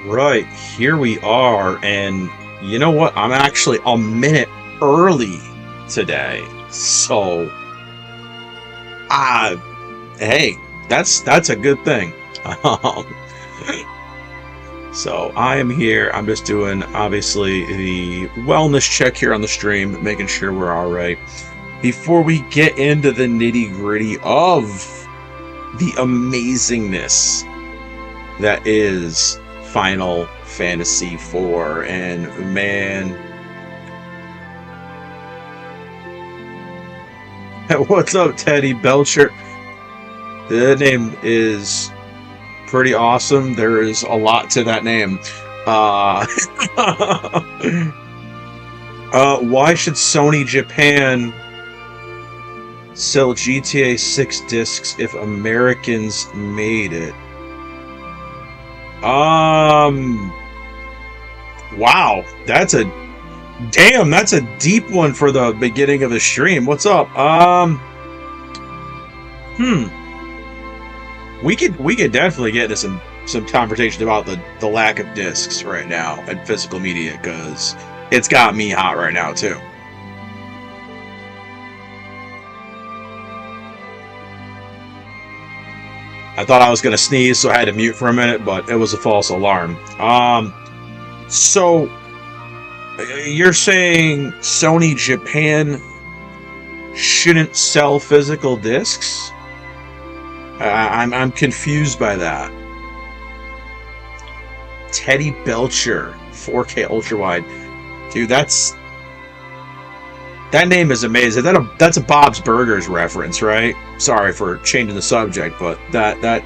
Right, here we are, and you know what? I'm actually a minute early today. So, uh, hey, that's a good thing. Um, so I am here. I'm just doing obviously the wellness check here on the stream, making sure we're all right. Before we get into the nitty-gritty of the amazingness that is Final Fantasy IV, and man, what's up, Teddy Belcher? The name is pretty awesome. There is a lot to that name. Why should Sony Japan sell GTA 6 discs if Americans made it? Wow, that's a deep one for the beginning of the stream. What's up? We could definitely get into some conversation about the lack of discs right now and physical media, because it's got me hot right now too. I thought I was gonna sneeze, so I had to mute for a minute, but it was a false alarm. So you're saying Sony Japan shouldn't sell physical discs? I'm confused by that. Teddy Belcher, 4K ultra wide, dude. That name is amazing. That's a Bob's Burgers reference, right? Sorry for changing the subject, but that.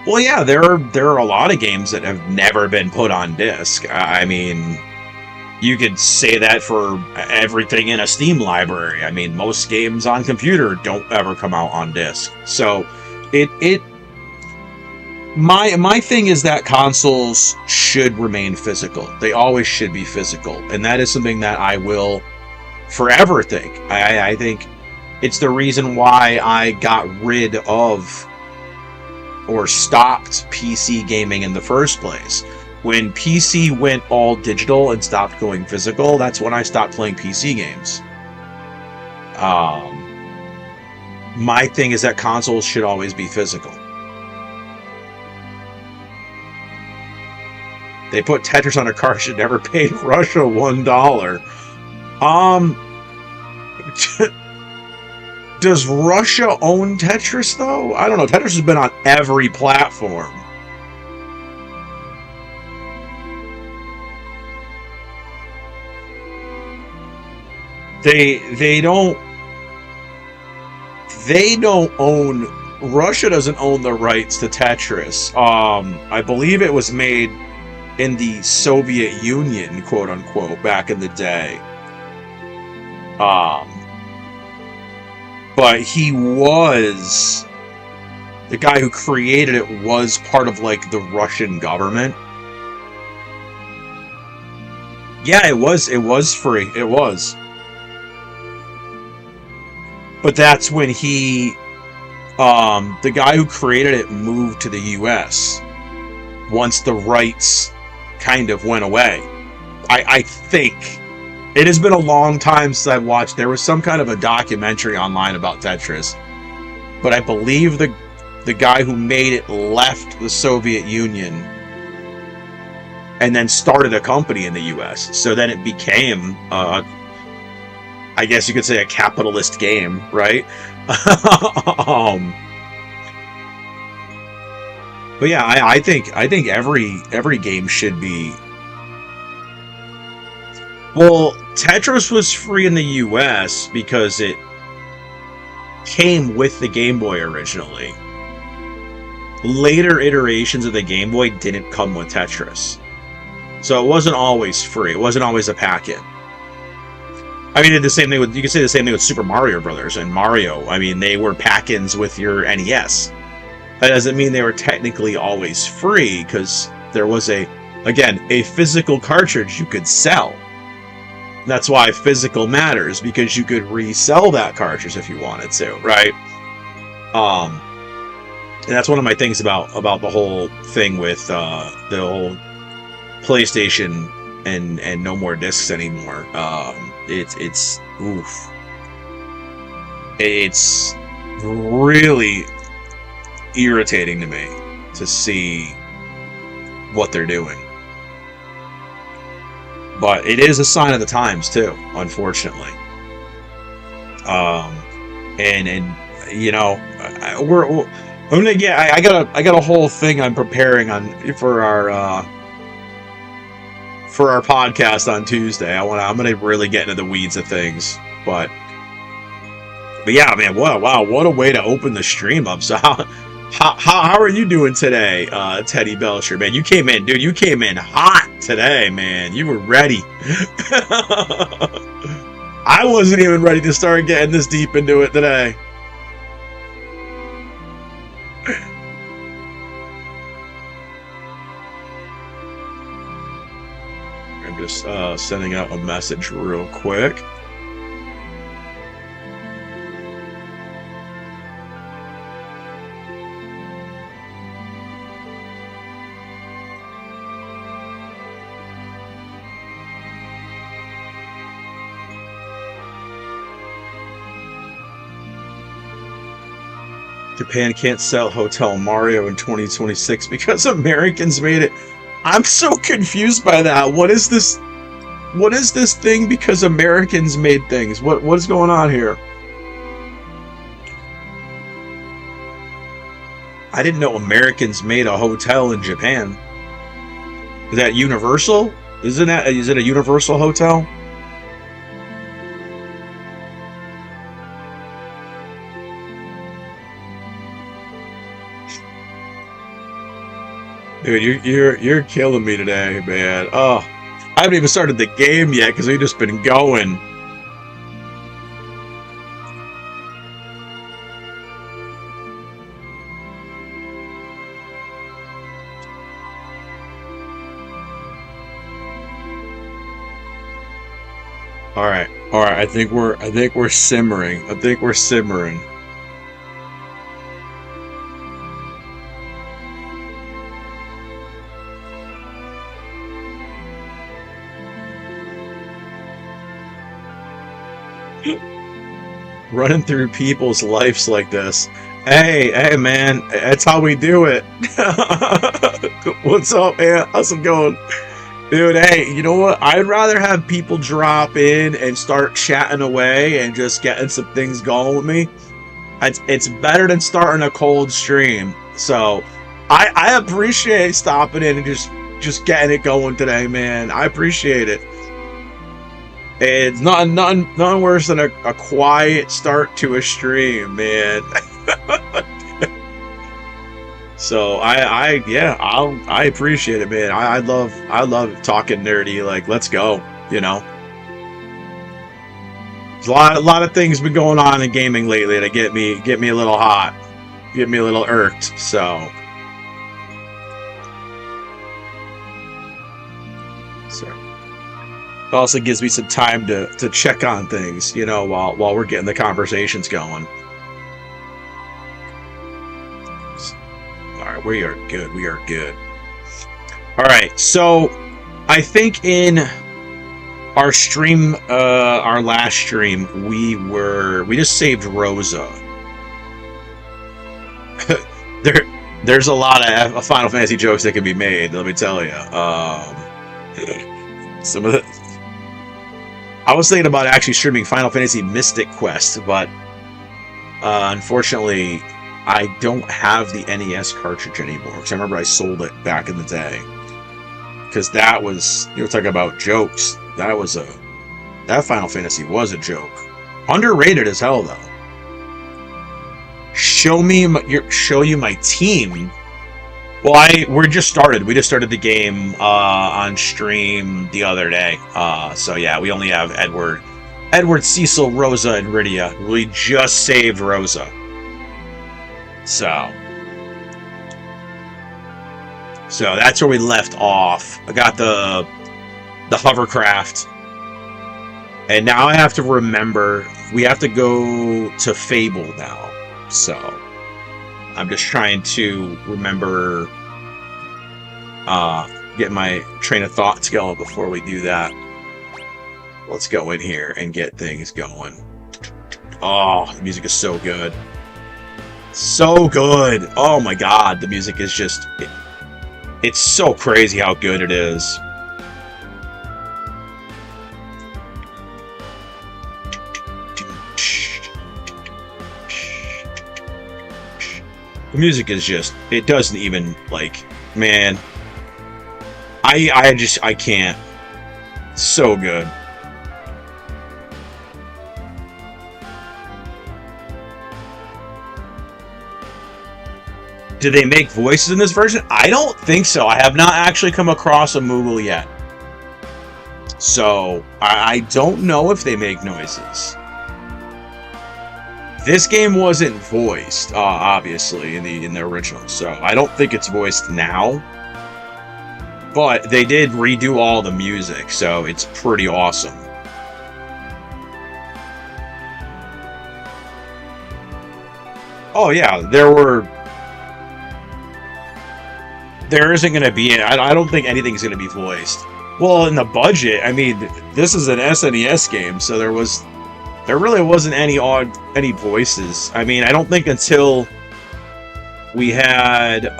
Well, yeah, there are a lot of games that have never been put on disc. I mean, you could say that for everything in a Steam library. I mean, most games on computer don't ever come out on disc. So, My thing is that consoles should remain physical. They always should be physical. And that is something that I will forever think. I think it's the reason why I got rid of or stopped PC gaming in the first place. When PC went all digital and stopped going physical, that's when I stopped playing PC games. My thing is that consoles should always be physical. They put Tetris on a cartridge and never paid Russia $1. Does Russia own Tetris, though? I don't know. Tetris has been on every platform. They don't own. Russia doesn't own the rights to Tetris. I believe it was made in the Soviet Union, quote unquote, back in the day. But the guy who created it was part of like the Russian government. Yeah, it was free. It was. But that's when the guy who created it moved to the US once the rights kind of went away. I think. It has been a long time since I've watched. There was some kind of a documentary online about Tetris, but I believe the guy who made it left the Soviet Union and then started a company in the US. So then it became, I guess you could say, a capitalist game, right? But yeah, I think every game should be. Well, Tetris was free in the US because it came with the Game Boy originally. Later iterations of the Game Boy didn't come with Tetris. So it wasn't always free. It wasn't always a pack-in. I mean, you could say the same thing with Super Mario Brothers and Mario. I mean, they were pack-ins with your NES. That doesn't mean they were technically always free, because there was a physical cartridge you could sell. That's why physical matters, because you could resell that cartridge if you wanted to, right? And that's one of my things about the whole thing with the whole PlayStation and no more discs anymore. It's oof. It's really irritating to me to see what they're doing. But it is a sign of the times too, unfortunately. And you know, I'm gonna get. I got a whole thing I'm preparing on for our podcast on Tuesday. I'm gonna really get into the weeds of things, but yeah, man, wow, what a way to open the stream up. So how are you doing today, Teddy Belcher? Man, you came in, dude. You came in hot today, man. You were ready. I wasn't even ready to start getting this deep into it today. I'm just sending out a message real quick. Japan can't sell Hotel Mario in 2026 because Americans made it. I'm so confused by that. What is this? What is this thing because Americans made things? What is going on here? I didn't know Americans made a hotel in Japan. Is that Universal? Is it a Universal hotel? Dude, you're killing me today, man. Oh, I haven't even started the game yet because we've just been going. All right. I think we're simmering. Running through people's lives like this. Hey, man, that's how we do it. What's up, man? How's it going? Dude, hey, you know what? I'd rather have people drop in and start chatting away and just getting some things going with me. It's better than starting a cold stream. So, I appreciate stopping in and just getting it going today, man. I appreciate it. It's nothing worse than a quiet start to a stream, man. So I appreciate it, man. I love talking nerdy. Like, let's go, you know. There's a lot of things been going on in gaming lately that get me a little hot, get me a little irked. So. It also gives me some time to check on things, you know, while we're getting the conversations going. All right, we are good. All right, so I think in our stream, our last stream, we just saved Rosa. There's a lot of Final Fantasy jokes that can be made. Let me tell you. Some of the. I was thinking about actually streaming Final Fantasy Mystic Quest, but unfortunately, I don't have the NES cartridge anymore, because I remember I sold it back in the day. Because that was, you were talking about jokes, that Final Fantasy was a joke. Underrated as hell, though. Show you my team. Well, we just started the game on stream the other day. So yeah, we only have Edward, Cecil, Rosa, and Rydia. We just saved Rosa. So that's where we left off. I got the hovercraft. And now I have to remember, we have to go to Fable now. So I'm just trying to remember, get my train of thought together before we do that. Let's go in here and get things going. Oh, the music is so good. So good. Oh my god, the music is just... It's so crazy how good it is. The music is just... It doesn't even, like... Man. I can't. So good. Do they make voices in this version? I don't think so. I have not actually come across a Moogle yet. So, I don't know if they make noises. This game wasn't voiced, obviously, in the original, so I don't think it's voiced now. But they did redo all the music, so it's pretty awesome. Oh yeah, there isn't going to be... I don't think anything's going to be voiced. Well, in the budget, I mean, this is an SNES game, so there really wasn't any voices. I mean, I don't think until we had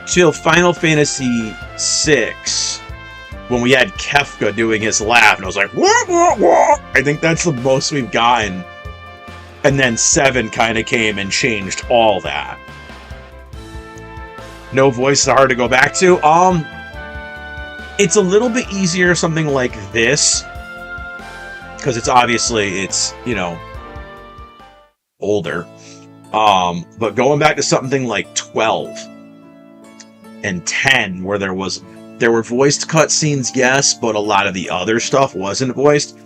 till Final Fantasy VI, when we had Kefka doing his laugh, and I was like, wah, wah, wah. I think that's the most we've gotten. And then 7 kind of came and changed all that. No voices are hard to go back to. It's a little bit easier something like this, because it's you know, older. But going back to something like 12 and 10, where there were voiced cutscenes, yes, but a lot of the other stuff wasn't voiced.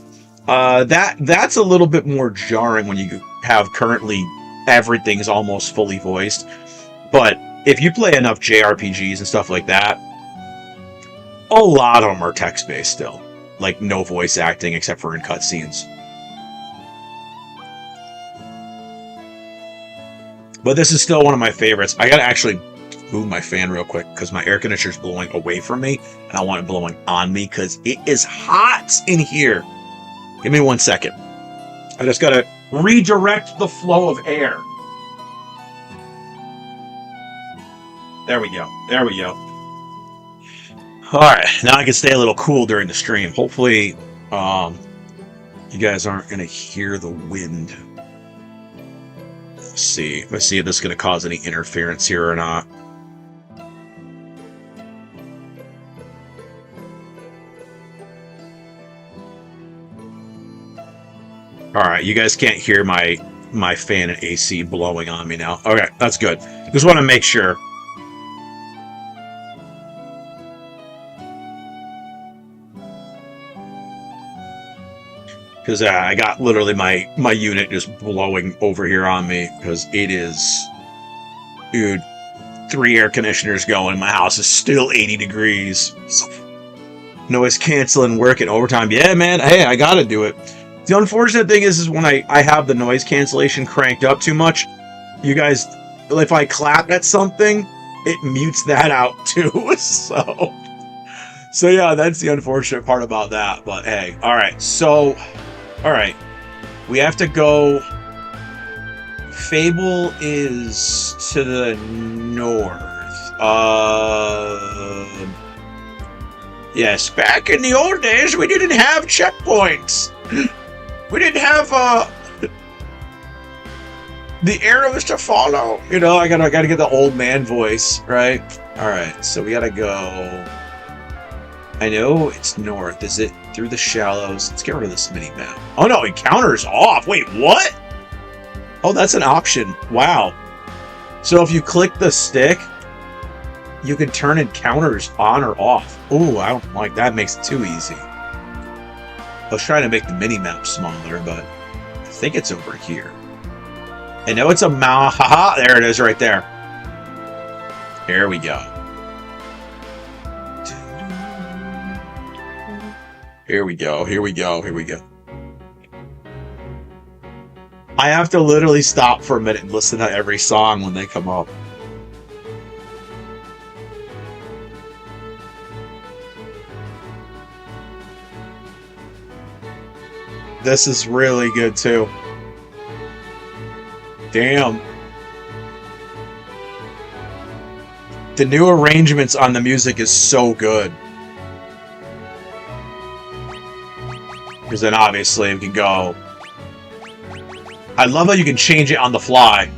That's a little bit more jarring when you have currently everything's almost fully voiced. But if you play enough JRPGs and stuff like that, a lot of them are text-based still. Like, no voice acting except for in cutscenes. But this is still one of my favorites. I gotta actually move my fan real quick, because my air conditioner's blowing away from me, and I want it blowing on me, because it is hot in here. Give me 1 second. I just gotta redirect the flow of air. There we go. There we go. Alright, now I can stay a little cool during the stream. Hopefully, you guys aren't going to hear the wind. Let's see if this is going to cause any interference here or not. Alright, you guys can't hear my fan and AC blowing on me now. Okay, that's good. Just want to make sure. Because I got literally my unit just blowing over here on me, because it is, dude, 3 air conditioners going, and my house is still 80 degrees. Noise canceling, working overtime. Yeah, man, hey, I gotta do it. The unfortunate thing is when I have the noise cancellation cranked up too much, you guys, if I clap at something, it mutes that out too, So yeah, that's the unfortunate part about that, but hey, alright, so... Alright, we have to go... Fable is to the north. Yes, back in the old days, we didn't have checkpoints. We didn't have, the arrows to follow. You know, I gotta get the old man voice, right? Alright, so we gotta go... I know it's north. Is it through the shallows? Let's get rid of this mini-map. Oh no, encounter's off! Wait, what? Oh, that's an option. Wow. So if you click the stick, you can turn encounters on or off. Ooh, I don't like that. Makes it too easy. I was trying to make the mini-map smaller, but I think it's over here. I know it's a mount. Haha, there it is right there. Here we go. Here we go. Here we go. Here we go. I have to literally stop for a minute and listen to every song when they come up. This is really good too. Damn. The new arrangements on the music is so good. Because then obviously we can go. I love how you can change it on the fly.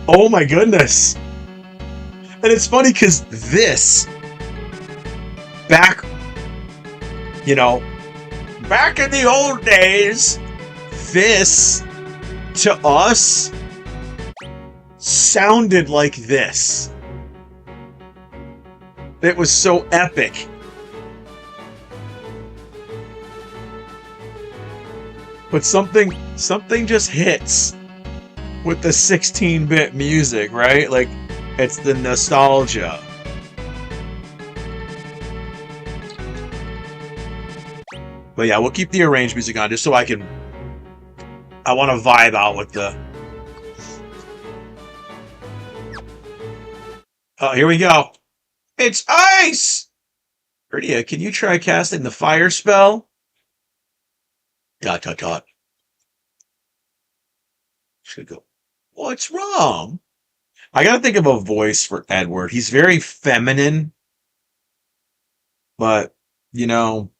Oh my goodness. And it's funny because this, back, you know, back in the old days, this, to us, sounded like this. It was so epic. But something just hits with the 16-bit music, right? Like, it's the nostalgia. But yeah, we'll keep the arranged music on just so I want to vibe out with the... Oh, here we go. It's ice! Erdia, can you try casting the fire spell? Dot, dot, dot. Should go. What's wrong? I gotta think of a voice for Edward. He's very feminine, but, you know,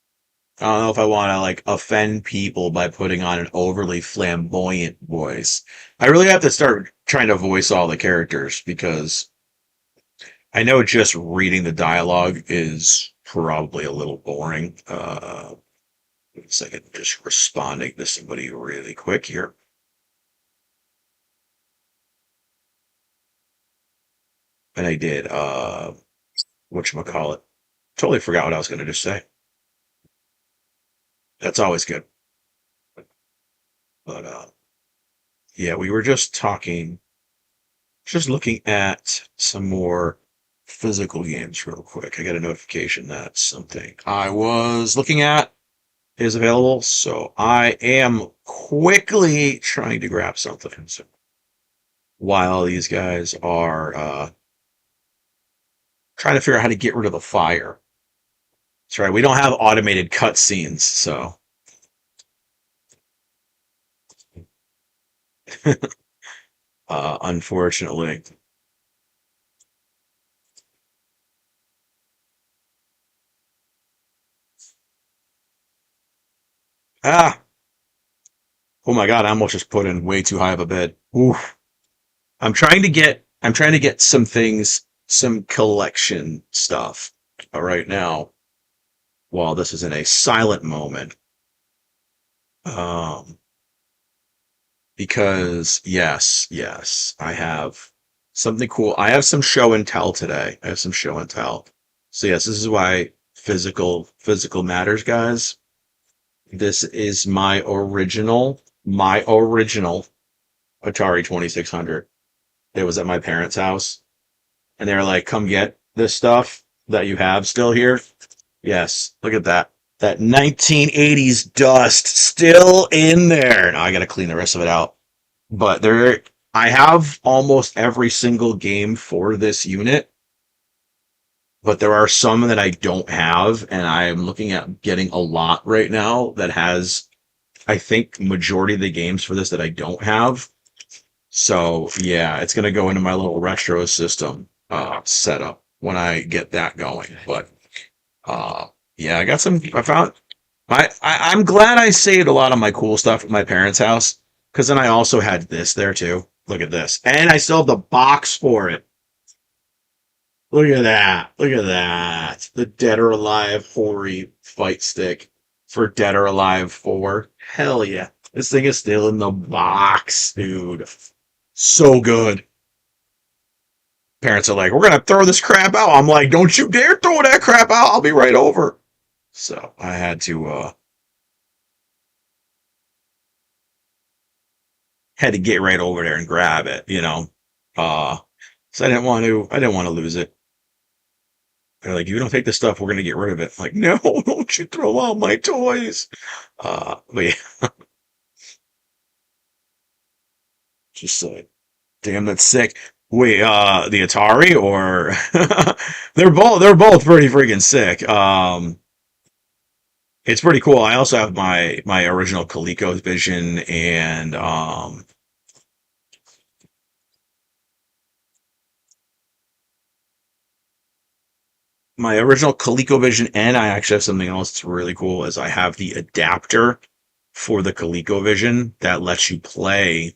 I don't know if I want to, like, offend people by putting on an overly flamboyant voice. I really have to start trying to voice all the characters because I know just reading the dialogue is probably a little boring. Wait a second, just responding to somebody really quick here. And I did, whatchamacallit. Totally forgot what I was going to just say. That's always good. But, yeah, we were just talking, just looking at some more physical games real quick. I got a notification that something I was looking at is available, so I am quickly trying to grab something. So while these guys are trying to figure out how to get rid of the fire. That's right, we don't have automated cutscenes, so unfortunately. Ah! Oh my god, I almost just put in way too high of a bid. Oof. I'm trying to get some things, some collection stuff right now while this is in a silent moment. Um, because yes, I have something cool. I have some show and tell today. I have some show and tell. So yes, this is why physical matters, guys. This is my original Atari 2600. It was at my parents' house, and they were like, "Come get this stuff that you have still here." Yes, look at that. That 1980s dust still in there. Now I got to clean the rest of it out. But I have almost every single game for this unit, but there are some that I don't have, and I'm looking at getting a lot right now that has, I think, majority of the games for this that I don't have. So yeah, it's gonna go into my little retro system setup when I get that going. But yeah, I got some. I found. I'm glad I saved a lot of my cool stuff at my parents' house because then I also had this there too. Look at this, and I still have the box for it. Look at that! Look at that! The Dead or Alive Hori fight stick for Dead or Alive 4. Hell yeah! This thing is still in the box, dude. So good. Parents are like, "We're gonna throw this crap out." I'm like, "Don't you dare throw that crap out! I'll be right over." So I had to get right over there and grab it, you know. Uh, so I didn't want to lose it. They're like, you don't take this stuff, we're gonna get rid of it. I'm like, no, don't you throw out my toys. But yeah, just damn, that's sick. Wait, the Atari or they're both pretty freaking sick. It's pretty cool. I also have my original ColecoVision and my original ColecoVision, and I actually have something else that's really cool. Is I have the adapter for the ColecoVision that lets you play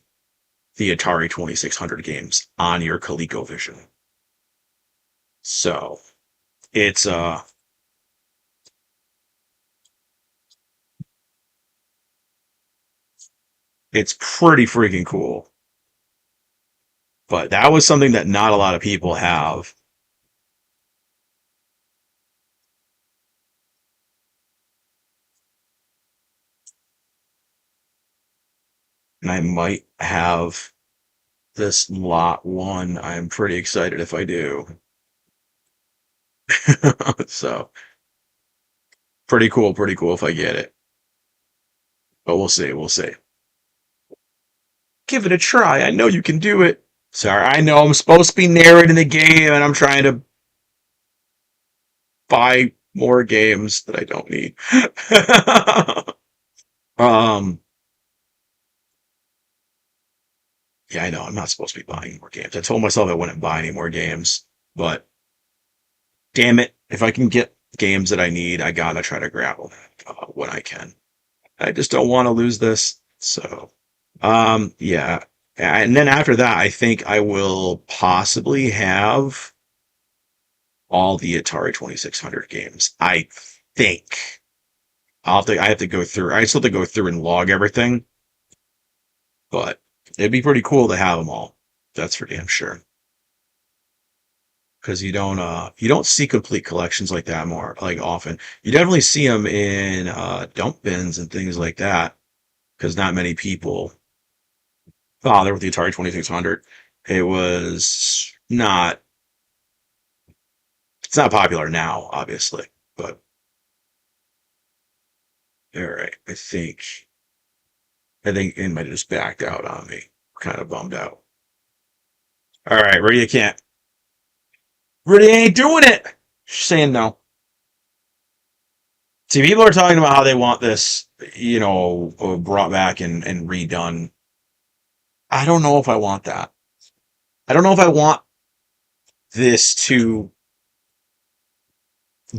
the Atari 2600 games on your ColecoVision. So it's it's pretty freaking cool. But that was something that not a lot of people have. And I might have this lot one. I'm pretty excited if I do. So pretty cool if I get it. But we'll see, we'll see. Give it a try. I know you can do it. Sorry, I know I'm supposed to be narrating the game and I'm trying to buy more games that I don't need. um yeah, I know I'm not supposed to be buying more games. I told myself I wouldn't buy any more games, but damn it, if I can get games that I need, I gotta try to grab them when I can. I just don't want to lose this. So, yeah. And then after that, I think I will possibly have all the Atari 2600 games. I think I have to go through. I still have to go through and log everything, but it'd be pretty cool to have them all. That's for damn sure. Because you don't see complete collections like that more like often. You definitely see them in dump bins and things like that because not many people bother with the Atari 2600. It was not it's not popular now, obviously, but all right. I think it might have just backed out on me. Kind of bummed out. All right, Rudy, you can't. Rudy ain't doing it. She's saying no. See, people are talking about how they want this, brought back and redone. I don't know if I want that. I don't know if I want this to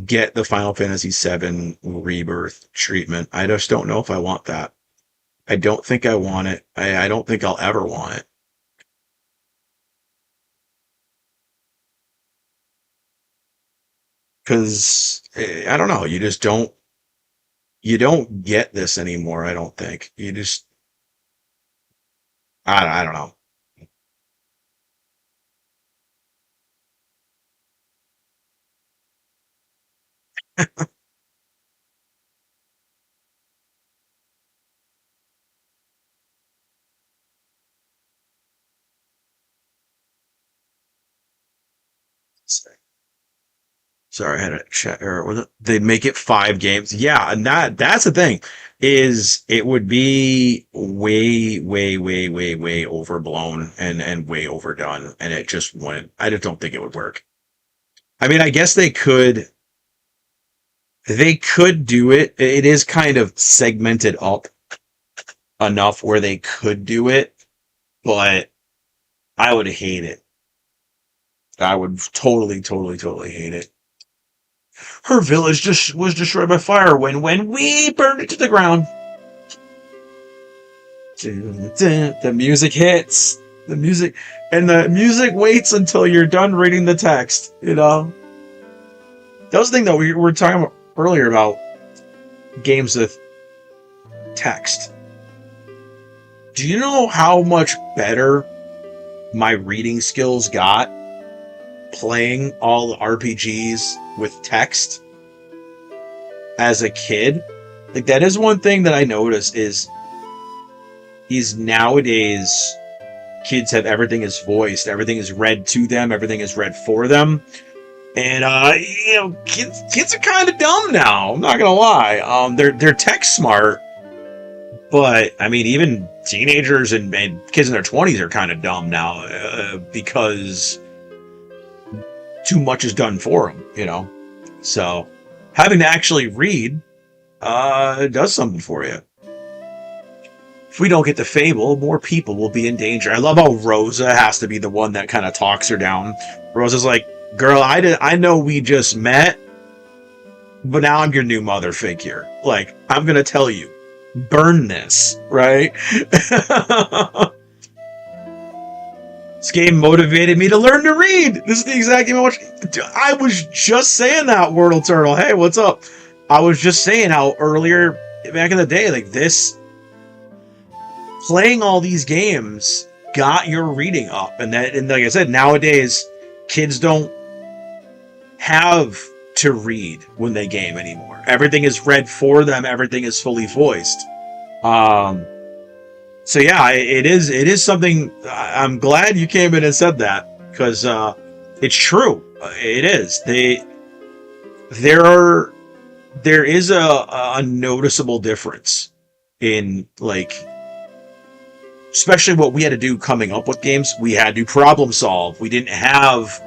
get the Final Fantasy VII Rebirth treatment. I just don't know if I want that. I don't think I want it. I don't think I'll ever want it. Because I don't know. You don't get this anymore. I don't think. I don't know. Sorry, I had a chat. Or they make it 5 games. Yeah, and that's the thing is it would be way, way, way, way, way overblown and way overdone, and it just wouldn't. I just don't think it would work. I mean, I guess they could. They could do it. It is kind of segmented up enough where they could do it, but I would hate it. I would totally, totally, totally hate it. Her village just was destroyed by fire when we burned it to the ground. The music hits. The music waits until you're done reading the text. That was the thing though. We were talking earlier about games with text. Do you know how much better my reading skills got playing all the RPGs with text as a kid? Like that is one thing that I notice is nowadays kids have everything is voiced, everything is read to them, everything is read for them. And you know, kids are kind of dumb now. I'm not gonna lie. They're tech smart, but I mean, even teenagers and kids in their 20s are kind of dumb now because too much is done for them. You know, so having to actually read does something for you. If we don't get the Fable, more people will be in danger. I love how Rosa has to be the one that kind of talks her down. Rosa's like, girl, I know we just met, but now I'm your new mother figure. Like, I'm going to tell you, burn this, right? This game motivated me to learn to read. This is the exact game I was just saying that, Wordle Turtle. Hey, what's up? I was just saying how earlier, back in the day, like this, playing all these games got your reading up. And like I said, nowadays, kids don't have to read when they game anymore. Everything is read for them. Everything is fully voiced. So yeah, it is something. I'm glad you came in and said that, because it's true. It is. There is a noticeable difference in, like, especially what we had to do coming up with games. We had to problem solve. We didn't have,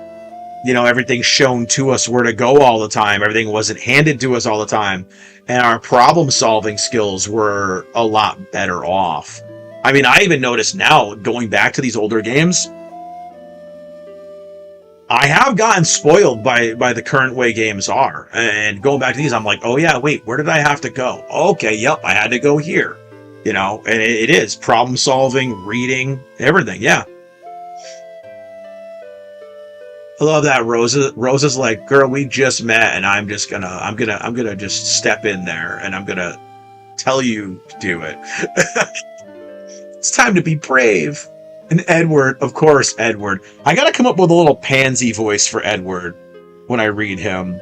you know, everything shown to us where to go all the time. Everything wasn't handed to us all the time. And our problem solving skills were a lot better off. I mean, I even noticed now, going back to these older games, I have gotten spoiled by the current way games are. And going back to these, I'm like, oh yeah, wait, where did I have to go? Okay, yep, I had to go here. You know, and it is problem solving, reading, everything. Yeah. I love that. Rosa's like, girl, we just met, and I'm gonna just step in there, and I'm gonna tell you to do it. It's time to be brave. And Edward, of course, Edward. I gotta come up with a little pansy voice for Edward when I read him,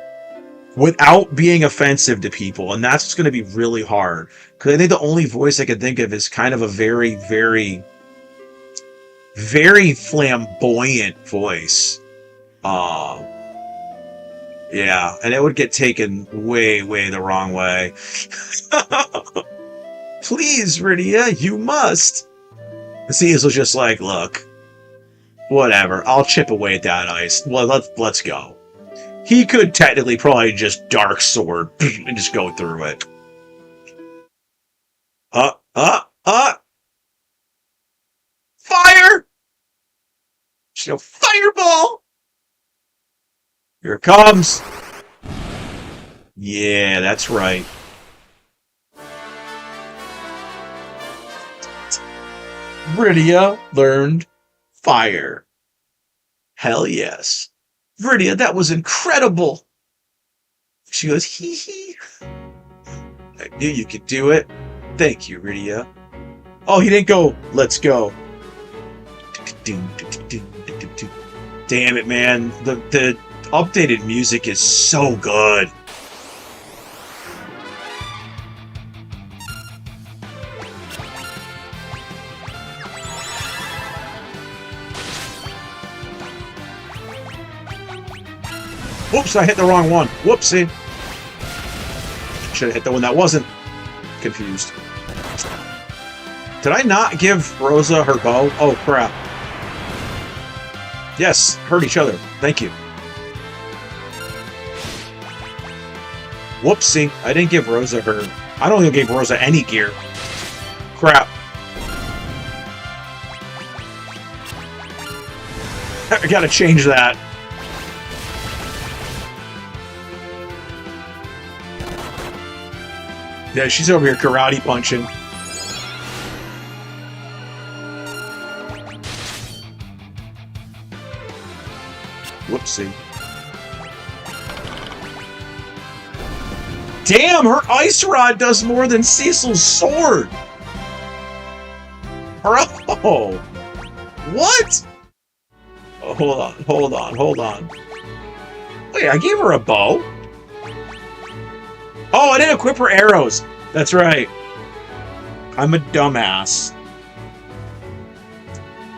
without being offensive to people. And that's what's going to be really hard, because I think the only voice I can think of is kind of a very, very, very flamboyant voice. Yeah, and it would get taken way, way the wrong way. Please, Rydia, you must. Cecil's just like, look, whatever, I'll chip away at that ice. Well, let's go. He could technically probably just Dark Sword and just go through it. Fire! Just a fireball! Here it comes. Yeah, that's right. Rydia learned fire. Hell yes. Rydia, that was incredible. She goes, hee hee. I knew you could do it. Thank you, Rydia. Oh, he didn't go, let's go. Damn it, man. The updated music is so good. Whoops, I hit the wrong one. Whoopsie. Should have hit the one that wasn't. Confused. Did I not give Rosa her bow? Oh, crap. Yes, hurt each other. Thank you. Whoopsie. I didn't give Rosa her... I don't even give Rosa any gear. Crap. I gotta change that. Yeah, she's over here karate punching. Whoopsie. Damn, her ice rod does more than Cecil's sword! Bro! What? Oh, hold on. Wait, I gave her a bow? Oh, I didn't equip her arrows. That's right. I'm a dumbass.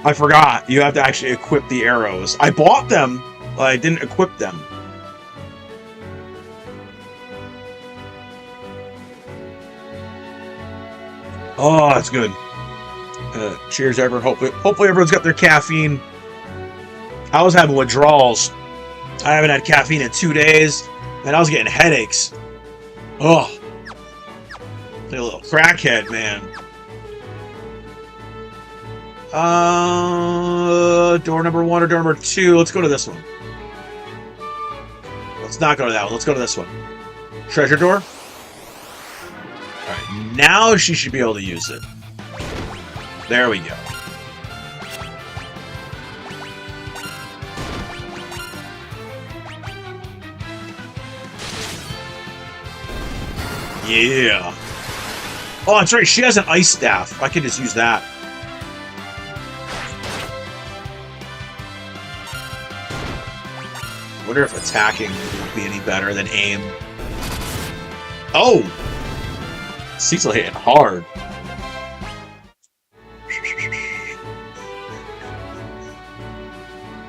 I forgot. You have to actually equip the arrows. I bought them, but I didn't equip them. Oh, that's good. Cheers, everyone. Hopefully everyone's got their caffeine. I was having withdrawals. I haven't had caffeine in 2 days, and I was getting headaches. Oh, like a little crackhead, man. Door number 1 or door number 2? Let's go to this one. Let's not go to that one. Let's go to this one. Treasure door? Alright, now she should be able to use it. There we go. Yeah. Oh, that's right. She has an ice staff. I could just use that. I wonder if attacking would be any better than aim. Oh! Cecil hitting hard.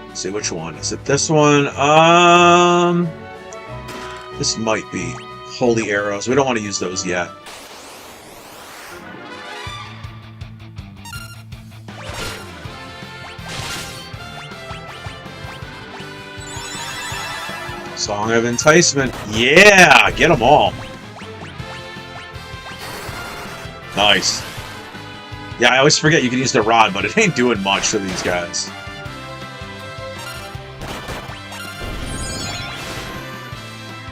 Let's see which one. Is it this one? This might be. Holy arrows. We don't want to use those yet. Song of Enticement. Yeah! Get them all. Nice. Yeah, I always forget you can use the rod, but it ain't doing much to these guys.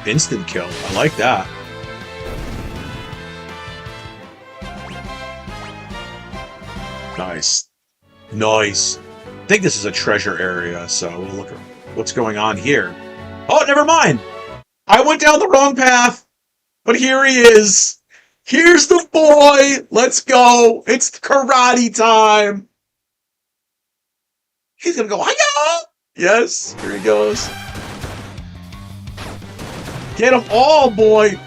Instant kill. I like that. Nice. Nice. I think this is a treasure area, so we'll look at what's going on here. Oh, never mind! I went down the wrong path, but here he is. Here's the boy! Let's go! It's karate time! He's gonna go, hi-ya! Yes, here he goes. Get them all, boy!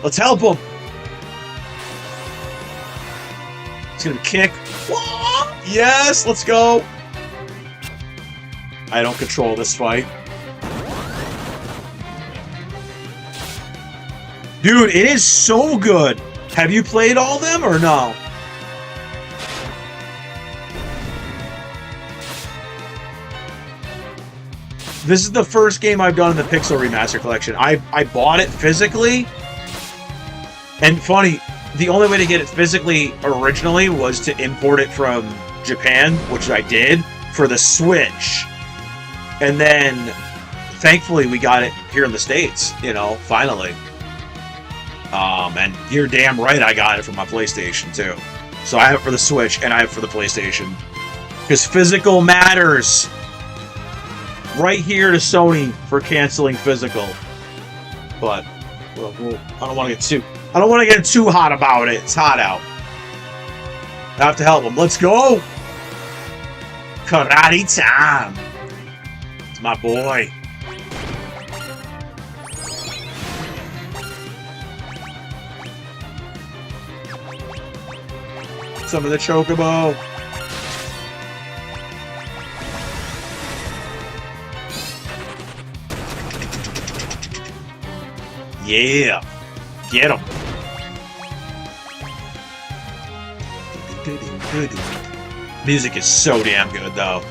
Let's help him! He's gonna kick. Whoa! Yes, let's go! I don't control this fight. Dude, it is so good! Have you played all of them or no? This is the first game I've done in the Pixel Remaster collection. I bought it physically. And funny, the only way to get it physically originally was to import it from Japan, which I did, for the Switch. And then, thankfully, we got it here in the States, you know, finally. And you're damn right I got it for my PlayStation, too. So I have it for the Switch, and I have it for the PlayStation. Because physical matters. Right here to Sony for canceling physical. But, well, I don't want to get too hot about it. It's hot out. I have to help him. Let's go! Karate time! It's my boy. Some of the chocobo. Yeah. Get him. Music is so damn good, though.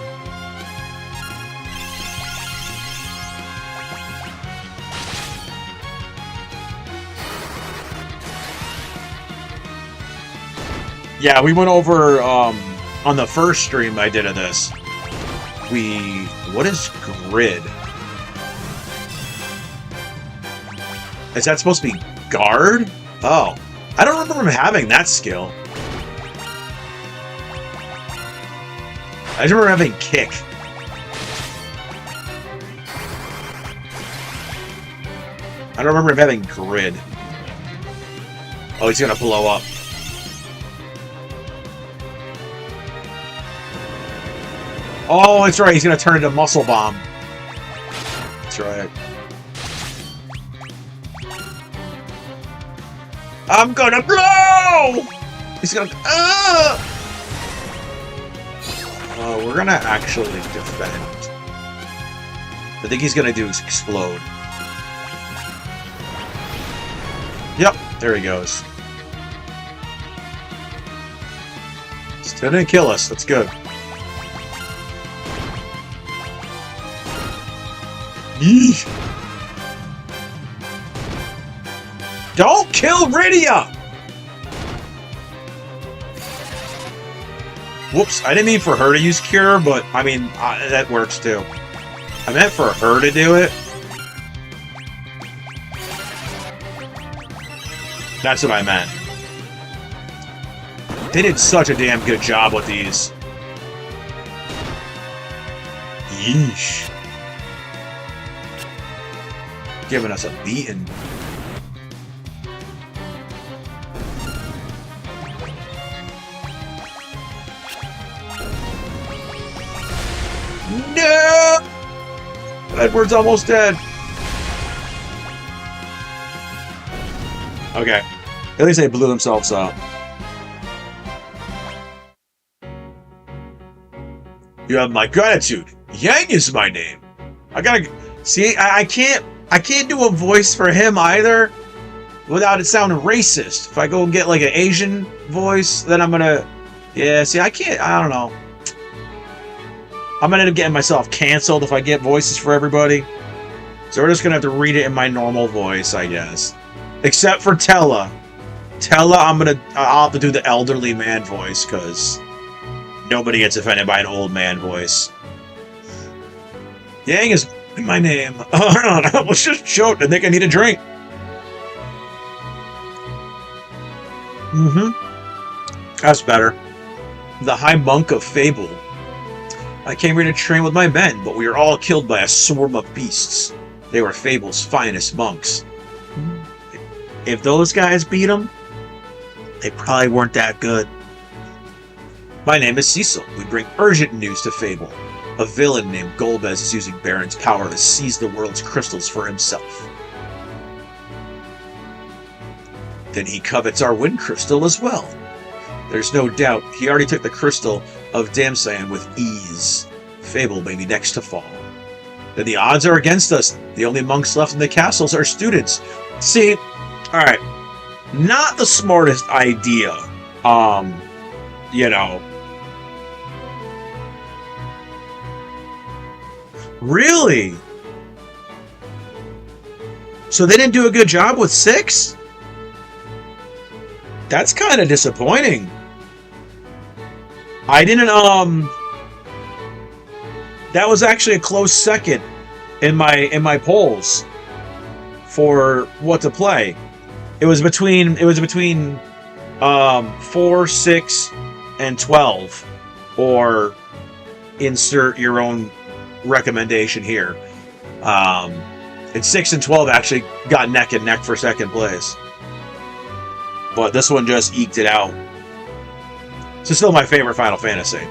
Yeah, we went over on the first stream I did of this. What is grid? Is that supposed to be guard? Oh, I don't remember him having that skill. I just remember having kick. I don't remember him having grid. Oh, he's gonna blow up. Oh, that's right. He's gonna turn into muscle bomb. That's right. I'm gonna blow! He's gonna... we're gonna actually defend. I think he's gonna do is explode. Yep, there he goes. Still didn't kill us. That's good. Yeesh. Don't kill Rydia! Whoops, I didn't mean for her to use Cure, but, I mean, that works too. I meant for her to do it. That's what I meant. They did such a damn good job with these. Yeesh. Giving us a beating. No! Edward's almost dead. Okay. At least they blew themselves up. You have my gratitude. Yang is my name. I gotta see. I can't do a voice for him either without it sounding racist. If I go and get like an Asian voice, then I'm gonna. Yeah. See, I can't. I don't know. I'm gonna end up getting myself canceled if I get voices for everybody. So we're just gonna have to read it in my normal voice, I guess. Except for Tella. Tella, I'll have to do the elderly man voice because nobody gets offended by an old man voice. Yang is my name. I was just choked. I think I need a drink. That's better. The High Monk of Fable. I came here to train with my men, but we were all killed by a swarm of beasts. They were Fable's finest monks. If those guys beat them, they probably weren't that good. My name is Cecil. We bring urgent news to Fable. A villain named Golbez is using Baron's power to seize the world's crystals for himself. Then he covets our wind crystal as well. There's no doubt he already took the crystal of Damsayan with ease. Fable may be next to fall. Then the odds are against us. The only monks left in the castles are students. See, alright, not the smartest idea. You know. Really? So they didn't do a good job with 6? That's kind of disappointing. I didn't, that was actually a close second in my polls for what to play. It was between 4, 6, and 12, or insert your own recommendation here. And 6 and 12 actually got neck and neck for second place, but this one just eked it out. It's still my favorite Final Fantasy,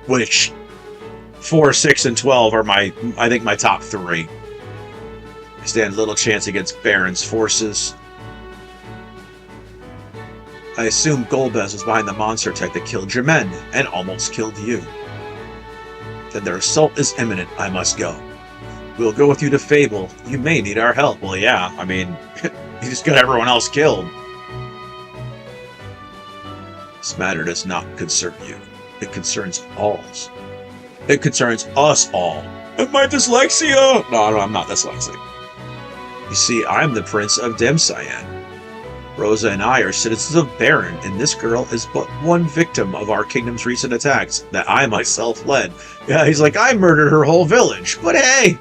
which 4, 6, and 12 are I think my top 3. I stand little chance against Baron's forces. I assume Golbez was behind the monster attack that killed your men and almost killed you. Then their assault is imminent. I must go. We'll go with you to Fable. You may need our help. Well, yeah, I mean, you just got everyone else killed. This matter does not concern you. It concerns all. It concerns us all. And my dyslexia! No, I'm not dyslexic. You see, I'm the Prince of Damsayan. Rosa and I are citizens of Baron, and this girl is but one victim of our kingdom's recent attacks that I myself led. Yeah, he's like, I murdered her whole village, but hey!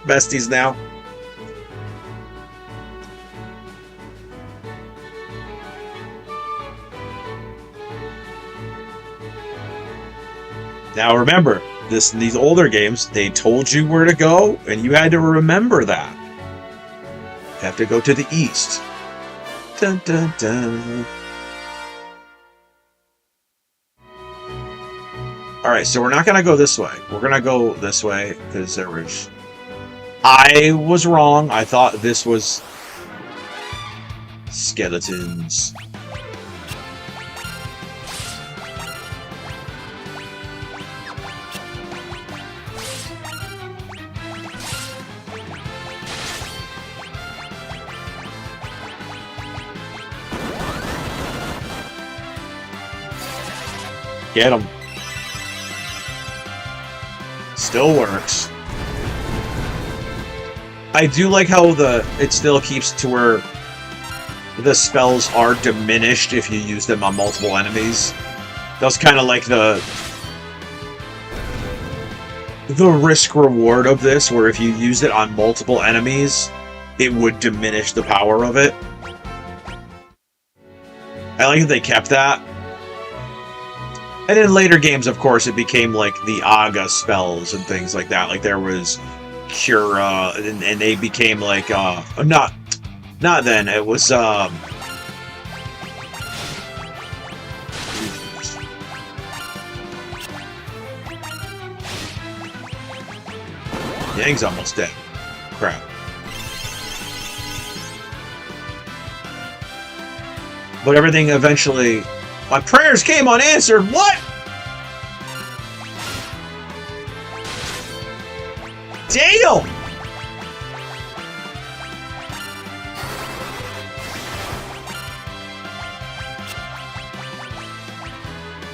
Besties now. Now remember, these older games, they told you where to go, and you had to remember that. You have to go to the east. Dun, dun, dun. Alright, so we're not going to go this way. We're going to go this way, because there was... I was wrong. I thought this was... skeletons. Get him. Still works. I do like how it still keeps to where the spells are diminished if you use them on multiple enemies. That's kind of like the risk-reward of this, where if you use it on multiple enemies, it would diminish the power of it. I like that they kept that. And in later games, of course, it became like the Aga spells and things like that. Like there was Cura, and they became like, not then, it was, Yang's almost dead. Crap. But everything eventually... My prayers came unanswered! What?! Damn!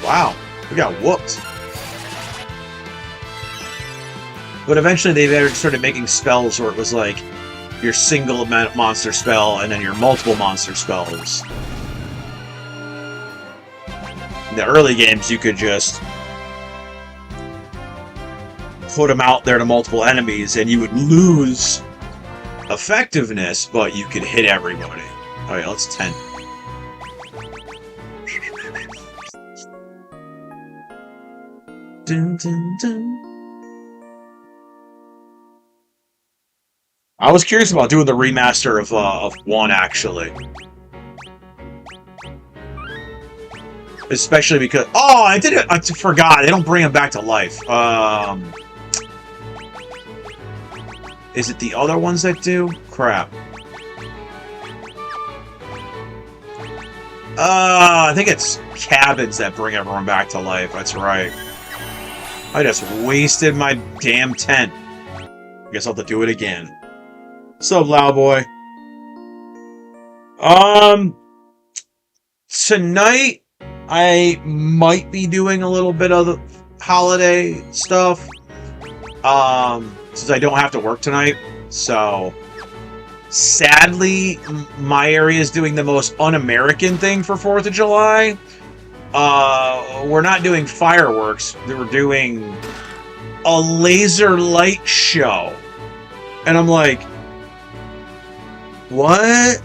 Wow. We got whooped. But eventually they started making spells where it was like your single monster spell and then your multiple monster spells. In the early games, you could just put them out there to multiple enemies and you would lose effectiveness, but you could hit everybody. Alright, let's 10. Dun, dun, dun. I was curious about doing the remaster of 1, actually. Especially because... Oh, I did it! I forgot. They don't bring him back to life. Is it the other ones that do? Crap. I think it's cabins that bring everyone back to life. That's right. I just wasted my damn tent. Guess I'll have to do it again. Sup, loud boy? Tonight, I might be doing a little bit of the holiday stuff. Since I don't have to work tonight. So, sadly, my area is doing the most un-American thing for 4th of July. We're not doing fireworks. We're doing a laser light show. And I'm like, what?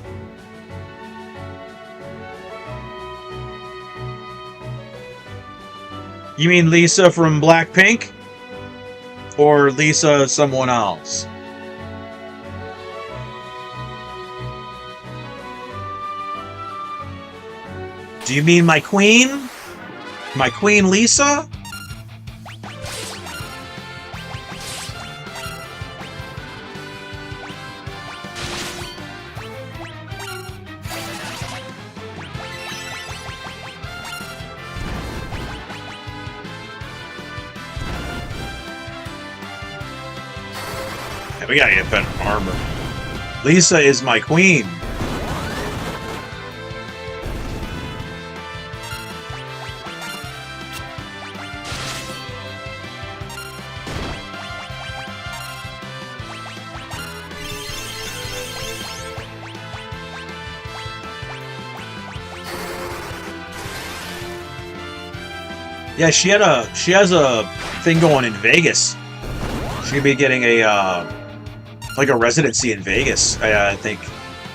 You mean Lisa from Blackpink? Or Lisa someone else? Do you mean my queen? My queen Lisa? We gotta get better armor. Lisa is my queen. Yeah, she has a thing going in Vegas. She'll be getting a like a residency in Vegas, I think.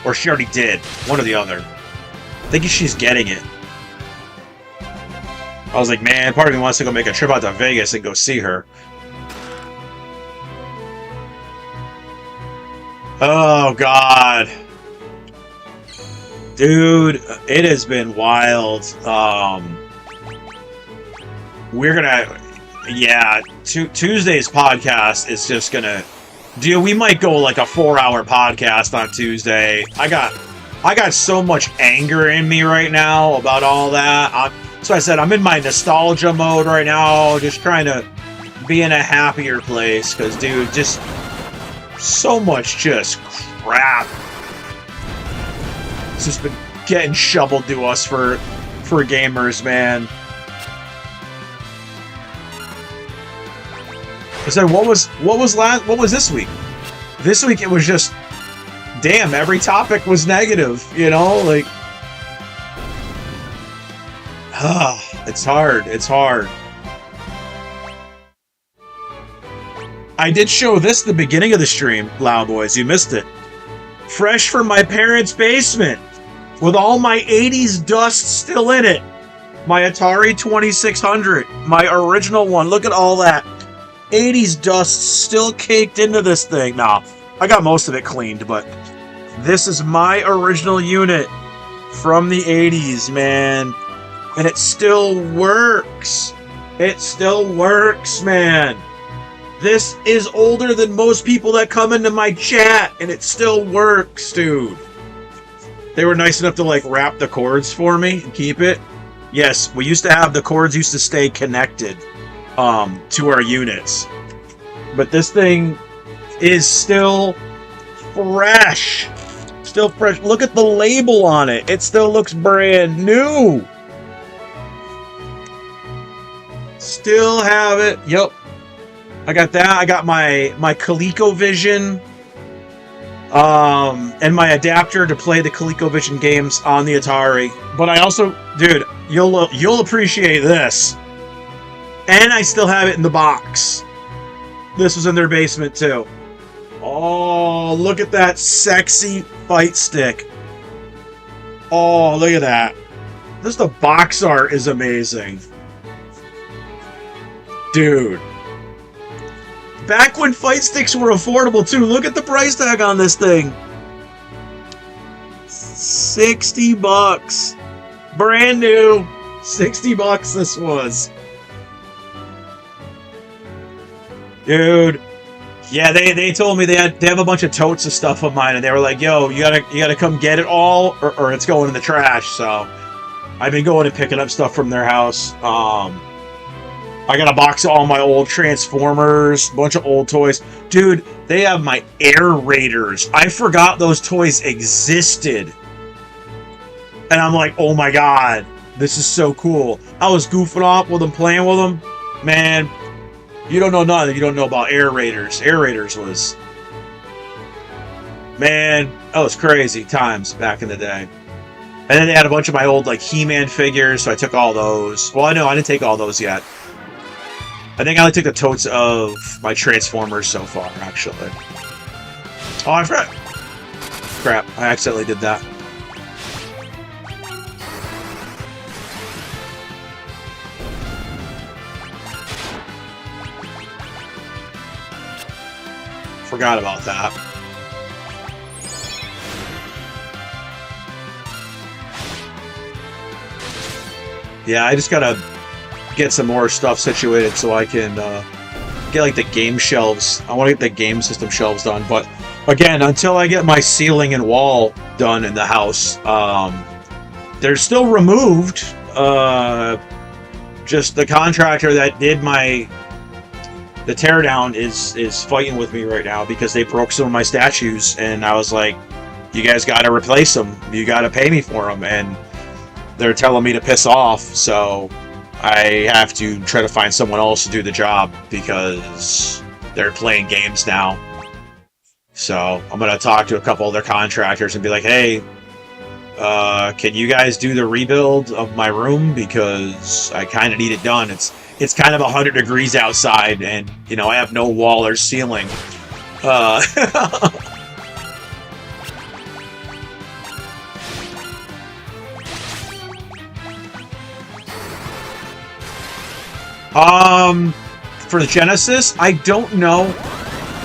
Or she already did. One or the other. I think she's getting it. I was like, man, part of me wants to go make a trip out to Vegas and go see her. Oh, God. Dude, it has been wild. We're gonna... Yeah, Tuesday's podcast is just gonna... Dude, we might go like a 4-hour podcast on Tuesday. I got so much anger in me right now about all that. So I said I'm in my nostalgia mode right now, just trying to be in a happier place. Because, dude, just so much just crap. It's just been getting shoveled to us for gamers, man. I said, what was this week? This week it was just, damn, every topic was negative, you know, like, it's hard, it's hard. I did show this at the beginning of the stream, Loud Boys, you missed it. Fresh from my parents' basement, with all my 80s dust still in it. My Atari 2600, my original one, look at all that. 80s dust still caked into this thing. Nah, I got most of it cleaned, but this is my original unit from the 80s, man. And it still works. It still works, man. This is older than most people that come into my chat, and it still works, dude. They were nice enough to, like, wrap the cords for me and keep it. Yes, we used to have, the cords used to stay connected to our units. But this thing is still fresh. Still fresh. Look at the label on it. It still looks brand new. Still have it. Yep. I got that. I got my ColecoVision and my adapter to play the ColecoVision games on the Atari. But I also, dude, you'll appreciate this. And I still have it in the box. This was in their basement too. Oh, look at that sexy fight stick. Oh, look at that. Just the box art is amazing. Dude. Back when fight sticks were affordable too. Look at the price tag on this thing. 60 bucks. Brand new. 60 bucks this was. Dude. Yeah, they told me they have a bunch of totes of stuff of mine, and they were like, yo, you gotta come get it all or it's going in the trash. So I've been going and picking up stuff from their house. I got a box of all my old Transformers, a bunch of old toys. Dude, they have my Air Raiders. I forgot those toys existed. And I'm like, oh my god, this is so cool. I was goofing off with them, playing with them. Man, you don't know nothing. You don't know about Air Raiders. Air Raiders was... Man, that was crazy times back in the day. And then they had a bunch of my old, like, He-Man figures, so I took all those. Well, I know, I didn't take all those yet. I think I only took the totes of my Transformers so far, actually. Oh, I forgot. Crap, I accidentally did that. Forgot about that. Yeah, I just gotta get some more stuff situated so I can get like the game shelves. I want to get the game system shelves done, but again, until I get my ceiling and wall done in the house, they're still removed. Just the contractor that did the teardown is fighting with me right now because they broke some of my statues, and I was like, you guys got to replace them. You got to pay me for them, and they're telling me to piss off, so I have to try to find someone else to do the job because they're playing games now. So I'm going to talk to a couple other contractors and be like, hey, can you guys do the rebuild of my room? Because I kind of need it done. It's kind of 100 degrees outside, and, you know, I have no wall or ceiling. For the Genesis, I don't know.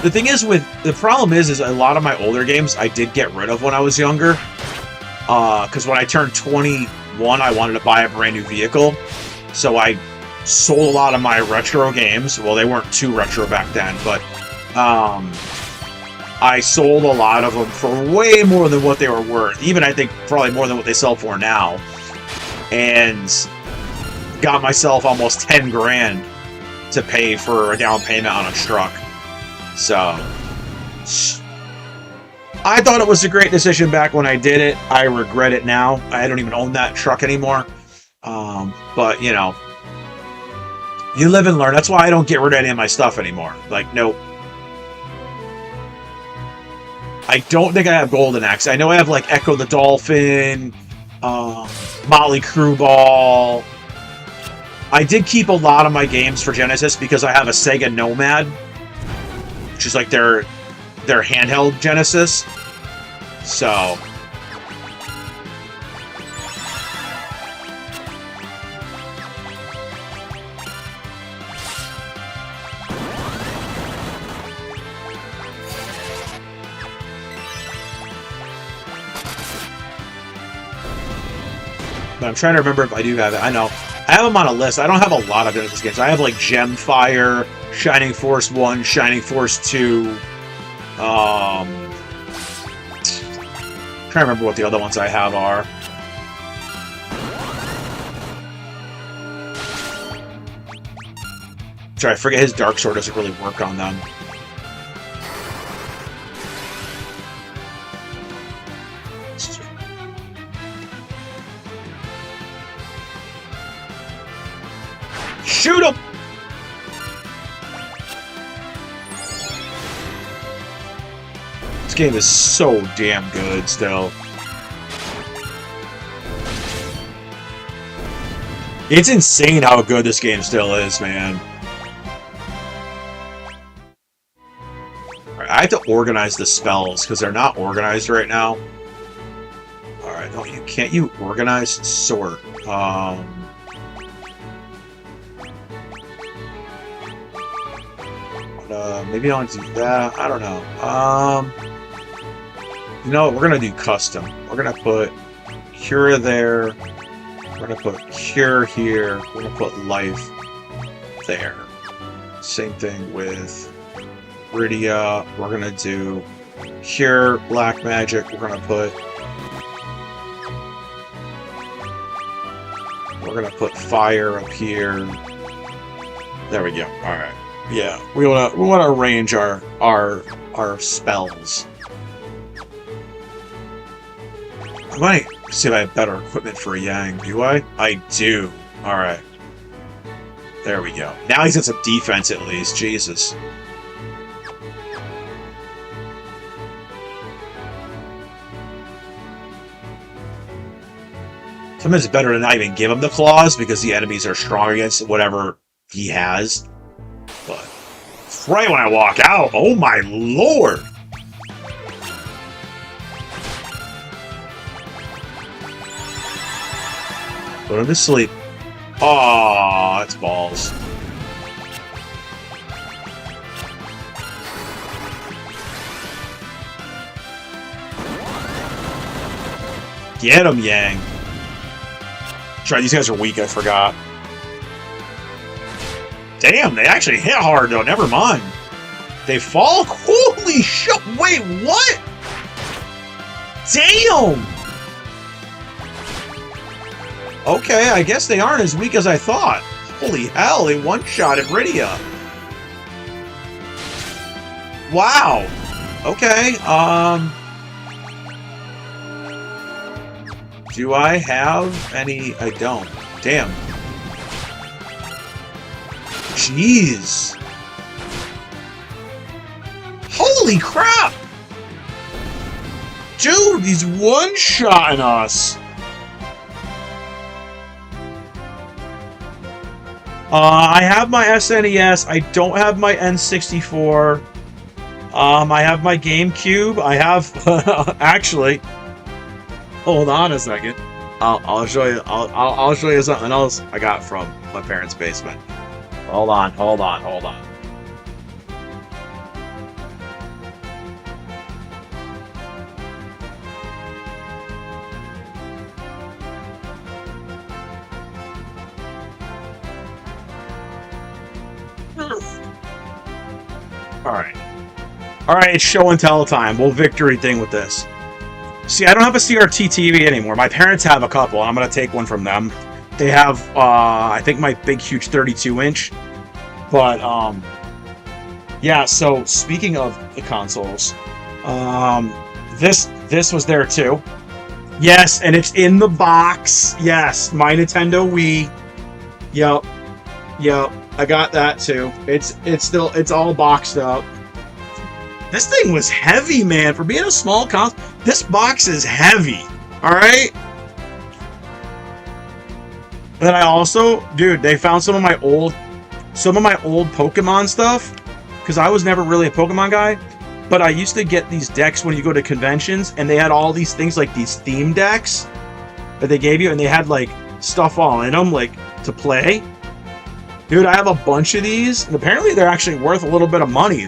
The thing is the problem is a lot of my older games I did get rid of when I was younger. Because when I turned 21, I wanted to buy a brand new vehicle. So I sold a lot of my retro games. Well, they weren't too retro back then, but I sold a lot of them for way more than what they were worth. Even, I think, probably more than what they sell for now. And got myself almost 10 grand to pay for a down payment on a truck. So I thought it was a great decision back when I did it. I regret it now. I don't even own that truck anymore. But, you know, You live and learn. That's why I don't get rid of any of my stuff anymore. Like, nope. I don't think I have Golden Axe. I know I have, like, Echo the Dolphin, Motley Crue Ball. I did keep a lot of my games for Genesis because I have a Sega Nomad, which is, like, their handheld Genesis. So... But I'm trying to remember if I do have it. I know. I have them on a list. I don't have a lot of Genesis games. I have, like, Gemfire, Shining Force 1, Shining Force 2. Trying to remember what the other ones I have are. Sorry, I forget his Dark Sword doesn't really work on them. Shoot him! This game is so damn good still. It's insane how good this game still is, man. Alright, I have to organize the spells because they're not organized right now. Alright, no, you can't. You organize sort. Maybe I'll do that. I don't know. You know what? We're gonna do custom. We're gonna put cure there. We're gonna put cure here. We're gonna put life there. Same thing with Rydia. We're gonna do cure black magic. We're gonna put fire up here. There we go. All right. Yeah, we wanna arrange our spells. I might see if I have better equipment for Yang. Do I? I do. All right. There we go. Now he's got some defense at least. Jesus. Sometimes it's better to not even give him the claws because the enemies are strong against whatever he has. But right when I walk out, oh my lord! Put him to sleep. Aw, that's balls. Get him, Yang. Try, these guys are weak, I forgot. Damn, they actually hit hard, though. Never mind. They fall? Holy shit! Wait, what? Damn! Okay, I guess they aren't as weak as I thought. Holy hell, they one-shotted Rydia. Wow. Okay, do I have any? I don't. Damn. Jeez. Holy crap! Dude, he's one-shotting us. I have my SNES. I don't have my N64. I have my GameCube. I have actually. Hold on a second. I'll show you. I'll show you something else I got from my parents' basement. Hold on. Alright, it's show and tell time. We'll victory thing with this. See, I don't have a CRT TV anymore. My parents have a couple, and I'm going to take one from them. They have, I think my big, huge 32-inch. But, yeah, so speaking of the consoles, this was there too. Yes, and it's in the box. Yes, my Nintendo Wii. Yep. I got that too. It's all boxed up. This thing was heavy, man. For being a small console, this box is heavy. All right. Then I also, dude, they found some of my old Pokemon stuff, because I was never really a Pokemon guy, but I used to get these decks when you go to conventions, and they had all these things like these theme decks that they gave you, and they had like stuff all in them, like to play. Dude, I have a bunch of these, and apparently they're actually worth a little bit of money.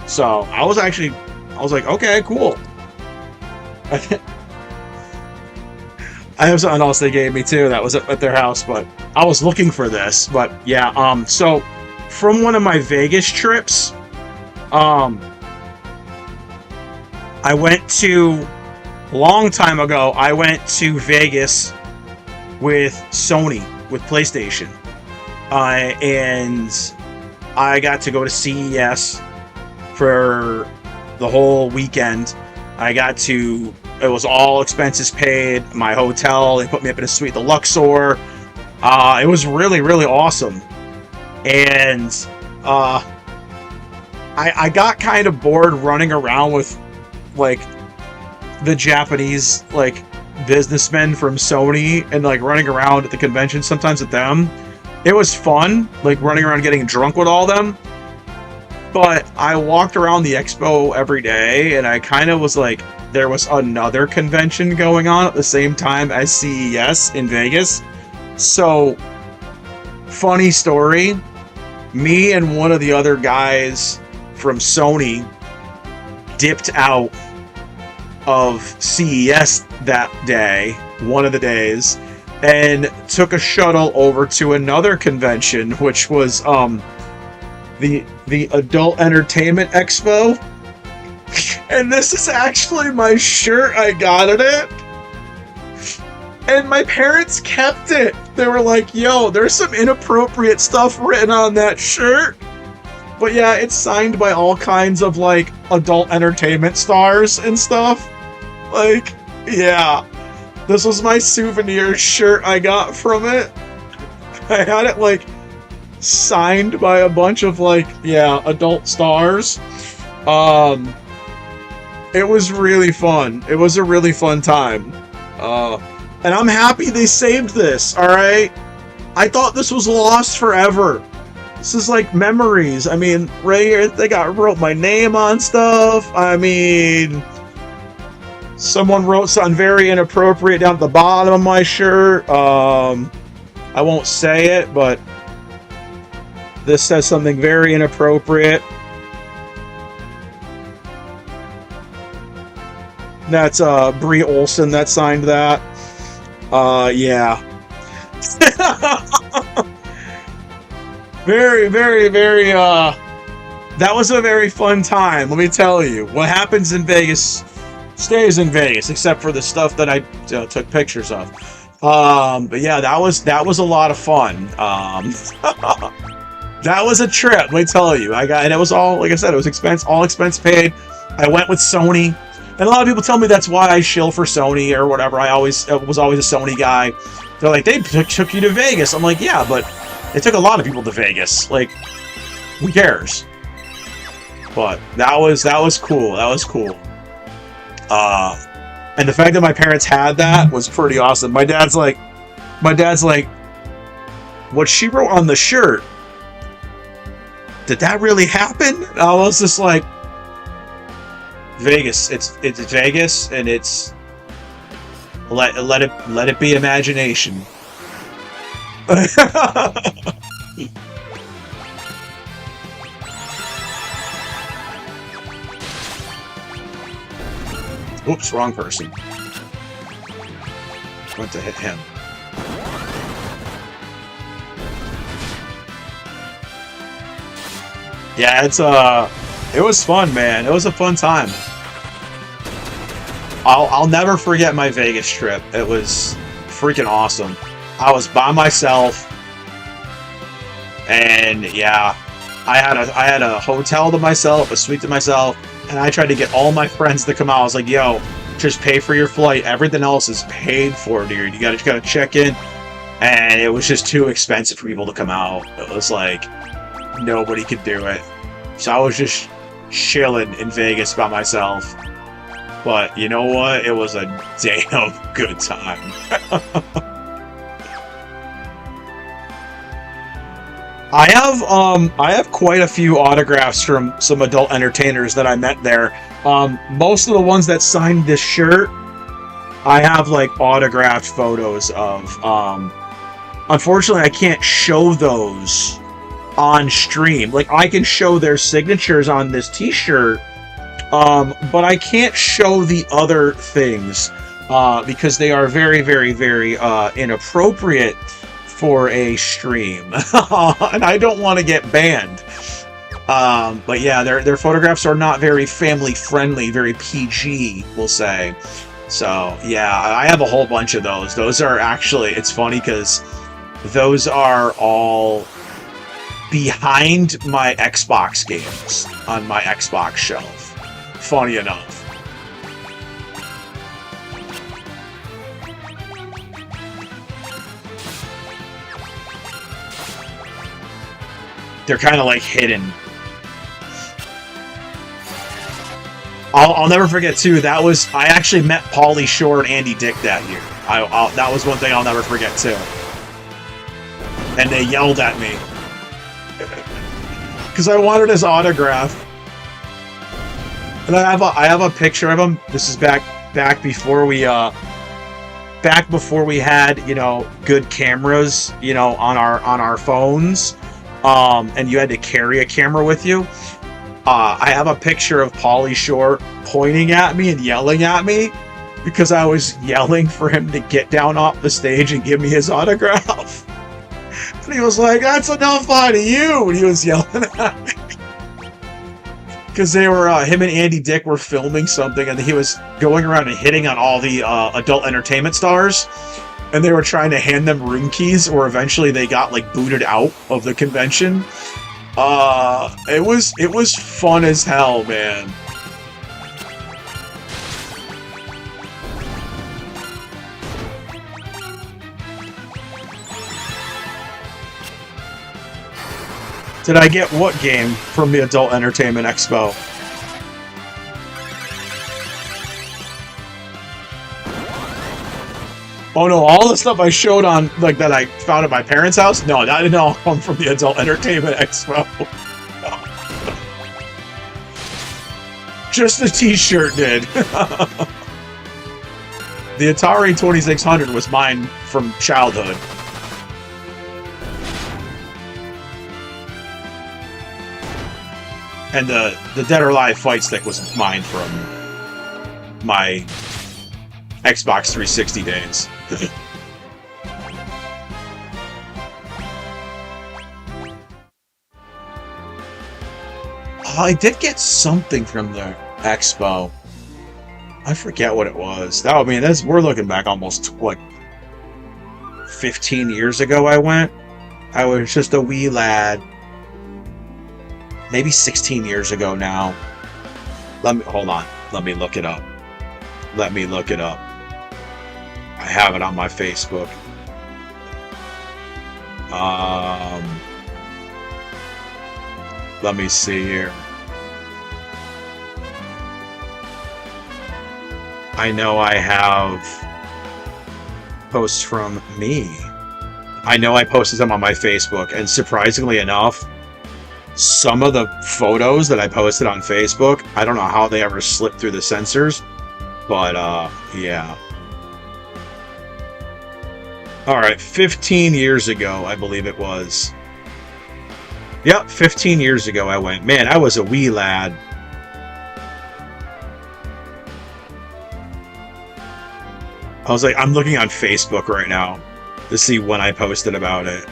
So I was like, okay, cool. I have something else they gave me too that was at their house, but I was looking for this. But yeah, so from one of my Vegas trips, I went to, a long time ago, I went to Vegas with Sony, with PlayStation. And I got to go to CES for the whole weekend. It was all expenses paid. My hotel, they put me up in a suite, the Luxor. It was really, really awesome. And I got kind of bored running around with like the Japanese like businessmen from Sony and like running around at the convention sometimes with them. It was fun, like running around getting drunk with all them. But I walked around the expo every day, and I kind of was like, there was another convention going on at the same time as CES in Vegas. So, funny story, me and one of the other guys from Sony dipped out of CES that day, one of the days, and took a shuttle over to another convention, which was the Adult Entertainment Expo. And this is actually my shirt I got at it. And my parents kept it. They were like, yo, there's some inappropriate stuff written on that shirt. But yeah, it's signed by all kinds of like adult entertainment stars and stuff. Like, yeah. This was my souvenir shirt I got from it. I had it like signed by a bunch of like, yeah, adult stars. It was really fun. It was a really fun time. And I'm happy they saved this, alright? I thought this was lost forever. This is like memories. I mean, right here, they wrote my name on stuff. I mean, someone wrote something very inappropriate down at the bottom of my shirt. I won't say it, but this says something very inappropriate. That's Brie Olson that signed that. Yeah. Very, very, very, that was a very fun time, let me tell you. What happens in Vegas stays in Vegas, except for the stuff that I took pictures of. But yeah, that was a lot of fun. That was a trip, let me tell you. And it was all, like I said, it was all expense paid. I went with Sony. And a lot of people tell me that's why I shill for Sony or whatever. I was always a Sony guy. They're like, they took you to Vegas. I'm like, yeah, but it took a lot of people to Vegas. Like, who cares? But that was cool. That was cool. And the fact that my parents had that was pretty awesome. My dad's like, what she wrote on the shirt, did that really happen? And I was just like, Vegas, it's Vegas, and it's let it be imagination. Oops, wrong person. Went to hit him. Yeah, it was fun, man. It was a fun time. I'll never forget my Vegas trip. It was freaking awesome. I was by myself, and yeah, I had a hotel to myself, a suite to myself, and I tried to get all my friends to come out. I was like, yo, just pay for your flight. Everything else is paid for, dude. You gotta check in. And it was just too expensive for people to come out. It was like, nobody could do it. So I was just chilling in Vegas by myself. But you know what? It was a damn good time. I have quite a few autographs from some adult entertainers that I met there. Most of the ones that signed this shirt, I have like autographed photos of. Unfortunately, I can't show those on stream. Like, I can show their signatures on this t-shirt, but I can't show the other things because they are very, very, very inappropriate for a stream. And I don't want to get banned. But yeah, their photographs are not very family friendly, very PG, we'll say. So yeah, I have a whole bunch of those. Those are actually, it's funny because those are all behind my Xbox games on my Xbox shelf. Funny enough. They're kind of like hidden. I'll never forget too. I actually met Pauly Shore and Andy Dick that year. That was one thing I'll never forget too. And they yelled at me because I wanted his autograph. And I have a picture of him. This is back before we had, you know, good cameras, you know, on our phones. And you had to carry a camera with you. I have a picture of Pauly Shore pointing at me and yelling at me because I was yelling for him to get down off the stage and give me his autograph. And he was like, "That's enough out of you!" And he was yelling at me. Because they were, him and Andy Dick were filming something, and he was going around and hitting on all the adult entertainment stars. And they were trying to hand them room keys, or eventually they got, like, booted out of the convention. It was fun as hell, man. Did I get what game from the Adult Entertainment Expo? Oh no, all the stuff I showed on, like, that I found at my parents' house? No, that didn't all come from the Adult Entertainment Expo. Just the t-shirt did. The Atari 2600 was mine from childhood. And the Dead or Alive fight stick was mine from my Xbox 360 days. I did get something from the expo. I forget what it was. That, I mean, we're looking back almost, what, 15 years ago I went? I was just a wee lad. Maybe 16 years ago now. Hold on. Let me look it up. I have it on my Facebook. Let me see here. I know I have posts from me. I know I posted them on my Facebook, and surprisingly enough, some of the photos that I posted on Facebook, I don't know how they ever slipped through the censors, but yeah. Alright, 15 years ago, I believe it was. Yep, 15 years ago I went. Man, I was a wee lad. I was like, I'm looking on Facebook right now to see when I posted about it.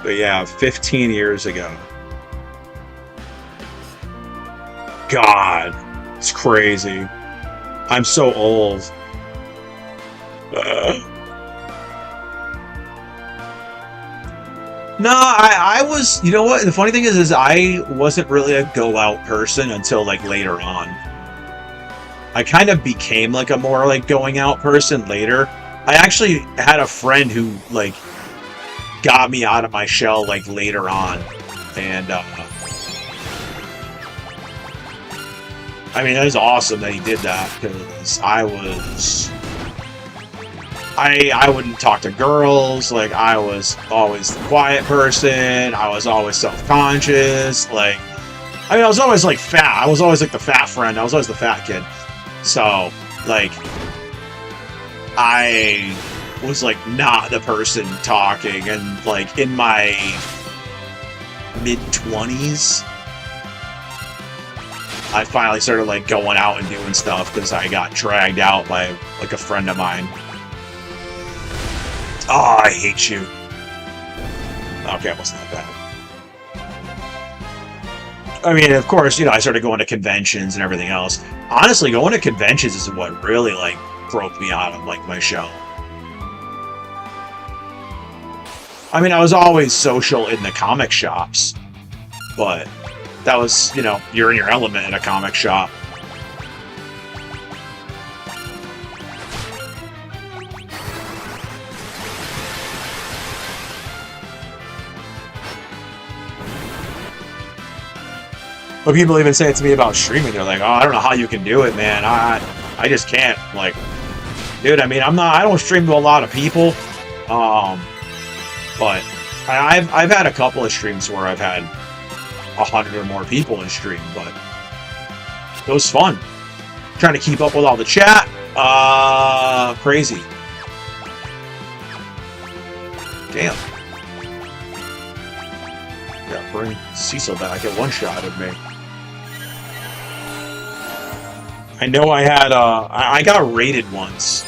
But yeah, 15 years ago. God, it's crazy. I'm so old. No, I was, you know what? The funny thing is I wasn't really a go-out person until, like, later on. I kind of became, like, a more, like, going-out person later. I actually had a friend who, like, got me out of my shell like later on, and I mean, it was awesome that he did that, because I wouldn't talk to girls. Like, I was always the quiet person. I was always self-conscious. Like, I mean, I was always like fat. I was always like the fat friend. I was always the fat kid. So, like, I was like not the person talking. And like in my mid-20s, I finally started like going out and doing stuff because I got dragged out by like a friend of mine. Oh, I hate you. Okay, it wasn't that bad. I mean, of course, you know, I started going to conventions and everything else. Honestly, going to conventions is what really like broke me out of like my shell. I mean, I was always social in the comic shops, but that was, you know, you're in your element in a comic shop. But people even say it to me about streaming. They're like, "Oh, I don't know how you can do it, man. I just can't." Like, dude, I mean, I don't stream to a lot of people, but I've had a couple of streams where I've had 100 or more people in stream, but it was fun. Trying to keep up with all the chat, crazy. Damn. Yeah, bring Cecil back at one shot of me. I know I had I got rated once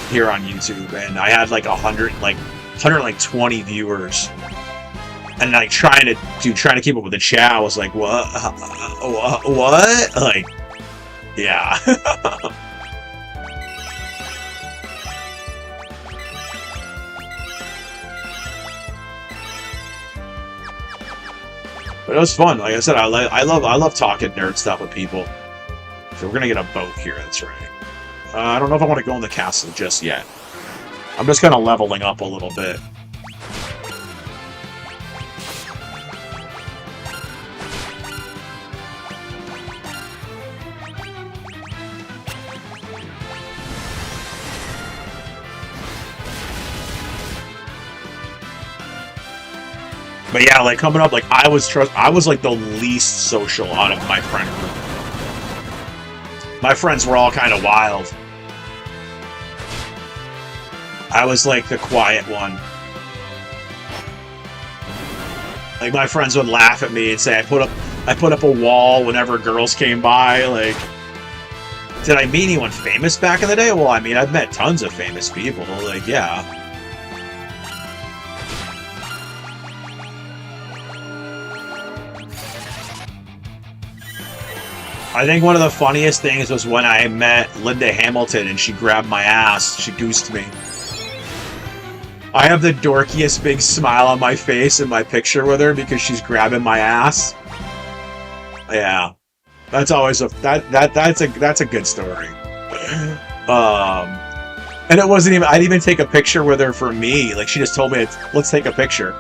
here on YouTube, and I had like 120 viewers, and like trying to keep up with the chat. I was like, what? Like, yeah. But it was fun. Like I said, I love talking nerd stuff with people. So we're gonna get a boat here. That's right. I don't know if I want to go in the castle just yet. I'm just kind of leveling up a little bit. But yeah, like coming up, like I was like the least social out of my friend group. My friends were all kind of wild. I was like the quiet one. Like my friends would laugh at me and say I put up a wall whenever girls came by. Like, did I meet anyone famous back in the day? Well, I mean, I've met tons of famous people. Like, yeah. I think one of the funniest things was when I met Linda Hamilton and she grabbed my ass. She goosed me. I have the dorkiest big smile on my face in my picture with her because she's grabbing my ass. Yeah, that's always that's a good story. And it wasn't even, I didn't even take a picture with her for me. Like, she just told me, let's take a picture.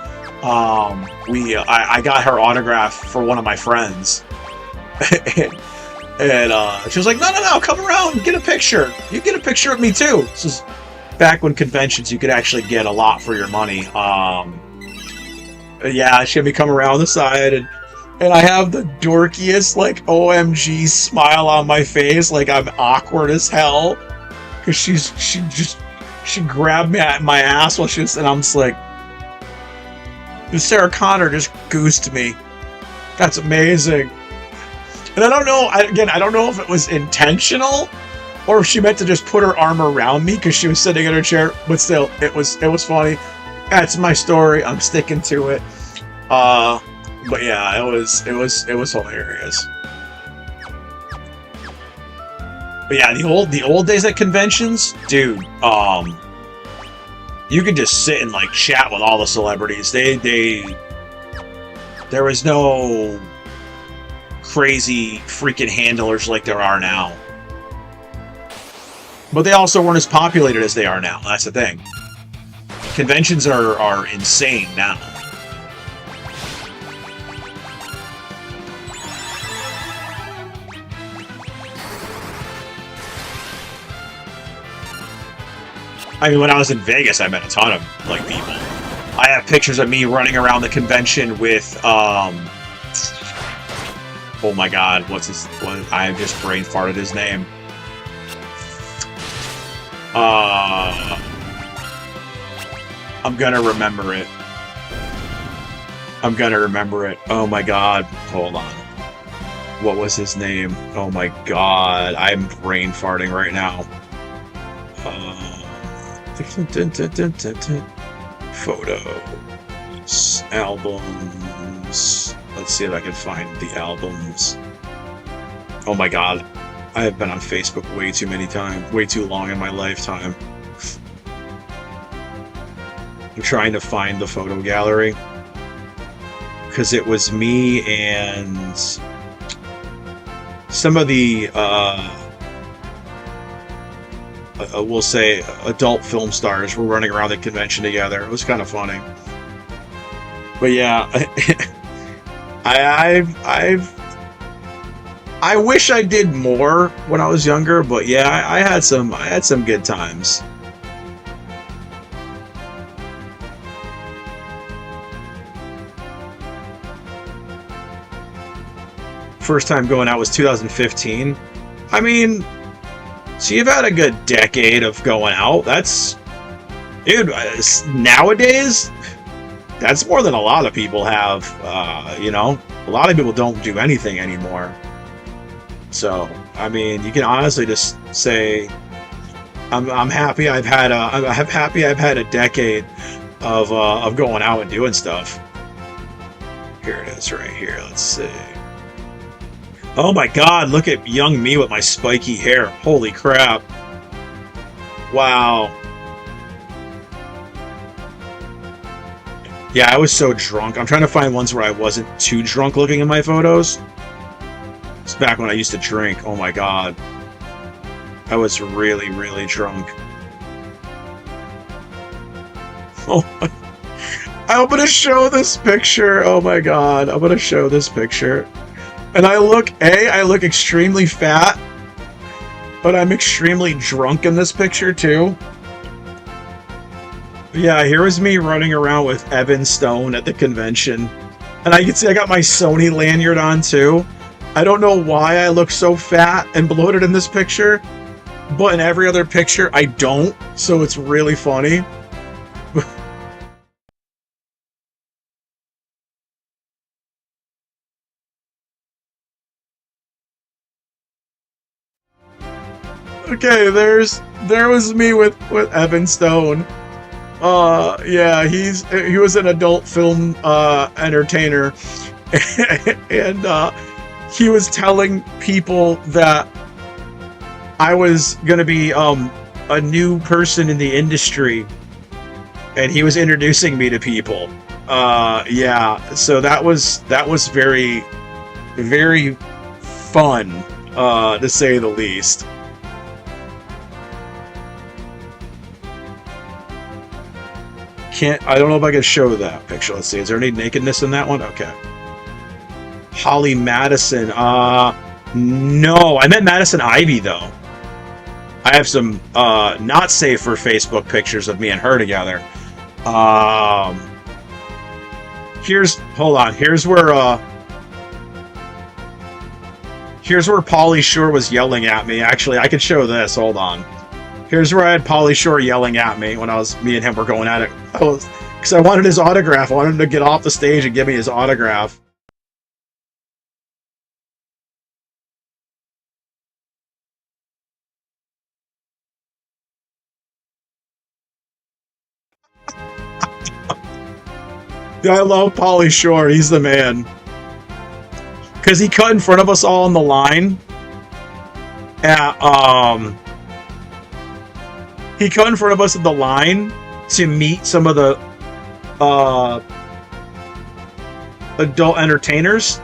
I got her autograph for one of my friends. And she was like, no, come around, get a picture. You get a picture of me too. This is back when conventions you could actually get a lot for your money. Yeah, she had me come around the side, and I have the dorkiest, like, OMG smile on my face, like I'm awkward as hell. Because she grabbed me at my ass while she was, and I'm just like, Sarah Connor just goosed me. That's amazing. And I don't know, I don't know if it was intentional or if she meant to just put her arm around me because she was sitting in her chair, but still, it was funny. That's my story. I'm sticking to it. But yeah, it was hilarious. But yeah, the old days at conventions, dude, you could just sit and like chat with all the celebrities. There was no crazy freaking handlers like there are now. But they also weren't as populated as they are now. That's the thing. Conventions are insane now. I mean, when I was in Vegas, I met a ton of like people. I have pictures of me running around the convention with oh my god, I just brain farted his name. I'm gonna remember it. Oh my god, hold on. What was his name? Oh my god, I'm brain farting right now. Photos, albums. Let's see if I can find the albums. Oh my god, I have been on Facebook way too many times, way too long in my lifetime. I'm trying to find the photo gallery because it was me and some of the we'll say adult film stars were running around the convention together. It was kind of funny. But yeah, I wish I did more when I was younger, but yeah, I had some good times. First time going out was 2015. I mean, so you've had a good decade of going out. That's, dude, nowadays, that's more than a lot of people have. You know, a lot of people don't do anything anymore. So, I mean, you can honestly just say, I'm happy I've had a decade of going out and doing stuff. Here it is, right here. Let's see. Oh my god, look at young me with my spiky hair. Holy crap. Wow. Yeah, I was so drunk. I'm trying to find ones where I wasn't too drunk looking in my photos. It's back when I used to drink. Oh my god. I was really, really drunk. Oh, I'm gonna show this picture. Oh my god. I'm gonna show this picture. And I look extremely fat, but I'm extremely drunk in this picture too. Yeah, here was me running around with Evan Stone at the convention. And I can see I got my Sony lanyard on too. I don't know why I look so fat and bloated in this picture, but in every other picture I don't, so it's really funny. Okay, there was me with Evan Stone. Yeah, he was an adult film entertainer, and he was telling people that I was gonna be a new person in the industry, and he was introducing me to people. Yeah, so that was very, very fun, to say the least. I don't know if I can show that picture. Let's see. Is there any nakedness in that one? Okay. Holly Madison. No. I meant Madison Ivy, though. I have some not safe for Facebook pictures of me and her together. Hold on. Here's where Pauly Shore was yelling at me. Actually, I could show this. Hold on. Here's where I had Pauly Shore yelling at me when me and him were going at it. Because I wanted his autograph. I wanted him to get off the stage and give me his autograph. I love Pauly Shore. He's the man. Because he cut in front of us all on the line. He cut in front of us at the line to meet some of the adult entertainers,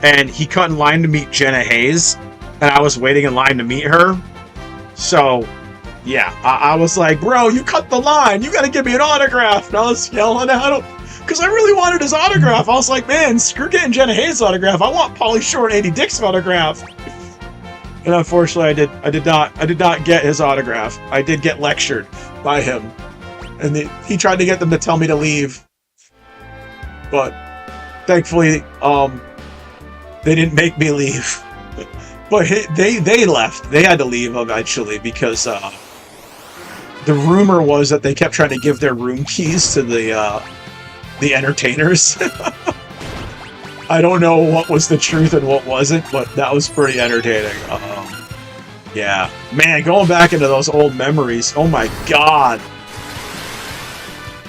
and he cut in line to meet Jenna Hayes, and I was waiting in line to meet her. So, Yeah, I was like, bro, you cut the line. You got to give me an autograph. And I was yelling at him because I really wanted his autograph. I was like, man, screw getting Jenna Hayes' autograph. I want Pauly Shore and Andy Dick's autograph. And unfortunately, I did not get his autograph. I did get lectured by him, and he tried to get them to tell me to leave, but thankfully, they didn't make me leave. But they left. They had to leave eventually because the rumor was that they kept trying to give their room keys to the entertainers. I don't know what was the truth and what wasn't, but that was pretty entertaining. Yeah, man, going back into those old memories. Oh my god,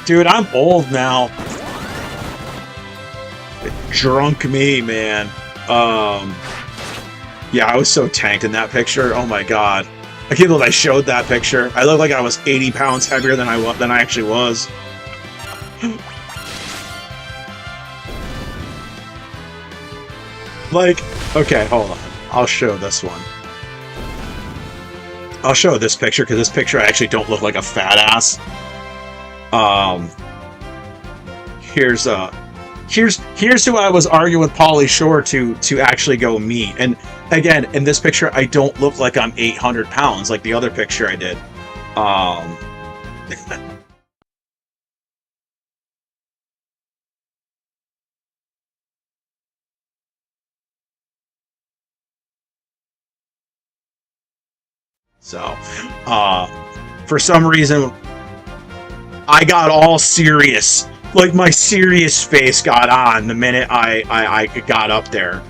dude, I'm old now. Drunk me, man. Yeah, I was so tanked in that picture. Oh my god, I can't believe I showed that picture. I looked like I was 80 pounds heavier than I actually was. Like, okay, hold on. I'll show this one. I'll show this picture because this picture I actually don't look like a fat ass. Here's who I was arguing with Pauly Shore to actually go meet. And again, in this picture, I don't look like I'm 800 pounds like the other picture I did. So, for some reason, I got all serious. Like, my serious face got on the minute I got up there.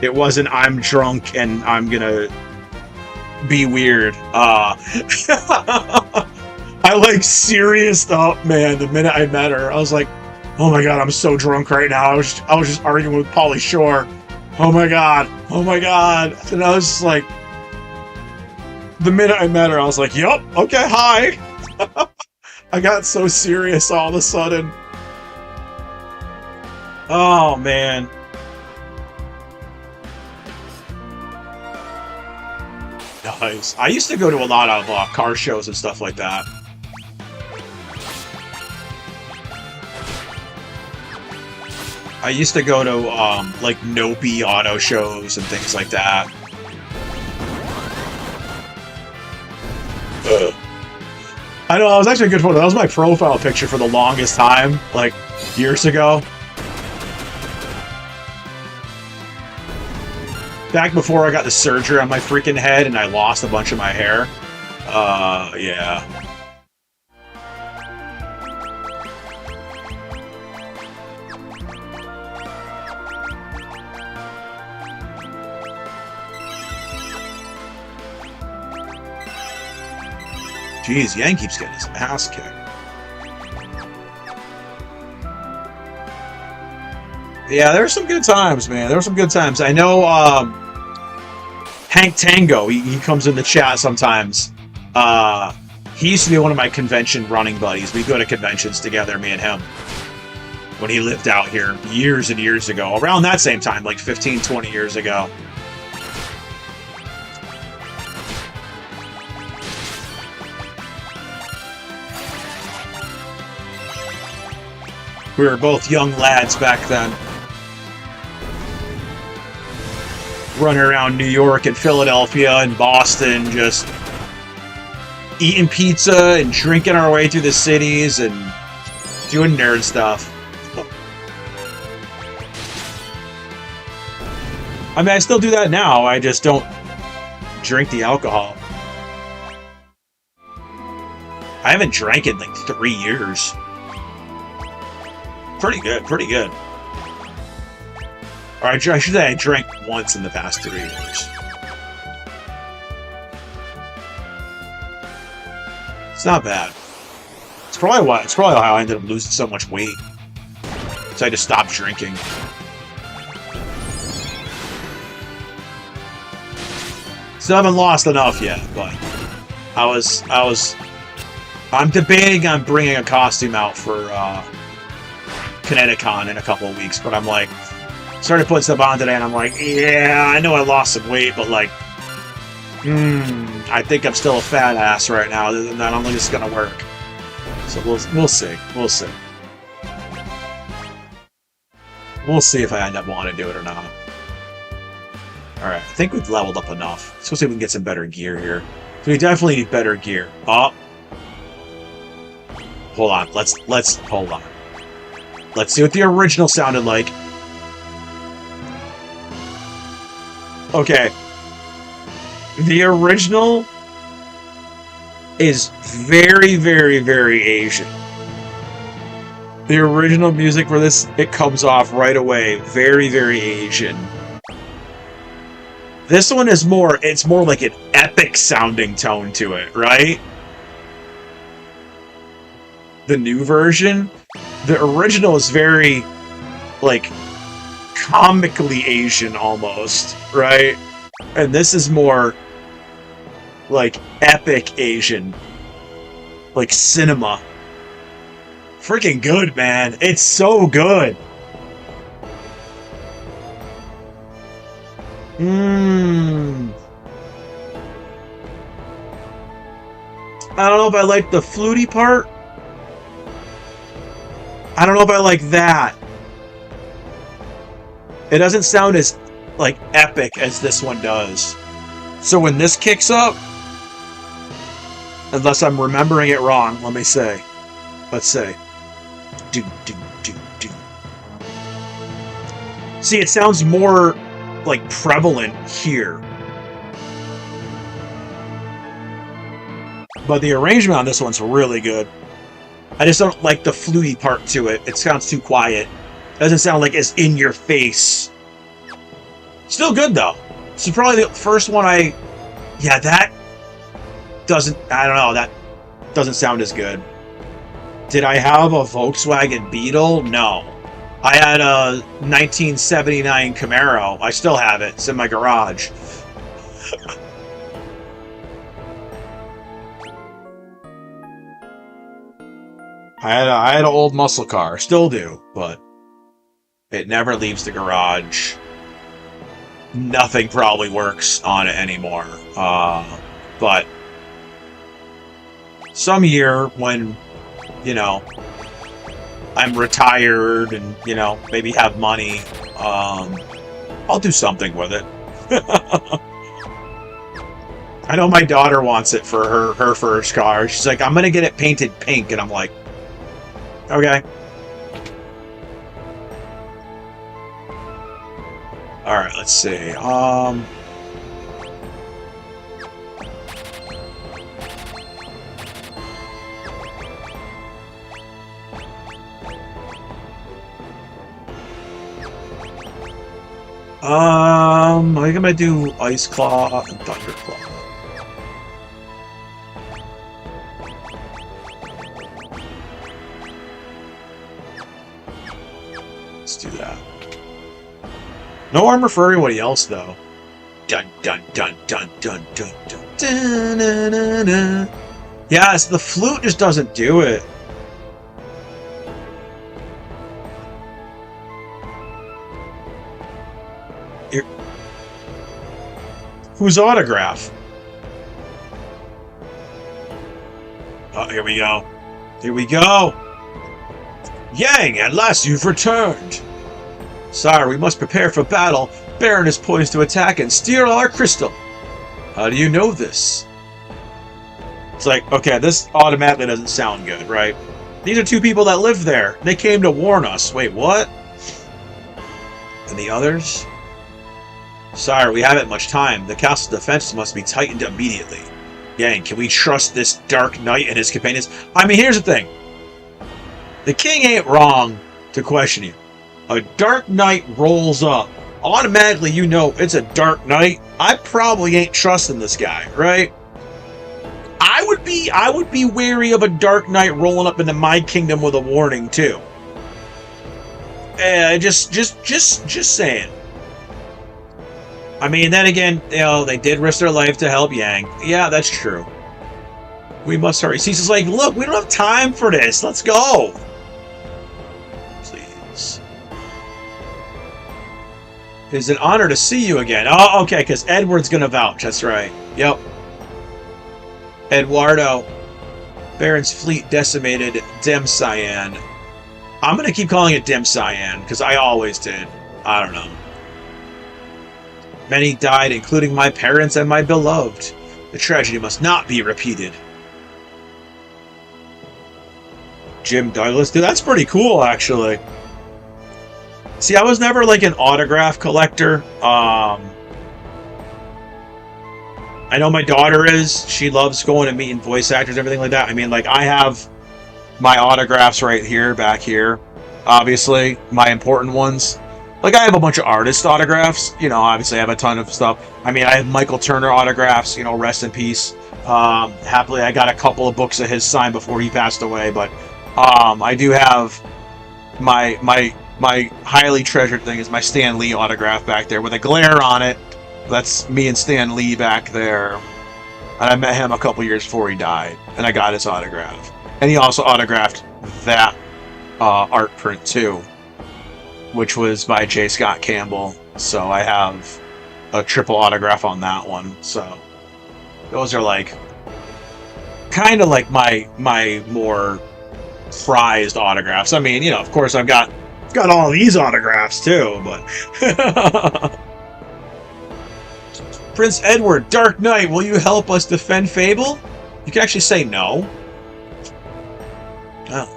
It wasn't, I'm drunk and I'm gonna be weird. I, like, serioused up, man, the minute I met her. I was like, oh my god, I'm so drunk right now. I was just arguing with Pauly Shore. Oh my god. Oh my god. And I was just like, the minute I met her, I was like, yup, okay, hi. I got so serious all of a sudden. Oh, man. Nice. I used to go to a lot of car shows and stuff like that. I used to go to, like, Nopi auto shows and things like that. I know, that was actually a good photo. That was my profile picture for the longest time, like, years ago. Back before I got the surgery on my freaking head and I lost a bunch of my hair. Yeah. Jeez, Yang keeps getting his ass kicked. Yeah, there were some good times, man. There were some good times. I know Hank Tango, he comes in the chat sometimes. He used to be one of my convention running buddies. We go to conventions together, me and him. When he lived out here years and years ago. Around that same time, like 15, 20 years ago. We were both young lads back then. Running around New York and Philadelphia and Boston, just eating pizza and drinking our way through the cities and doing nerd stuff. I mean, I still do that now. I just don't drink the alcohol. I haven't drank in like 3 years. Pretty good, pretty good. Or I should say I drank once in the past 3 years. It's not bad. It's probably how I ended up losing so much weight. So I just stopped drinking. Still haven't lost enough yet, but I'm debating on bringing a costume out for Kineticon in a couple of weeks, but I'm like, started putting stuff on today, and I'm like, yeah, I know I lost some weight, but like, I think I'm still a fat ass right now. And I don't think it's gonna work. So we'll see. We'll see. We'll see if I end up wanting to do it or not. Alright, I think we've leveled up enough. Let's go see if we can get some better gear here. So we definitely need better gear. Oh. Hold on. Let's hold on. Let's see what the original sounded like. Okay. The original is very, very, very Asian. The original music for this, it comes off right away. Very, very Asian. This one is more, it's more like an epic sounding tone to it, right? The new version, the original is very, like, comically Asian almost, right? And this is more, like, epic Asian. Like, cinema. Freaking good, man. It's so good. I don't know if I like the fluty part. I don't know if I like that. It doesn't sound as, like, epic as this one does. So when this kicks up, unless I'm remembering it wrong, let me say. Let's say. Do. See, it sounds more, like, prevalent here. But the arrangement on this one's really good. I just don't like the fluty part to it. It sounds too quiet. It doesn't sound like it's in your face. Still good, though. This is probably the first one yeah, that doesn't... I don't know. That doesn't sound as good. Did I have a Volkswagen Beetle? No. I had a 1979 Camaro. I still have it. It's in my garage. I had an old muscle car. Still do, but it never leaves the garage. Nothing probably works on it anymore. But some year when, you know, I'm retired and, you know, maybe have money, I'll do something with it. I know my daughter wants it for her first car. She's like, I'm going to get it painted pink. And I'm like, okay. Alright, let's see. I think I might do Ice Claw and Thunder Claw. Let's do that. No armor for everybody else, though. Dun dun dun dun dun dun dun dun dun dun dun. Yeah, the flute just doesn't do it. Whose autograph? Oh, here we go. Here we go. Yang, at last you've returned. Sire, we must prepare for battle. Baron is poised to attack and steal our crystal. How do you know this? It's like, okay, this automatically doesn't sound good, right? These are two people that live there. They came to warn us. Wait, what? And the others? Sire, we haven't much time. The castle defenses must be tightened immediately. Yang, can we trust this Dark Knight and his companions? I mean, here's the thing. The king ain't wrong to question you. A Dark Knight rolls up. Automatically, you know it's a Dark Knight. I probably ain't trusting this guy, right? I would be wary of a Dark Knight rolling up into my kingdom with a warning too. Just saying. I mean, then again, you know, they did risk their life to help Yang. Yeah, that's true. We must hurry. Caesar's like, look, we don't have time for this. Let's go. Please. It's an honor to see you again. Oh, okay, because Edward's going to vouch. That's right. Yep. Eduardo. Baron's fleet decimated Dim Cyan. I'm going to keep calling it Dim Cyan, because I always did. I don't know. Many died, including my parents and my beloved. The tragedy must not be repeated. Jim Douglas. Dude, that's pretty cool, actually. See, I was never like an autograph collector. I know my daughter is. She loves going and meeting voice actors and everything like that. I mean, like, I have my autographs right here, back here. Obviously, my important ones. Like, I have a bunch of artist autographs. You know, obviously, I have a ton of stuff. I mean, I have Michael Turner autographs. You know, rest in peace. Happily, I got a couple of books of his signed before he passed away. But I do have my highly treasured thing is my Stan Lee autograph back there with a glare on it. That's me and Stan Lee back there. And I met him a couple years before he died. And I got his autograph. And he also autographed that art print too, which was by J. Scott Campbell. So I have a triple autograph on that one. So those are like kind of like my more prized autographs. I mean, you know, of course I've got all these autographs too, but Prince Edward, Dark Knight, will you help us defend Fable? You can actually say no. Oh.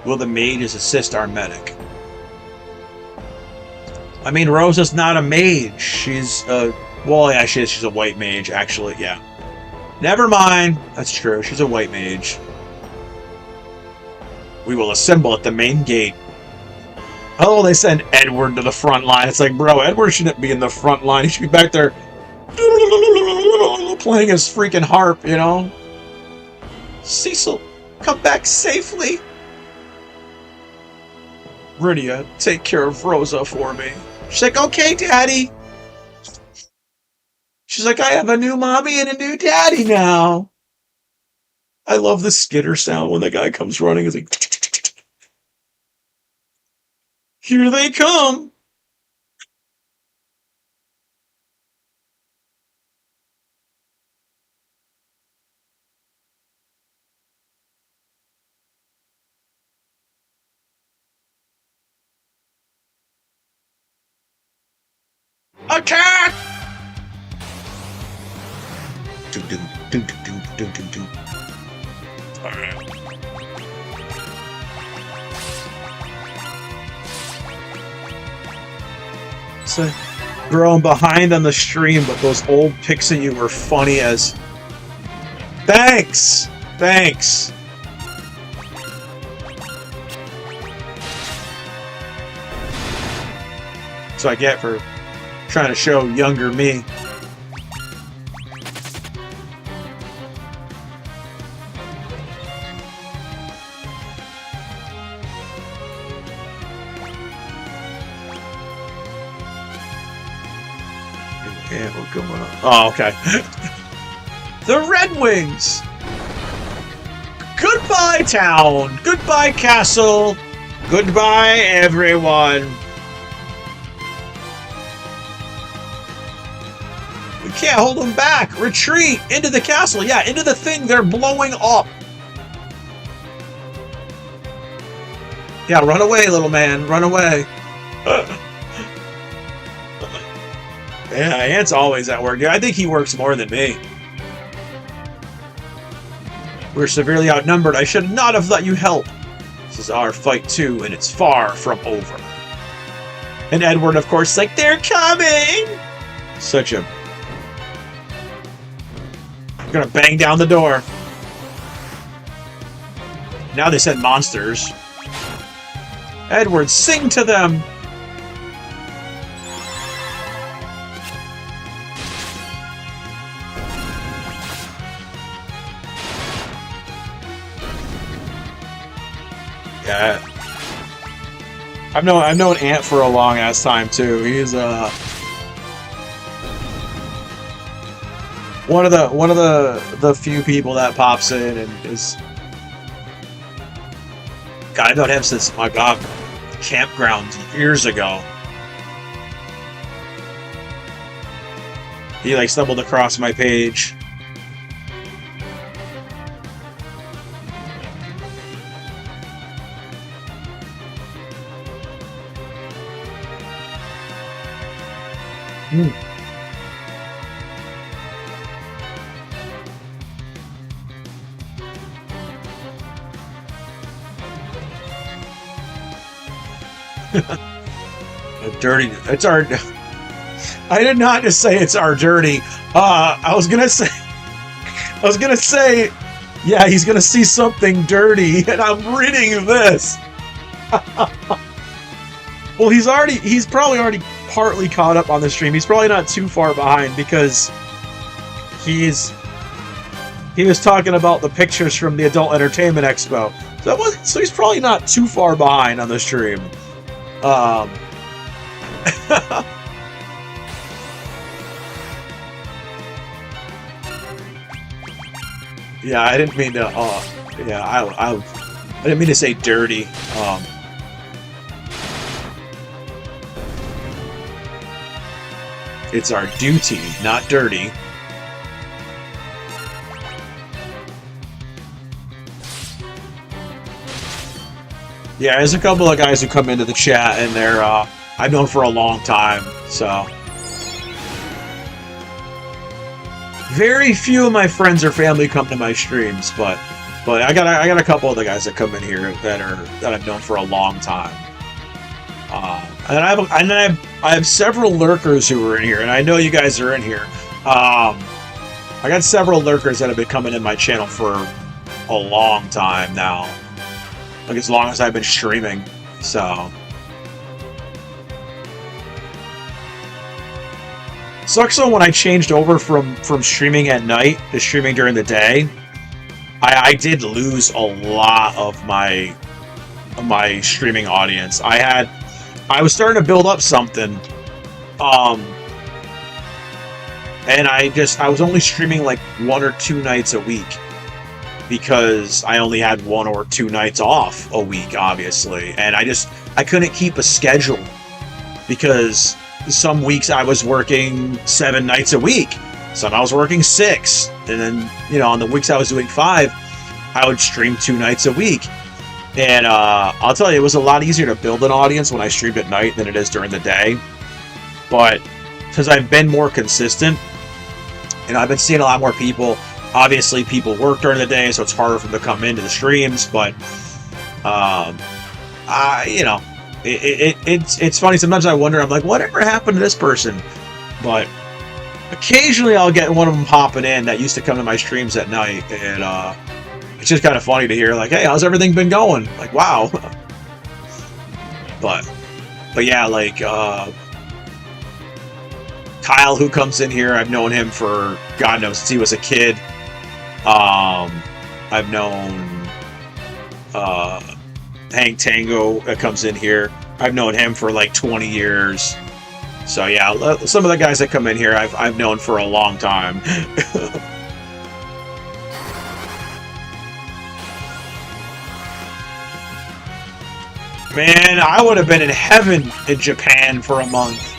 Will the mages assist our medic? I mean, Rosa's not a mage. She's well, yeah, she's a white mage, actually, yeah. Never mind. That's true. She's a white mage. We will assemble at the main gate. Oh, they send Edward to the front line. It's like, bro, Edward shouldn't be in the front line. He should be back there playing his freaking harp, you know? Cecil, come back safely. Rydia, take care of Rosa for me. She's like, okay, Daddy. She's like, I have a new mommy and a new daddy now. I love the skitter sound when the guy comes running. It's like, here they come. Attack! So, growing behind on the stream, but those old pics of you were funny as. Thanks! Thanks! So I get for trying to show younger me. Yeah, what's going on? Oh, okay. The Red Wings! Goodbye, town! Goodbye, castle! Goodbye, everyone! We can't hold them back! Retreat! Into the castle! Yeah, into the thing they're blowing up! Yeah, run away, little man. Run away. Yeah, Ant's always at work. I think he works more than me. We're severely outnumbered. I should not have let you help. This is our fight too, and it's far from over. And Edward, of course, is like, they're coming! Such a... I'm gonna bang down the door. Now they send monsters. Edward, sing to them! Yeah. I've known Ant for a long ass time too. He's one of the few people that pops in and is. God, I've known him since my God, campground years ago. He like stumbled across my page. Dirty. It's our. I did not just say it's our dirty. I was gonna say, yeah, he's gonna see something dirty, and I'm reading this. Well, he's probably already partly caught up on the stream. He's probably not too far behind because he was talking about the pictures from the Adult Entertainment Expo. So he's probably not too far behind on the stream. Yeah, I didn't mean to. Yeah, I didn't mean to say dirty. It's our duty, not dirty. Yeah, there's a couple of guys who come into the chat, and they're I've known for a long time, so. Very few of my friends or family come to my streams, but I got a couple of the guys that come in here that I've known for a long time. And I have several lurkers who are in here, and I know you guys are in here. I got several lurkers that have been coming in my channel for a long time now, like as long as I've been streaming. So. Sucks though when I changed over from streaming at night to streaming during the day. I did lose a lot of my streaming audience. I was starting to build up something, and I was only streaming like 1 or 2 nights a week because I only had 1 or 2 nights off a week, obviously, and I couldn't keep a schedule because some weeks I was working 7 nights a week, some I was working 6, and then on the weeks I was doing 5, I would stream 2 nights a week. And I'll tell you, it was a lot easier to build an audience when I streamed at night than it is during the day. But because I've been more consistent, and I've been seeing a lot more people. Obviously, people work during the day, so it's harder for them to come into the streams. But it's funny. Sometimes I wonder. I'm like, whatever happened to this person? But occasionally, I'll get one of them popping in that used to come to my streams at night, and it's just kind of funny to hear, like, hey, how's everything been going? Like, wow. But yeah, like, Kyle, who comes in here, I've known him for, God knows, since he was a kid. I've known Hank Tango that comes in here. I've known him for like 20 years. So yeah, some of the guys that come in here, I've known for a long time. Man, I would have been in heaven in Japan for a month.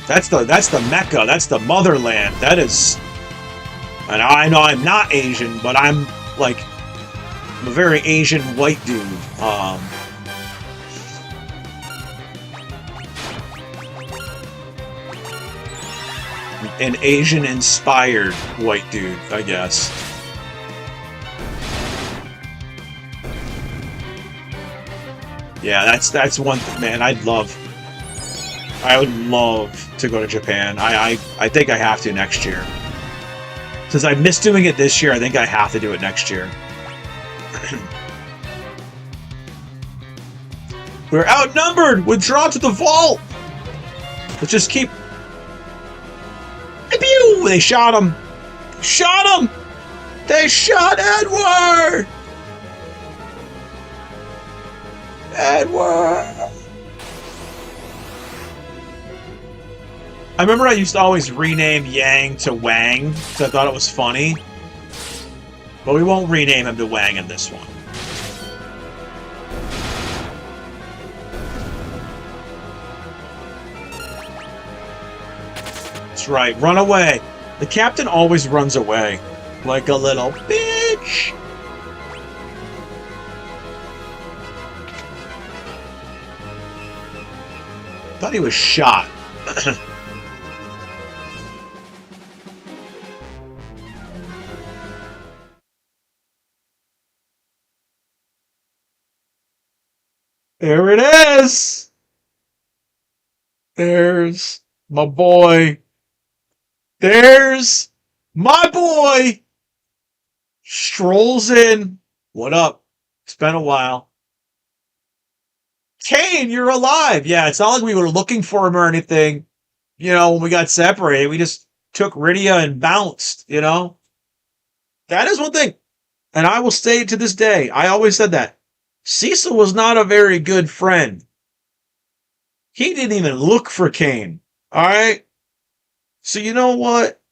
That's the Mecca. That's the motherland. That is. And I know I'm not Asian, but I'm a very Asian white dude. An Asian-inspired white dude, I guess. Yeah, that's one thing, man. I would love to go to Japan. I think I have to next year. Since I missed doing it this year, I think I have to do it next year. We're outnumbered! Withdraw to the vault! Let's just keep... Pew! They shot him! Shot him! They shot Edward! Edward! I remember I used to always rename Yang to Wang, because I thought it was funny. But we won't rename him to Wang in this one. That's right. Run away. The captain always runs away. Like a little bitch. Thought he was shot. There it is. There's my boy. There's my boy. Strolls in. What up? It's been a while. Kane, you're alive. Yeah, it's not like we were looking for him or anything. You know, when we got separated, we just took Rydia and bounced, you know? That is one thing. And I will say to this day, I always said that. Cecil was not a very good friend. He didn't even look for Kane. Alright? So you know what?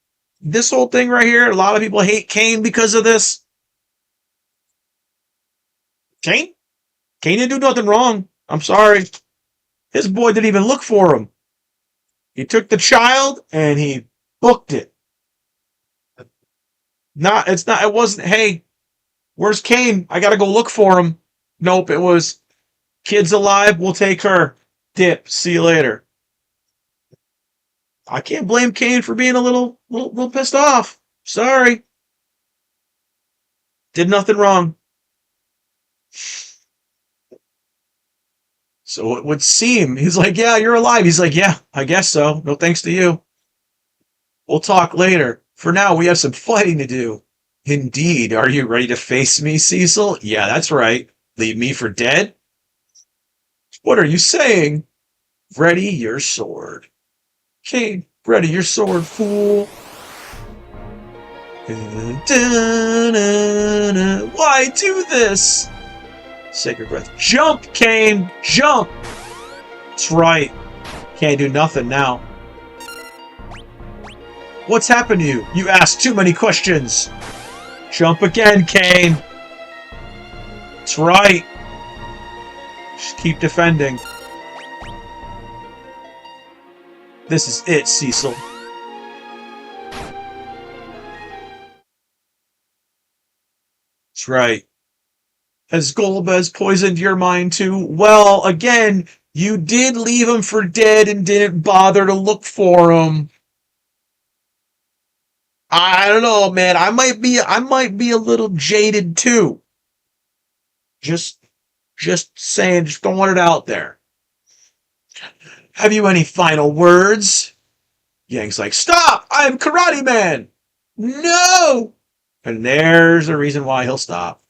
This whole thing right here, a lot of people hate Kane because of this. Kane didn't do nothing wrong. I'm sorry. His boy didn't even look for him. He took the child and he booked it. It wasn't, hey, where's Kane? I gotta go look for him. Nope, it was, kid's alive, we'll take her. Dip, see you later. I can't blame Kane for being a little pissed off. Sorry. Did nothing wrong. So it would seem, he's like, yeah, you're alive. He's like, yeah, I guess so. No thanks to you. We'll talk later. For now, we have some fighting to do. Indeed. Are you ready to face me, Cecil? Yeah, that's right. Leave me for dead? What are you saying? Ready your sword. Kane, ready your sword, fool. Why do this? Sacred breath. Jump, Kane! Jump! That's right. Can't do nothing now. What's happened to you? You asked too many questions. Jump again, Kane. That's right. Just keep defending. This is it, Cecil. That's right. Has Golbez poisoned your mind too? Well, again, you did leave him for dead and didn't bother to look for him. I don't know, man. I might be a little jaded too. Just saying, just throwing it out there. Have you any final words? Yang's like, stop! I'm Karate Man! No! And there's a reason why he'll stop.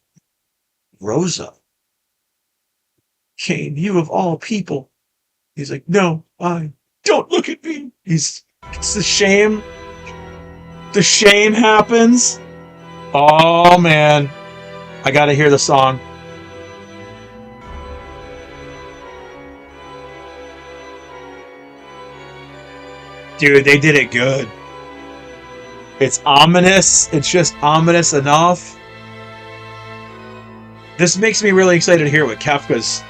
Rosa. Kane, you of all people. He's like, no, don't look at me. It's the shame. The shame happens. Oh, man. I gotta hear the song. Dude, they did it good. It's ominous. It's just ominous enough. This makes me really excited to hear what Kefka's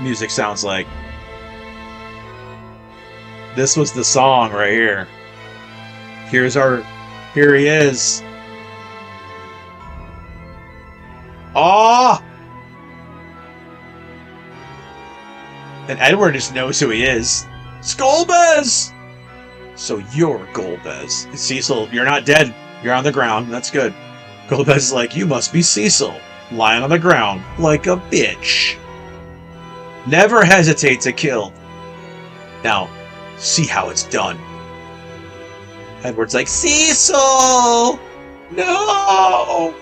music sounds like. This was the song right here. Here he is. Ah! And Edward just knows who he is. Golbez! So you're Golbez. Cecil, you're not dead. You're on the ground. That's good. Golbez is like, you must be Cecil. Lying on the ground like a bitch. Never hesitate to kill. Now, see how it's done. Edward's like, Cecil! No!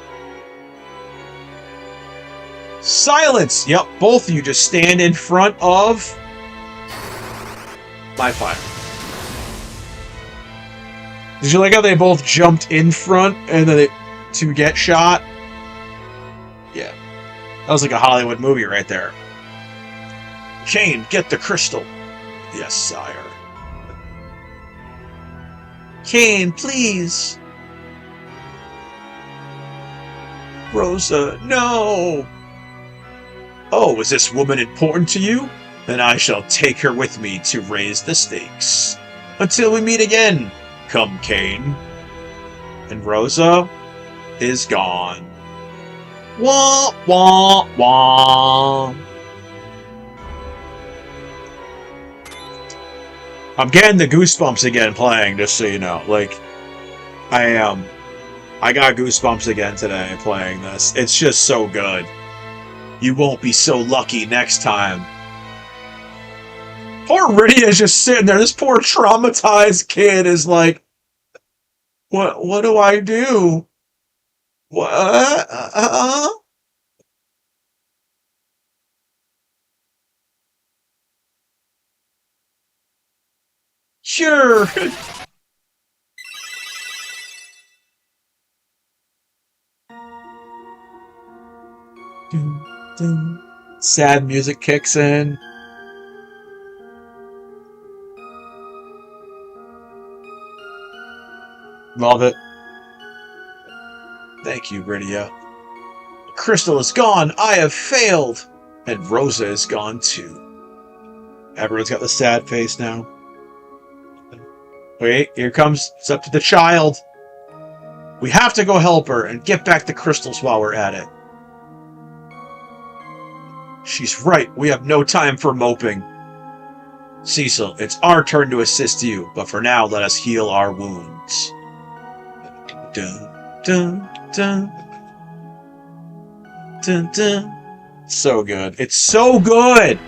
Silence! Yep, both of you just stand in front of my fire. Did you like how they both jumped in front and then to get shot? Yeah. That was like a Hollywood movie right there. Kane, get the crystal. Yes, sire. Kane, please. Rosa, no. Oh, is this woman important to you? Then I shall take her with me to raise the stakes. Until we meet again, come Kane. And Rosa is gone. Wah, wah, wah. I'm getting the goosebumps again playing, just so you know. Like, I am. I got goosebumps again today playing this. It's just so good. You won't be so lucky next time. Poor Rydia is just sitting there. This poor traumatized kid is like, what do I do? What? Sure. Sad music kicks in. Love it. Thank you, Rydia. Crystal is gone. I have failed. And Rosa is gone too. Everyone's got the sad face now. Wait, here comes. It's up to the child. We have to go help her and get back the crystals while we're at it. She's right. We have no time for moping. Cecil, it's our turn to assist you, but for now, let us heal our wounds. Dun, dun, dun. Dun, dun. So good. It's so good!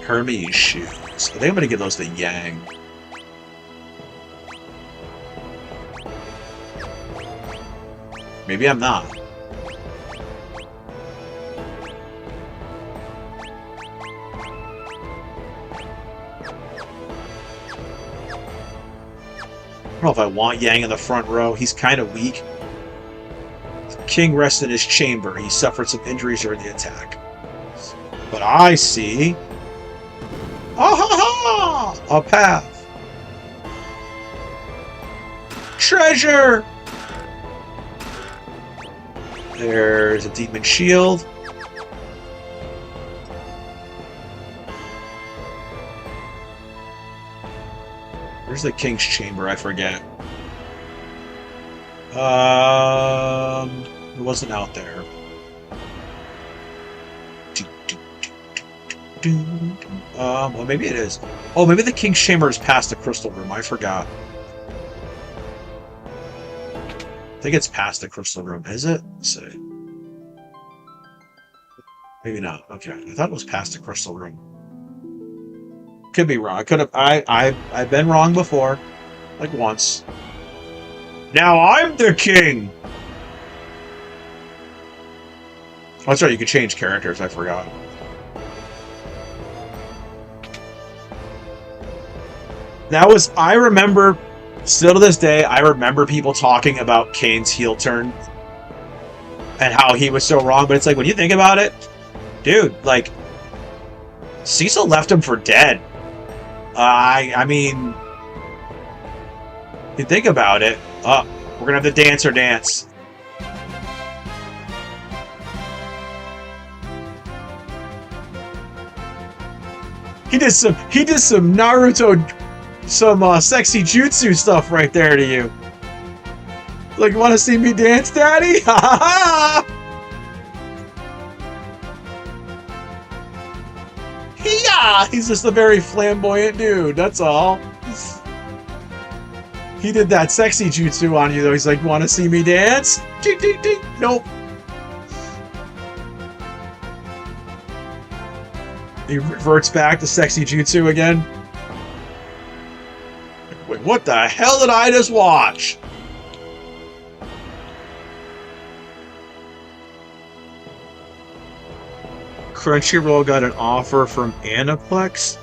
Hermes shoes. I think I'm going to give those to Yang. Maybe I'm not. I don't know if I want Yang in the front row. He's kind of weak. The king rests in his chamber. He suffered some injuries during the attack. But I see... Ah-ha-ha! A path. Treasure! There's a demon shield. Where's the king's chamber? I forget. It wasn't out there. Well, maybe it is. Oh, maybe the king's chamber is past the crystal room. I forgot. I think it's past the crystal room. Is it? Let's see. Maybe not. Okay. I thought it was past the crystal room. Could be wrong. I could have. I've been wrong before, like once. Now I'm the king. Oh, that's right. You could change characters. I forgot. That was. I remember. Still to this day, I remember people talking about Kane's heel turn and how he was so wrong. But it's like when you think about it, dude, like Cecil left him for dead. I mean, if you think about it, we're gonna have the dancer dance. He did some Naruto, some sexy jutsu stuff right there to you. Like, you want to see me dance, Daddy? Ha ha ha! Yeah, he's just a very flamboyant dude, that's all. He did that sexy jutsu on you, though. He's like, want to see me dance? Ding, ding, ding. Nope. He reverts back to sexy jutsu again. Wait, what the hell did I just watch? Crunchyroll got an offer from Aniplex?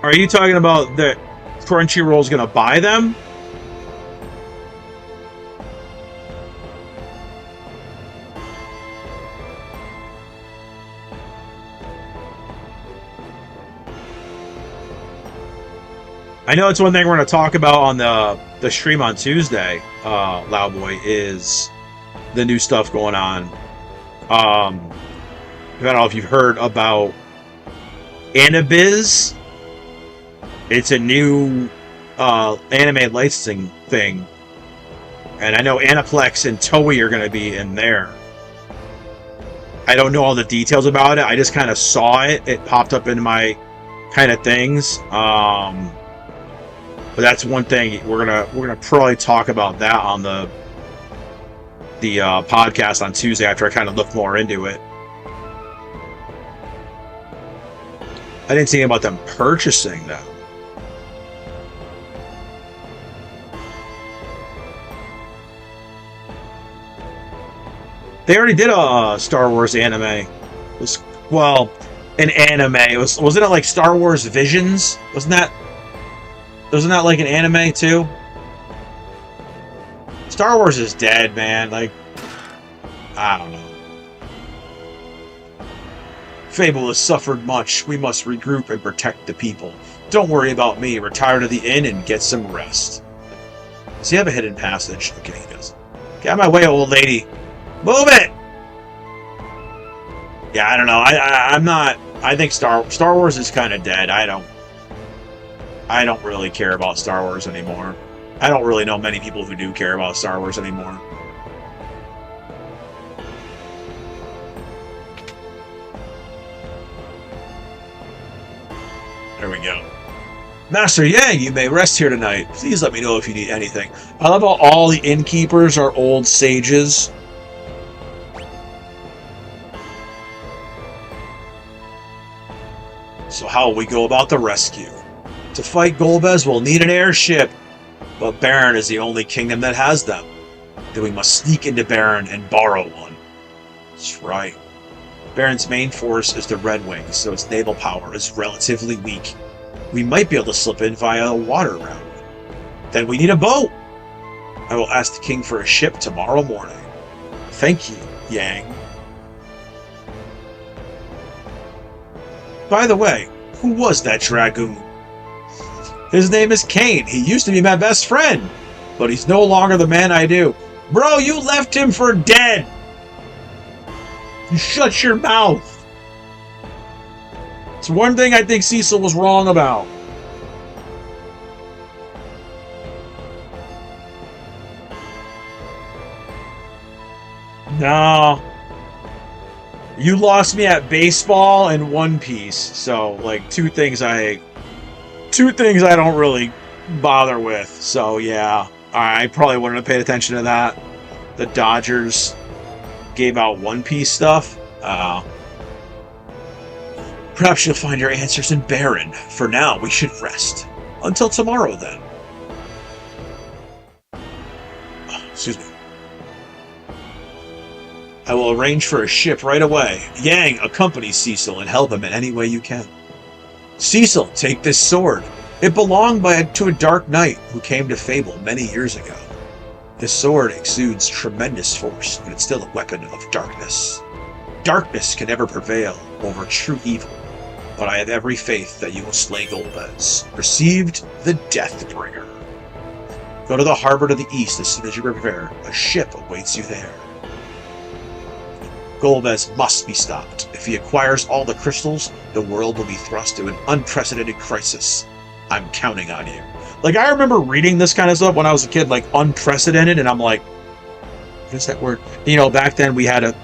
Are you talking about that Crunchyroll's gonna buy them? I know it's one thing we're going to talk about on the stream on Tuesday, Loudboy, is the new stuff going on. I don't know if you've heard about Anabiz. It's a new anime licensing thing. And I know Aniplex and Toei are going to be in there. I don't know all the details about it. I just kind of saw it. It popped up in my kind of things. But that's one thing we're gonna probably talk about that on the podcast on Tuesday after I kind of look more into it. I didn't see anything about them purchasing them. They already did a Star Wars anime. It was, well, an anime. Wasn't it like Star Wars Visions? Wasn't that like an anime too? Star Wars is dead, man. Like, I don't know. Fable has suffered much. We must regroup and protect the people. Don't worry about me. Retire to the inn and get some rest. Does he have a hidden passage? Okay, he does. Get out of my way, old lady. Move it! Yeah, I don't know. I'm not. I think Star Wars is kind of dead. I don't really care about Star Wars anymore. I don't really know many people who do care about Star Wars anymore. There we go. Master Yang, you may rest here tonight. Please let me know if you need anything. I love how all the innkeepers are old sages. So how will we go about the rescue? To fight Golbez, we'll need an airship. But Baron is the only kingdom that has them. Then we must sneak into Baron and borrow one. That's right. Baron's main force is the Red Wings, so its naval power is relatively weak. We might be able to slip in via a water route. Then we need a boat. I will ask the king for a ship tomorrow morning. Thank you, Yang. By the way, who was that dragoon? His name is Kane. He used to be my best friend, but he's no longer the man I do. Bro, you left him for dead. You shut your mouth. It's one thing I think Cecil was wrong about. No. You lost me at baseball and One Piece. So, like, two things I don't really bother with. So, yeah. I probably wouldn't have paid attention to that. The Dodgers gave out One Piece stuff. Perhaps you'll find your answers in Baron. For now, we should rest. Until tomorrow, then. Excuse me. I will arrange for a ship right away. Yang, accompany Cecil and help him in any way you can. Cecil, take this sword. It belonged to a dark knight who came to Fable many years ago. This sword exudes tremendous force, but it's still a weapon of darkness. Darkness can never prevail over true evil, but I have every faith that you will slay Golbez. Received the Deathbringer. Go to the harbor to the east as soon as you prepare. A ship awaits you there. Golbez must be stopped. If he acquires all the crystals, the world will be thrust to an unprecedented crisis. I'm counting on you. Like, I remember reading this kind of stuff when I was a kid, like, unprecedented, and I'm like, what is that word? You know, back then we had a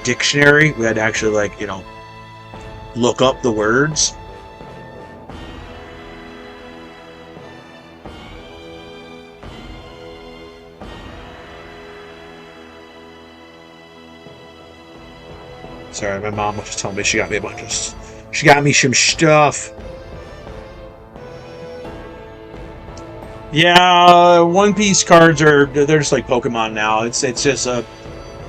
dictionary. We had to actually, like, look up the words. Sorry, my mom was just telling me she got me some stuff. Yeah, One Piece cards they're just like Pokemon now. It's just a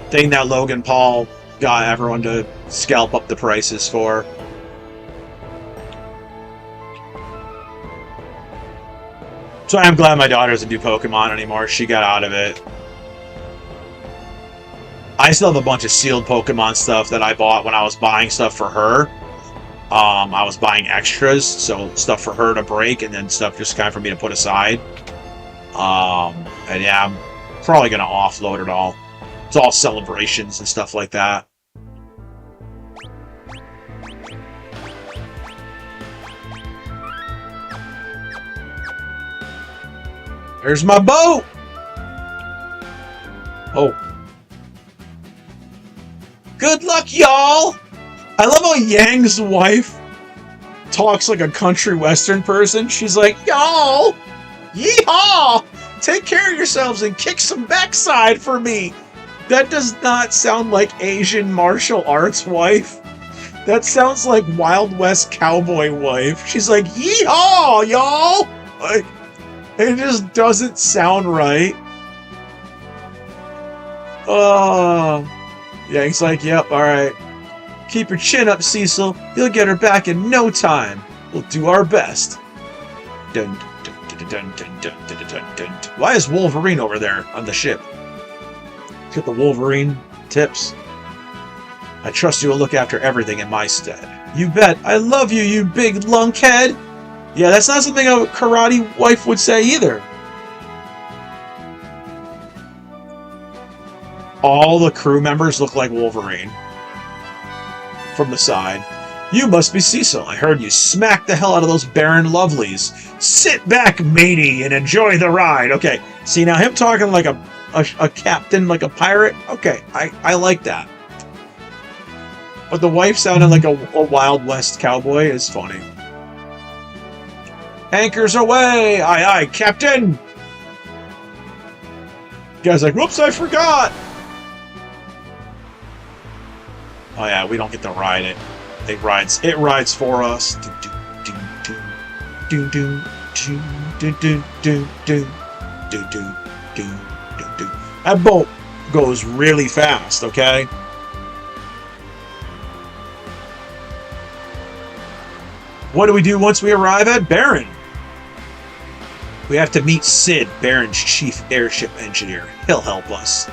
thing that Logan Paul got everyone to scalp up the prices for. So I'm glad my daughter doesn't do Pokemon anymore. She got out of it. I still have a bunch of sealed Pokemon stuff that I bought when I was buying stuff for her. I was buying extras, so stuff for her to break, and then stuff just kind of for me to put aside. And yeah, I'm probably gonna offload it all. It's all celebrations and stuff like that. There's my boat! Oh. Good luck, y'all! I love how Yang's wife talks like a country western person. She's like, y'all! Yeehaw! Take care of yourselves and kick some backside for me! That does not sound like Asian martial arts wife. That sounds like Wild West cowboy wife. She's like, yeehaw, y'all! Like, it just doesn't sound right. Yang's like, yep, alright. Keep your chin up, Cecil. You'll get her back in no time. We'll do our best. Dun, dun, dun, dun, dun, dun, dun, dun, dun. Why is Wolverine over there on the ship? Get the Wolverine tips. I trust you will look after everything in my stead. You bet. I love you, you big lunkhead. Yeah, that's not something a karate wife would say either. All the crew members look like Wolverine. From the side. You must be Cecil. I heard you smack the hell out of those barren lovelies. Sit back, matey, and enjoy the ride. Okay, see now him talking like a captain, like a pirate. Okay, I like that. But the wife sounding like a Wild West cowboy is funny. Anchors away! Aye, aye, Captain! The guy's like, whoops, I forgot! Oh yeah, we don't get to ride it. It rides for us. That boat goes really fast, okay? What do we do once we arrive at Baron? We have to meet Sid, Baron's chief airship engineer. He'll help us.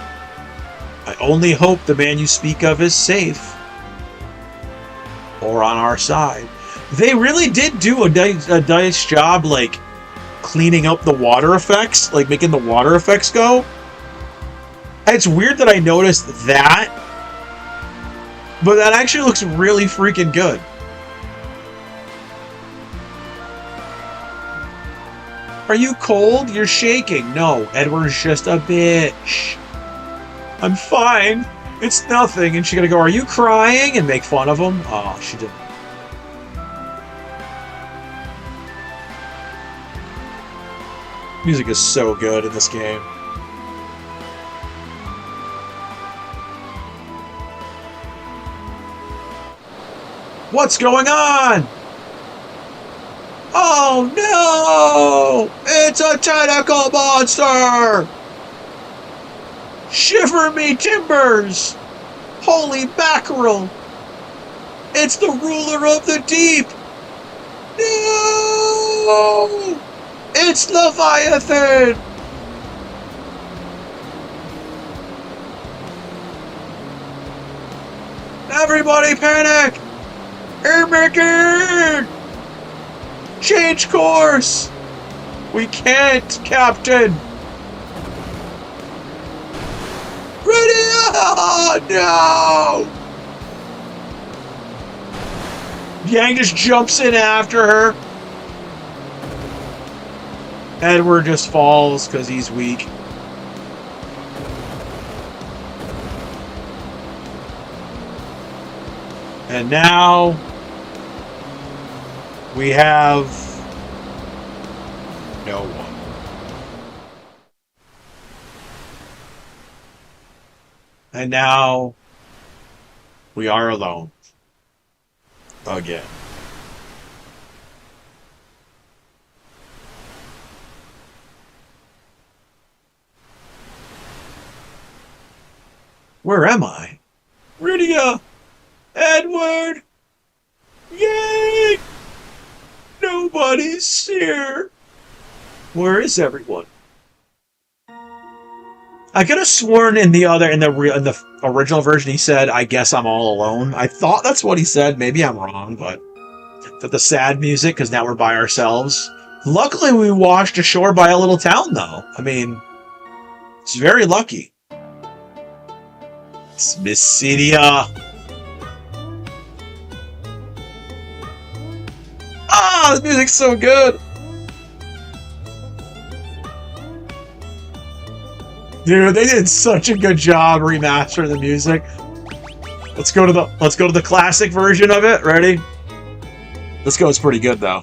I only hope the man you speak of is safe. Or on our side. They really did do a nice job, like, cleaning up the water effects. Like, making the water effects go. It's weird that I noticed that. But that actually looks really freaking good. Are you cold? You're shaking. No, Edward's just a bitch. I'm fine. It's nothing. And she's gonna go, are you crying? And make fun of him? Oh, she didn't. Music is so good in this game. What's going on? Oh no! It's a tentacle monster! Shiver me timbers! Holy mackerel! It's the ruler of the deep! No! It's Leviathan! Everybody panic! Airmaker! Change course! We can't, Captain! Ready? Oh, no! Yang just jumps in after her. Edward just falls because he's weak. And now we have no one. And now we are alone. Again. Where am I? Rydia! Edward! Yay! Nobody's here. Where is everyone? I could have sworn in the original version he said, "I guess I'm all alone." I thought that's what he said. Maybe I'm wrong, but the sad music, because now we're by ourselves. Luckily, we washed ashore by a little town, though. I mean, it's very lucky. It's Mycenae. Ah, the music's so good. Dude, they did such a good job remastering the music. Let's go to the classic version of it. Ready? Let's go. It's pretty good though.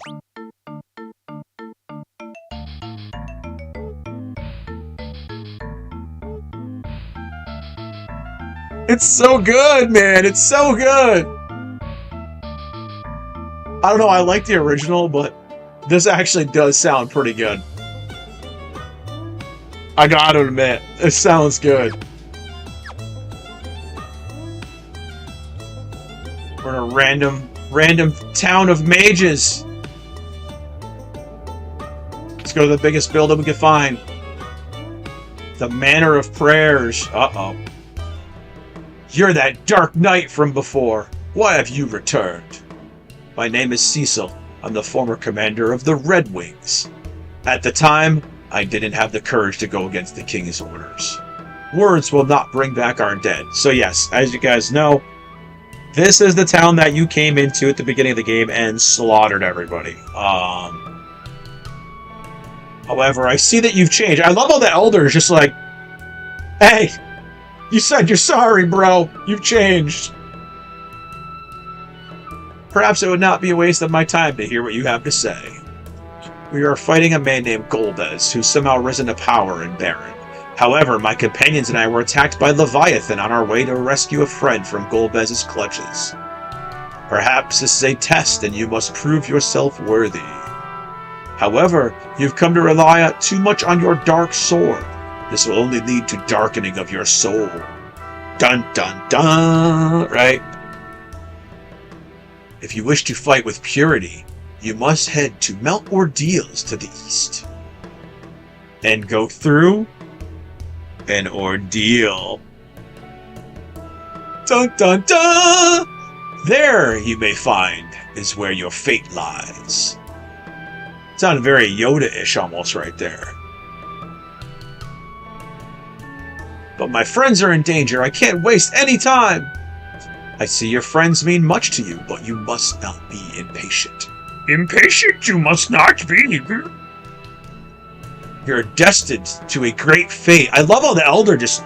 It's so good, man. It's so good. I don't know, I like the original, but this actually does sound pretty good. I gotta admit, it sounds good. We're in a random town of mages. Let's go to the biggest building we can find. The Manor of Prayers. Uh-oh. You're that Dark Knight from before. Why have you returned? My name is Cecil. I'm the former commander of the Red Wings. At the time, I didn't have the courage to go against the king's orders. Words will not bring back our dead. So yes, as you guys know, this is the town that you came into at the beginning of the game and slaughtered everybody. However, I see that you've changed. I love how the elder is just like, hey, you said you're sorry, bro. You've changed. Perhaps it would not be a waste of my time to hear what you have to say. We are fighting a man named Golbez, who's somehow risen to power in Baron. However, my companions and I were attacked by Leviathan on our way to rescue a friend from Golbez's clutches. Perhaps this is a test and you must prove yourself worthy. However, you've come to rely too much on your dark sword. This will only lead to darkening of your soul. Dun dun dun, right? If you wish to fight with purity, you must head to Mount Ordeals to the east. And go through an ordeal. Dun dun dun! There, you may find, is where your fate lies. Sounded very Yoda-ish almost right there. But my friends are in danger. I can't waste any time. I see your friends mean much to you, but you must not be impatient. Impatient you must not be. You're destined to a great fate. I love how the elder just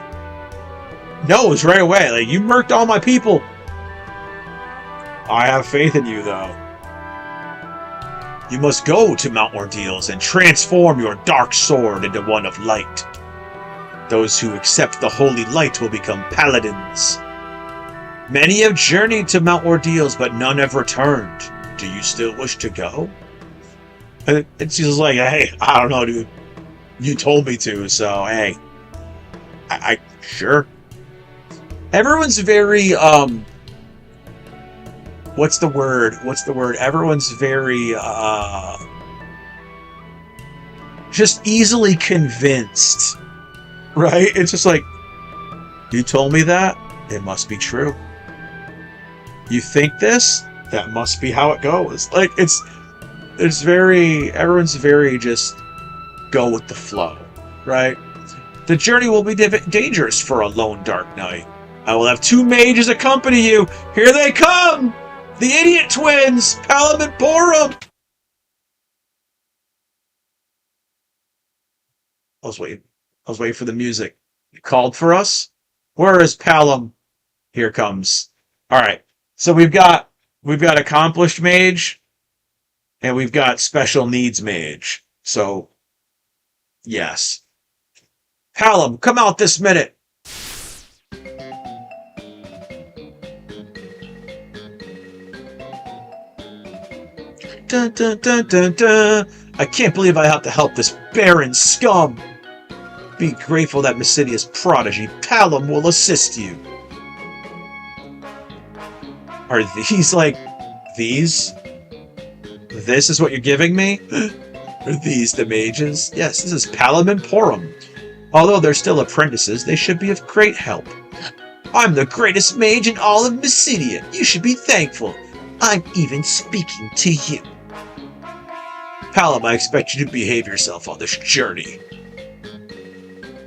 knows right away. Like, you murked all my people. I have faith in you, though. You must go to Mount Ordeals and transform your dark sword into one of light. Those who accept the holy light will become paladins. Many have journeyed to Mount Ordeals, but none have returned. Do you still wish to go? And she's like, hey, I don't know, dude. You told me to, so hey. I sure. Everyone's very, what's the word? Everyone's very, just easily convinced. Right? It's just like, you told me that? It must be true. You think this? That must be how it goes. Like, it's very, everyone's very just go with the flow, right? The journey will be dangerous for a lone dark knight. I will have 2 mages accompany you. Here they come! The idiot twins! Palom and Porum! I was waiting for the music. You called for us? Where is Palom? Here comes. Alright, so we've got accomplished mage, and we've got special needs mage. So, yes. Palom, come out this minute! Dun, dun, dun, dun, dun. I can't believe I have to help this barren scum! Be grateful that Mycenae's prodigy, Palom, will assist you. Are these like these? This is what you're giving me? Are these the mages? Yes, this is Palom and Porum. Although they're still apprentices, they should be of great help. I'm the greatest mage in all of Mycenae. You should be thankful. I'm even speaking to you. Palom, I expect you to behave yourself on this journey.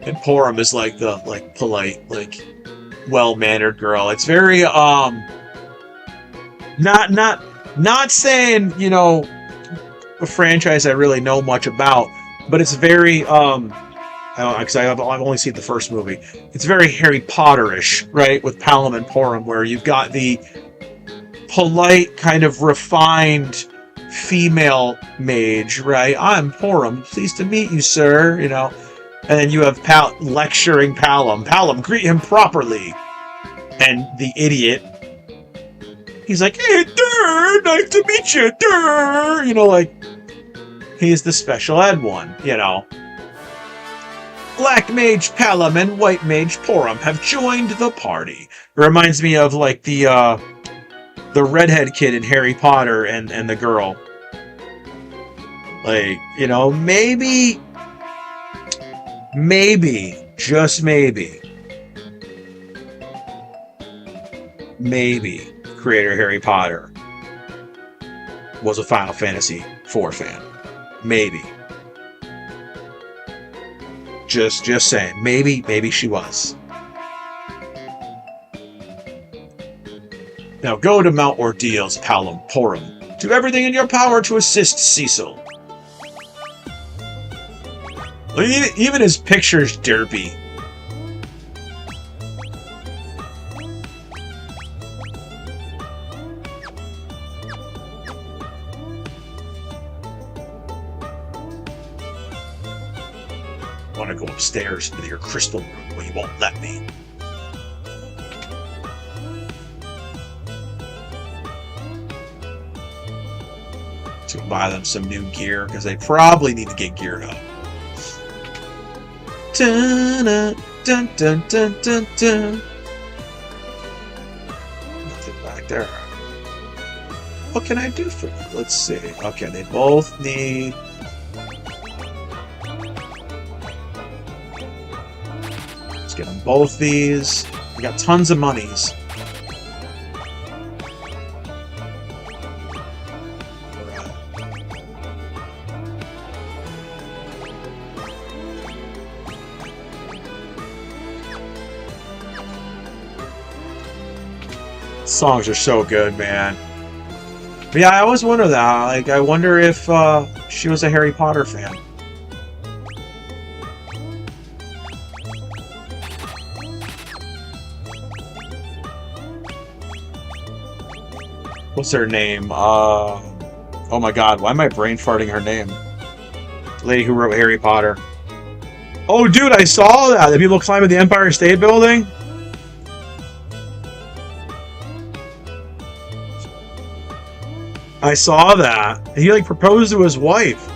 And Porum is like the polite, well-mannered girl. It's very not saying, you know, a franchise I really know much about, but it's very because I've only seen the first movie. It's very Harry Potter-ish, right? With Palom and Porum, where you've got the polite, kind of refined female mage, right? I'm Porum, pleased to meet you, sir. You know, and then you have lecturing Palom. Palom, greet him properly. And the idiot, he's like, hey, durr, nice to meet you, durr. You know, like, he's the special ed one, you know. Black Mage Palom and White Mage Porum have joined the party. It reminds me of, like, the redhead kid in Harry Potter and the girl. Like, you know, maybe, just maybe, creator Harry Potter was a Final Fantasy IV fan. Maybe. Just saying. Maybe she was. Now go to Mount Ordeals, Palom, Porum. Do everything in your power to assist Cecil. Even his picture's derpy. I want to go upstairs into your crystal room, but you won't let me. To buy them some new gear, because they probably need to get geared up. Dun, dun, dun, dun, dun, dun. Nothing back there. What can I do for you? Let's see. Okay, they both need... Let's get them both these. We got tons of monies. Songs are so good, man. But yeah, I always wonder that. Like, I wonder if she was a Harry Potter fan. What's her name? Oh my god, why am I brain farting her name? The lady who wrote Harry Potter. Oh, dude, I saw that! The people climbing the Empire State Building? I saw that. He, like, proposed to his wife.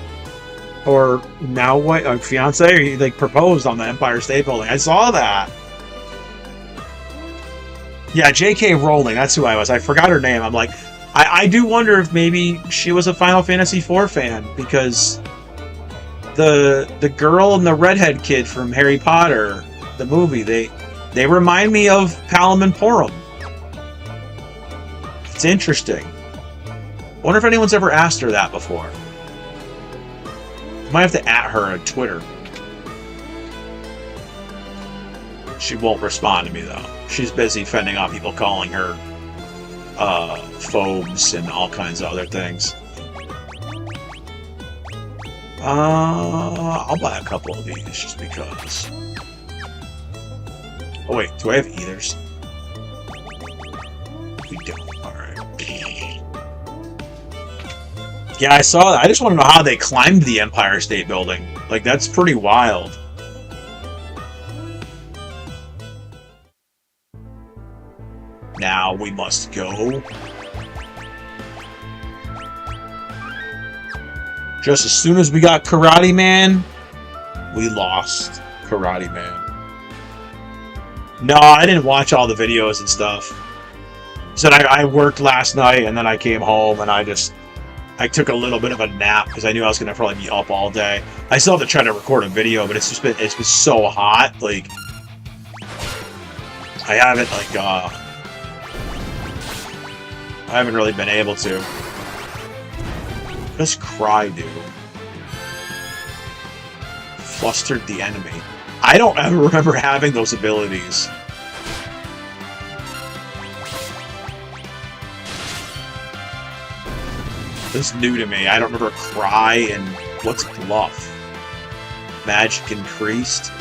Or now wife, fiance, or he, like, proposed on the Empire State Building. I saw that. Yeah, J.K. Rowling, that's who I was. I forgot her name. I'm like, I do wonder if maybe she was a Final Fantasy IV fan, because the girl and the redhead kid from Harry Potter, the movie, they remind me of Palom and Porum. It's interesting. I wonder if anyone's ever asked her that before. Might have to @her on Twitter. She won't respond to me, though. She's busy fending off people calling her phobes and all kinds of other things. I'll buy a couple of these just because. Oh wait, do I have ethers? We don't. Alright. Yeah, I saw that. I just want to know how they climbed the Empire State Building. Like, that's pretty wild. Now we must go. Just as soon as we got Karate Man, we lost Karate Man. No, I didn't watch all the videos and stuff. So I worked last night, and then I came home, and I took a little bit of a nap because I knew I was gonna probably be up all day. I still have to try to record a video, but it's been so hot. Like, I haven't I haven't really been able to. Just cry, dude. Flustered the enemy. I don't ever remember having those abilities. This is new to me. I don't remember cry and what's bluff. Magic increased.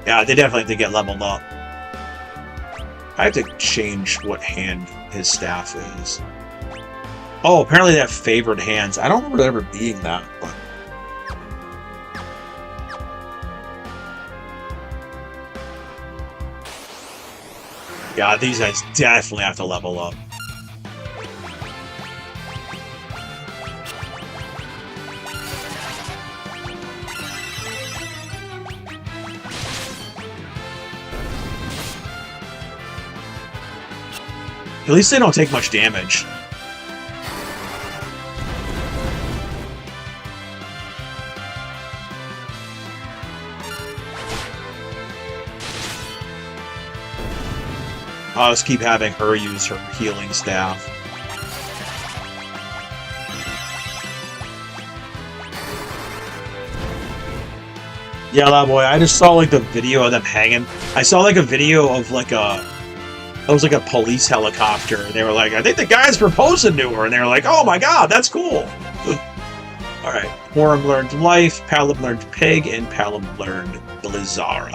Yeah, they definitely have to get leveled up. I have to change what hand his staff is. Oh, apparently they have favored hands. I don't remember there ever being that, but... Yeah, these guys definitely have to level up. At least they don't take much damage. I'll just keep having her use her healing staff. Yeah, that boy. I just saw like the video of them hanging. I saw like a video of like a... It was like a police helicopter, and they were like, I think the guy's proposing to her, and they were like, oh my god, that's cool. Alright, Quorum learned Life, Palom learned Pig, and Palom learned Blizzara.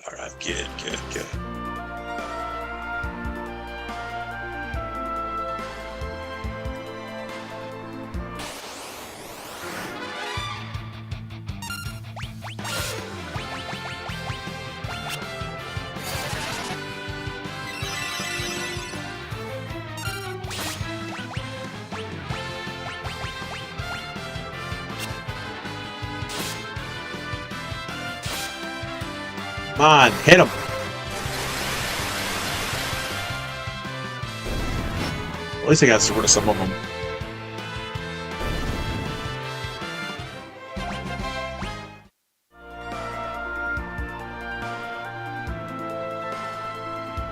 Alright, good. Come on, hit him. At least I got rid of some of them.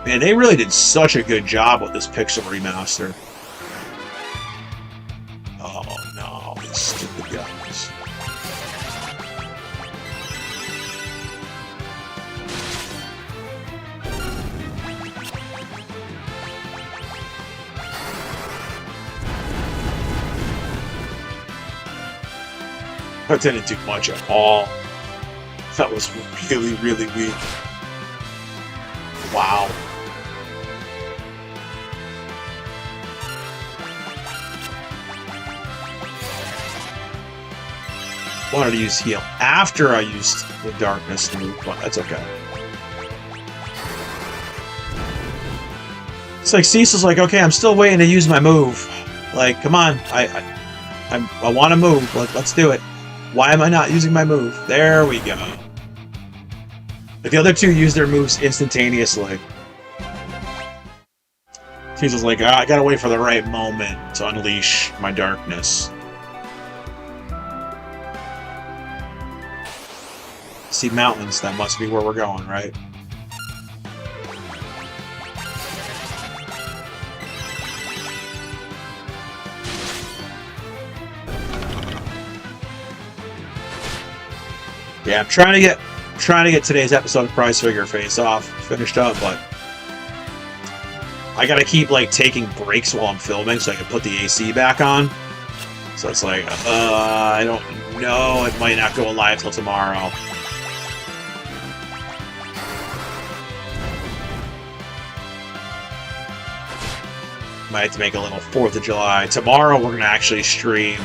Man, they really did such a good job with this Pixel Remaster. Oh no, these stupid guys. That didn't do much at all. That was really, really weak. Wow. Wanted to use heal after I used the darkness move, but that's okay. It's like Cecil's like, okay, I'm still waiting to use my move. Like, come on, I want to move. Let's do it. Why am I not using my move? There we go. But the other two use their moves instantaneously. Cecil's like, I gotta wait for the right moment to unleash my darkness. See mountains, that must be where we're going, right? Yeah, I'm trying to get today's episode of Prize Figure Face Off finished up, but I gotta keep like taking breaks while I'm filming so I can put the AC back on. So it's like, I don't know, it might not go live till tomorrow. Might have to make a little 4th of July. Tomorrow we're gonna actually stream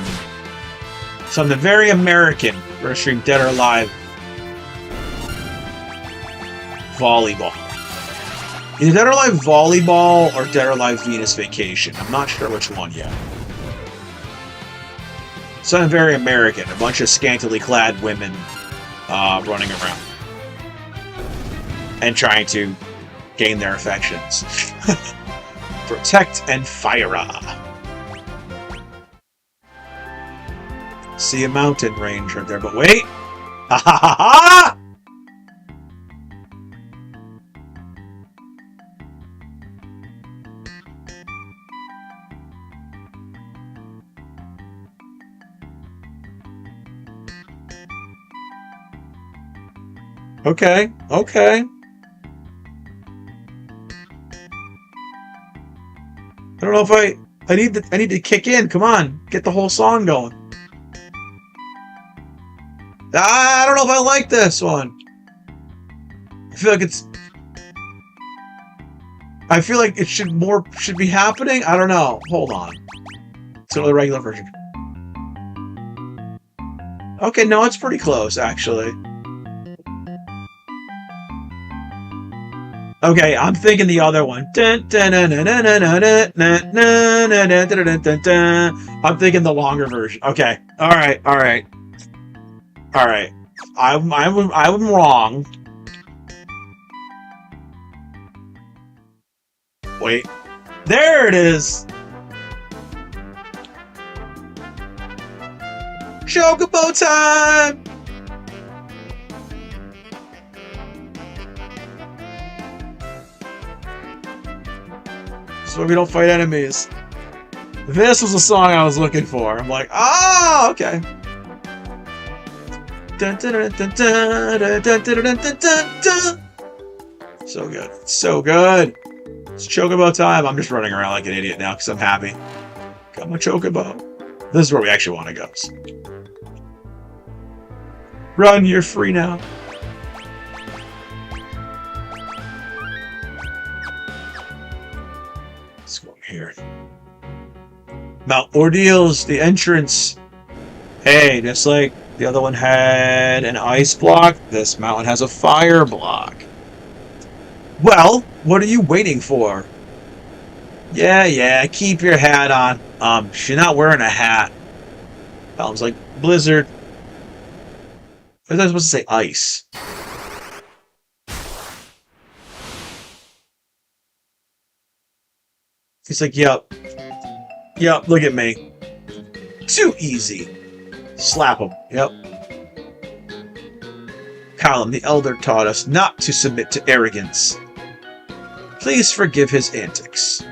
something very American. We're gonna stream Dead or Alive Volleyball. Either Dead or Alive Volleyball or Dead or Alive Venus Vacation. I'm not sure which one yet. Something very American. A bunch of scantily clad women running around and trying to gain their affections. Protect and fire. See a mountain range right there, but wait! Ha ha ha ha! Okay, okay. I don't know if I need to kick in. Come on, get the whole song going. I don't know if I like this one. I feel like it should be happening. I don't know. Hold on. Let's go to the regular version. Okay, no, it's pretty close actually. Okay, I'm thinking the other one. I'm thinking the longer version. Okay, all right. I'm wrong. Wait, there it is. Chocobo time. So we don't fight enemies. This was the song I was looking for. I'm like, oh, okay. So good. So good. It's Chocobo time. I'm just running around like an idiot now because I'm happy. Got my Chocobo. This is where we actually want to go. Run, you're free now. Let's go here. Mount Ordeals, the entrance. Hey, just like the other one had an ice block, this mountain has a fire block. Well, what are you waiting for? Yeah, keep your hat on. She's not wearing a hat. Palam's like, Blizzard. I was supposed to say ice. He's like, yep, look at me. Too easy. Slap him. Yep. Palam, the Elder, taught us not to submit to arrogance. Please forgive his antics.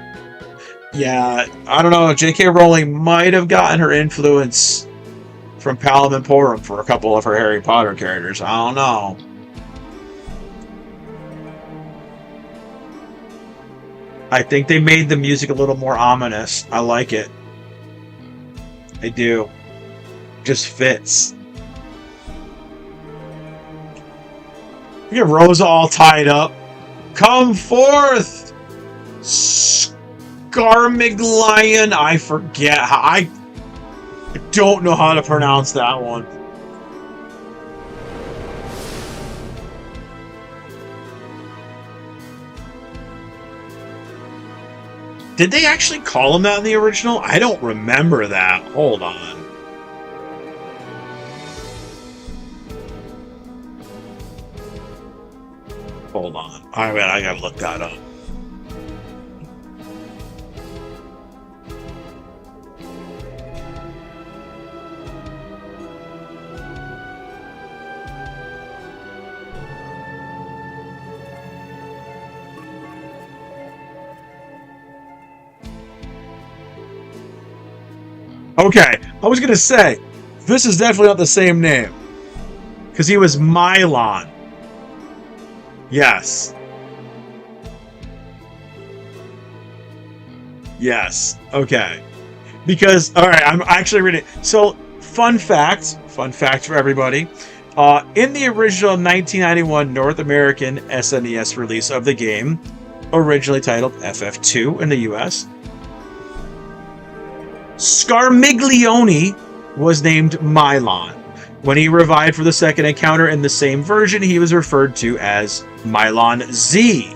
Yeah, I don't know. J.K. Rowling might have gotten her influence from Palam and Porum for a couple of her Harry Potter characters. I don't know. I think they made the music a little more ominous. I like it. I do. Just fits. We get Rosa all tied up. Come forth, Scarmiglion. I forget how. I don't know how to pronounce that one. Did they actually call him that in the original? I don't remember that. Hold on. Hold on. I gotta look that up. Okay, I was gonna say, this is definitely not the same name. Because he was Mylon. Yes. Yes. Okay. Because, alright, I'm actually reading. So, fun fact for everybody. In the original 1991 North American SNES release of the game, originally titled FF2 in the US, Scarmiglione was named Mylon. When he revived for the second encounter in the same version, he was referred to as Mylon Z.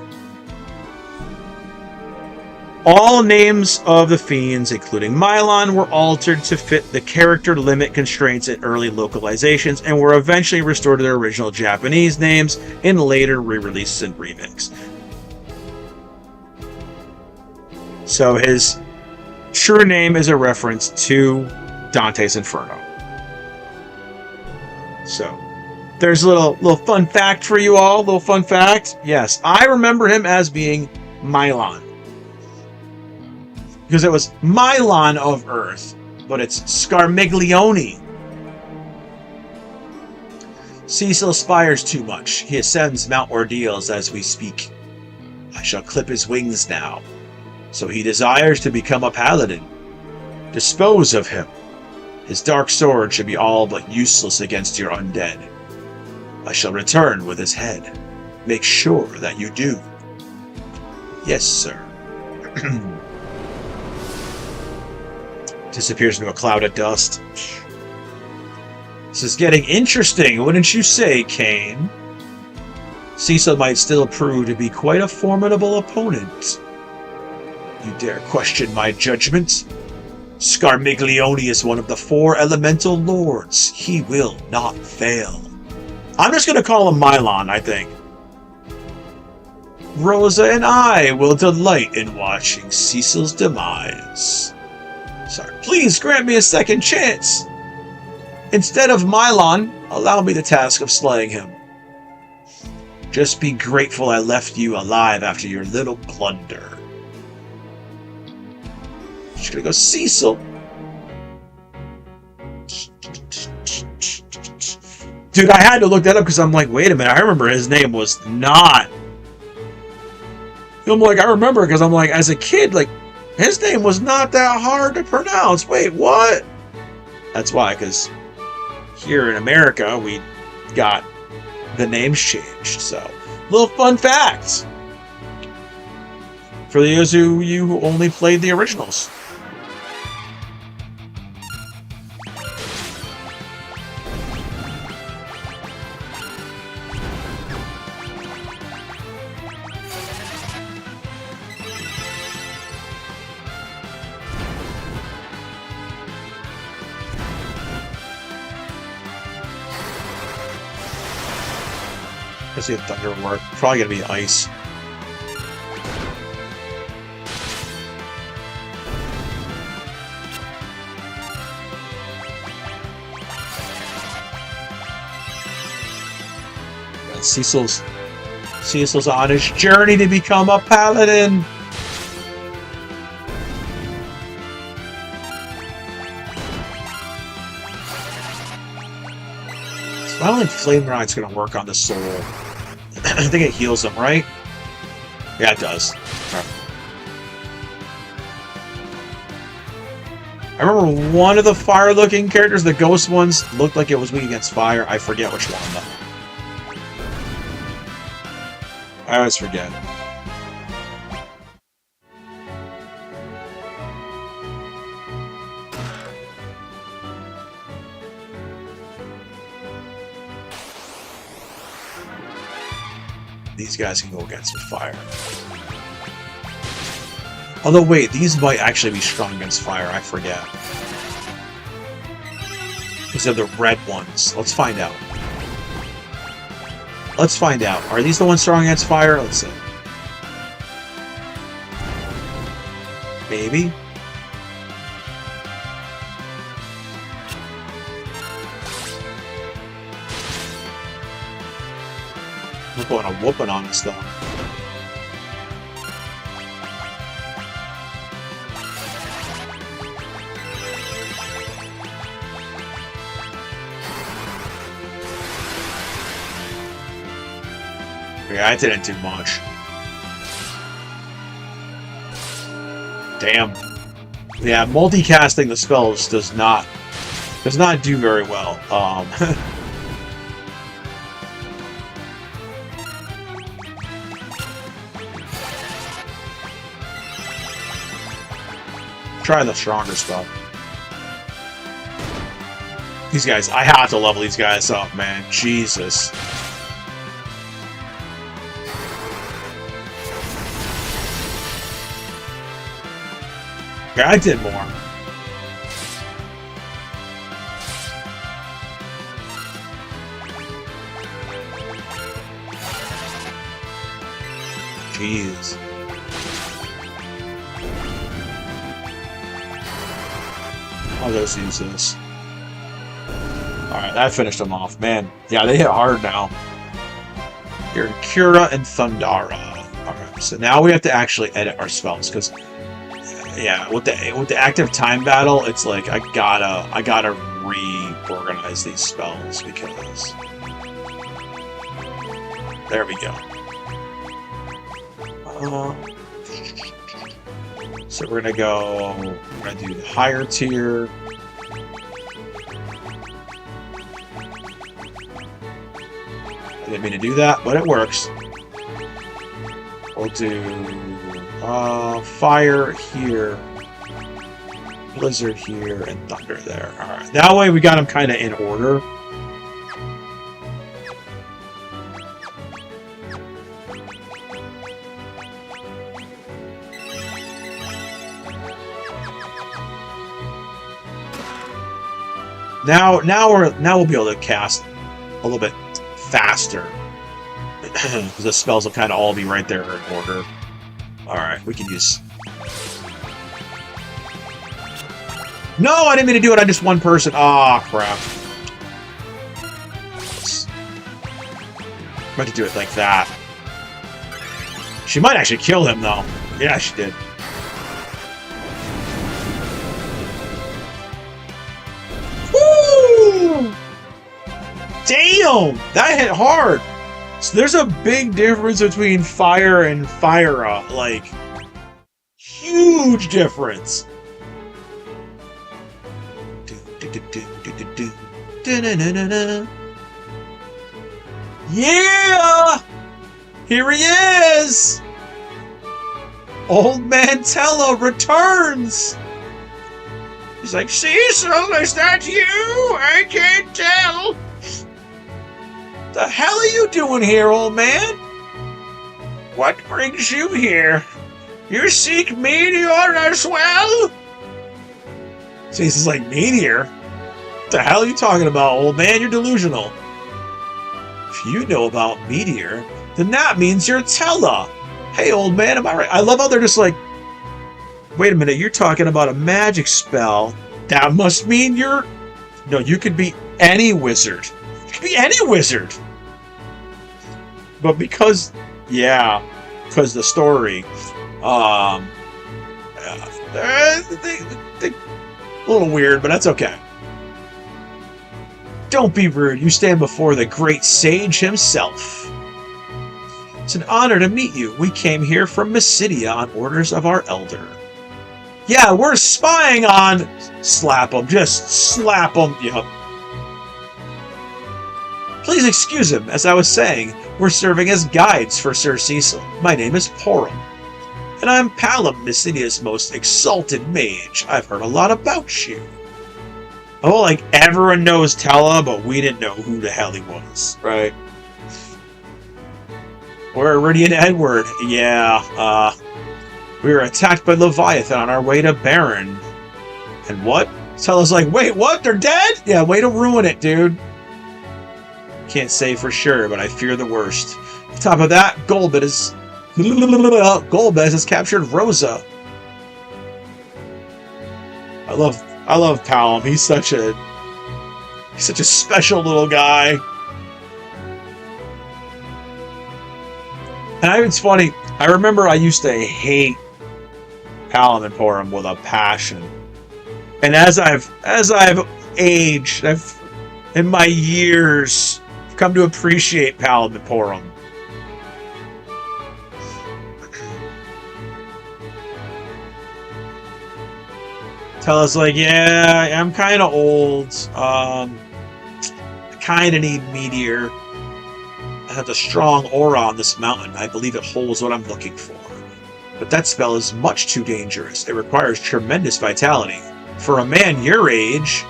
All names of the fiends, including Mylon, were altered to fit the character limit constraints in early localizations and were eventually restored to their original Japanese names in later re-releases and remakes. So his true name is a reference to Dante's Inferno. So there's a little fun fact for you all. Little fun fact. Yes, I remember him as being Mylon. Because it was Mylon of Earth, but it's Scarmiglione. Cecil aspires too much. He ascends Mount Ordeals as we speak. I shall clip his wings now. So he desires to become a paladin. Dispose of him. His dark sword should be all but useless against your undead. I shall return with his head. Make sure that you do. Yes, sir. Disappears into a cloud of dust. This is getting interesting, wouldn't you say, Kane? Cecil might still prove to be quite a formidable opponent. You dare question my judgment? Scarmiglione is one of the 4 elemental lords. He will not fail. I'm just going to call him Mylon, I think. Rosa and I will delight in watching Cecil's demise. Sorry. Please grant me a second chance. Instead of Mylon, allow me the task of slaying him. Just be grateful I left you alive after your little blunder. Just gonna go Cecil. Dude, I had to look that up because I'm like, wait a minute, I remember his name was not. I'm like, I remember because I'm like, as a kid, like, his name was not that hard to pronounce. Wait, what? That's why, because here in America, we got the names changed. So, little fun facts for those of you who only played the originals. Let's see if thunder will work. Probably gonna be ice. Cecil's on his journey to become a paladin. So I don't think Flame Ride's gonna work on the soul. I think it heals him, right? Yeah, it does. Right. I remember one of the fire-looking characters, the ghost ones, looked like it was weak against fire. I forget which one, though. I always forget. These guys can go against with fire. Although, wait, these might actually be strong against fire. I forget. These are the red ones. Let's find out. Let's find out. Are these the ones strong against fire? Let's see. Maybe. We're going a whooping on this though. Yeah, I didn't do much. Damn. Yeah, multicasting the spells does not do very well. Try the stronger spell. These guys, I have to level these guys up, man. Jesus. Yeah, I did more. Jeez. I'll just use this. Alright, that finished them off. Man, yeah, they hit hard now. Here, Kira and Thundara. Alright, so now we have to actually edit our spells, because yeah, with the active time battle, it's like I gotta reorganize these spells because there we go. So we're gonna do the higher tier. I didn't mean to do that, but it works. We'll do fire here, blizzard here, and thunder there. Alright, that way we got them kind of in order. Now we'll be able to cast a little bit faster. Because the spells will kind of all be right there in order. Alright, we can use... No, I didn't mean to do it. I just one person. Ah, crap. I'm about to do it like that. She might actually kill him, though. Yeah, she did. Woo! Damn! That hit hard! So there's a big difference between fire and Fyra, like, huge difference. Yeah! Here he is! Old Man Tella returns! He's like, Cecil, is that you? I can't tell. The hell are you doing here, old man? What brings you here? You seek Meteor as well? Cecil's like, Meteor? What the hell are you talking about, old man? You're delusional. If you know about Meteor, then that means you're Tella. Hey, old man, am I right? I love how they're just like, wait a minute, you're talking about a magic spell. That must mean you're... No, you could be any wizard. You could be any wizard. But because... Yeah, because the story... a little weird, but that's okay. Don't be rude. You stand before the great sage himself. It's an honor to meet you. We came here from Mysidia on orders of our elder. Yeah, we're spying on... Slap him. Just slap him. Yep. Please excuse him. As I was saying, we're serving as guides for Sir Cecil. My name is Porum, and I'm Palom, Mysidia's most exalted mage. I've heard a lot about you. Oh, like everyone knows Tella, but we didn't know who the hell he was, right? We're Iridian Edward. Yeah, we were attacked by Leviathan on our way to Baron. And what? Tella's like, wait, what? They're dead? Yeah, way to ruin it, dude. Can't say for sure, but I fear the worst. On top of that, Golbez has captured Rosa. I love Palom. He's such a special little guy. And it's funny. I remember I used to hate Palom and Porum with a passion. And as I've aged, in my years, I've come to appreciate Palom and Porum. Tella's like, yeah, I'm kind of old. I kind of need Meteor. I have a strong aura on this mountain. I believe it holds what I'm looking for. But that spell is much too dangerous. It requires tremendous vitality. For a man your age,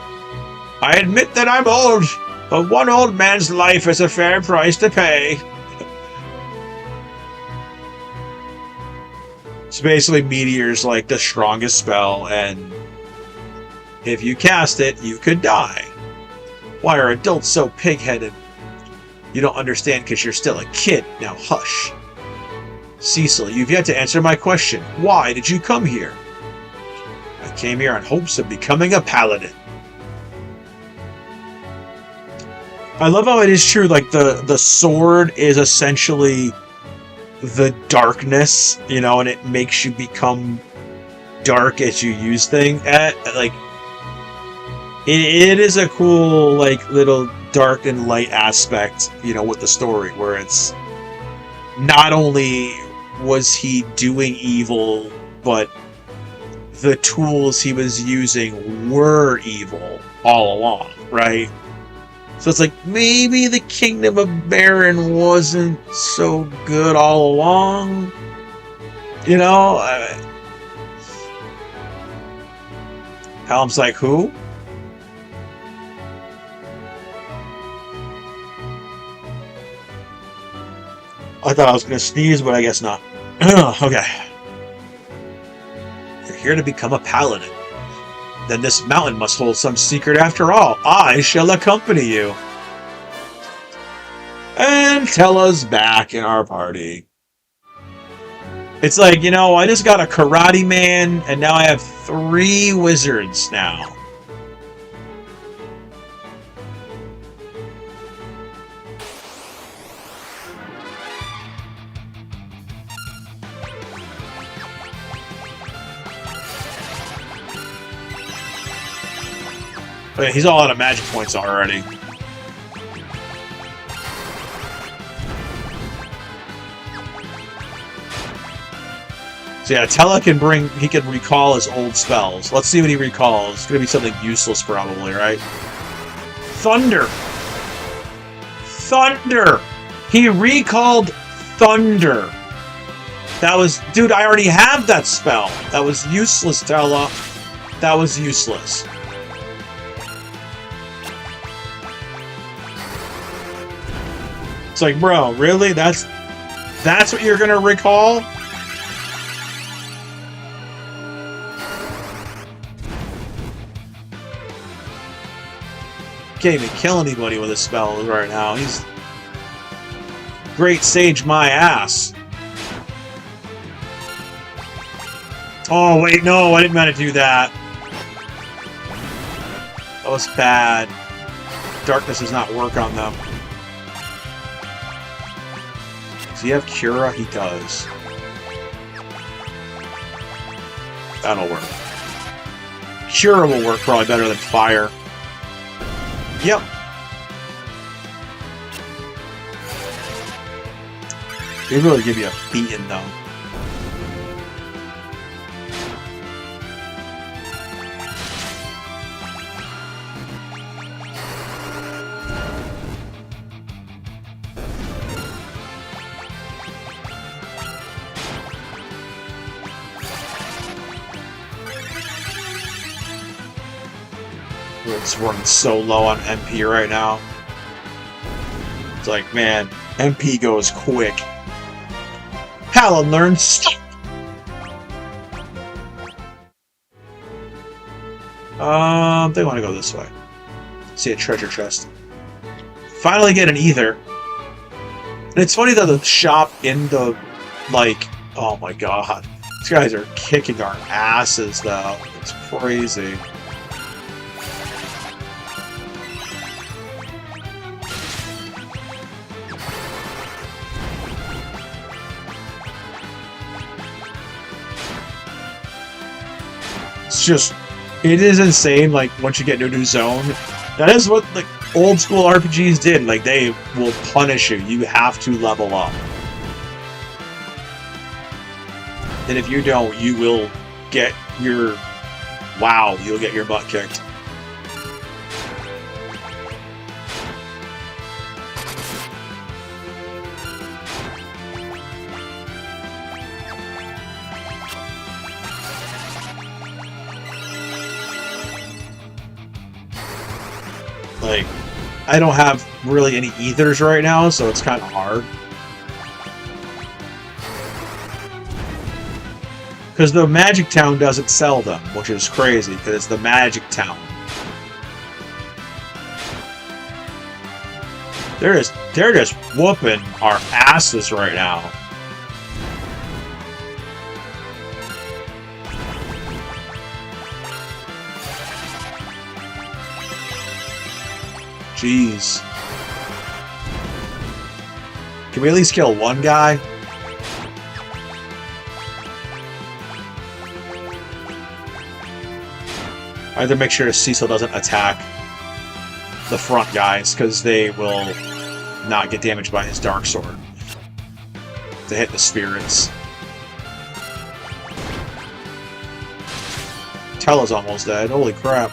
I admit that I'm old, but one old man's life is a fair price to pay. So basically, Meteor's like the strongest spell, and if you cast it, you could die. Why are adults so pig-headed? You don't understand because you're still a kid. Now hush. Cecil, you've yet to answer my question. Why did you come here? I came here in hopes of becoming a paladin. I love how it is true, like, the sword is essentially the darkness, you know, and it makes you become dark as you use things. Like, it is a cool, like, little dark and light aspect, you know, with the story, where it's not only was he doing evil, but the tools he was using were evil all along, right? So it's like, maybe the Kingdom of Baron wasn't so good all along. You know? Helm's like, who? I thought I was going to sneeze, but I guess not. Okay. You're here to become a paladin. Then this mountain must hold some secret after all. I shall accompany you. And Tella's back in our party. It's like, you know, I just got a karate man, and now I have 3 wizards now. But he's all out of magic points already. So yeah, Tella can recall his old spells. Let's see what he recalls. It's gonna be something useless probably, right? Thunder! Thunder! He recalled Thunder! That was... Dude, I already have that spell! That was useless, Tella. That was useless. It's like, bro, really? That's what you're gonna recall? Can't even kill anybody with his spells right now. He's great sage my ass. Oh wait, no, I didn't mean to do that. That was bad. Darkness does not work on them. Does he have Cura? He does. That'll work. Cura will work probably better than Fire. Yep. They really give you a beating, though. It's running so low on MP right now. It's like, man, MP goes quick. Paladin learns stop! They want to go this way. See a treasure chest. Finally get an ether. And it's funny that the shop in the, like, oh my god. These guys are kicking our asses, though. It's crazy. Just, it is insane, like, once you get into a new zone. That is what, like, old school RPGs did. Like, they will punish you. You have to level up. And if you don't, you will get your... Wow, you'll get your butt kicked. Like, I don't have really any ethers right now, so it's kind of hard. Because the Magic Town doesn't sell them, which is crazy, because it's the Magic Town. They're just whooping our asses right now. Jeez. Can we at least kill one guy? I have to make sure Cecil doesn't attack the front guys, because they will not get damaged by his Dark Sword to hit the spirits. Tella's almost dead. Holy crap.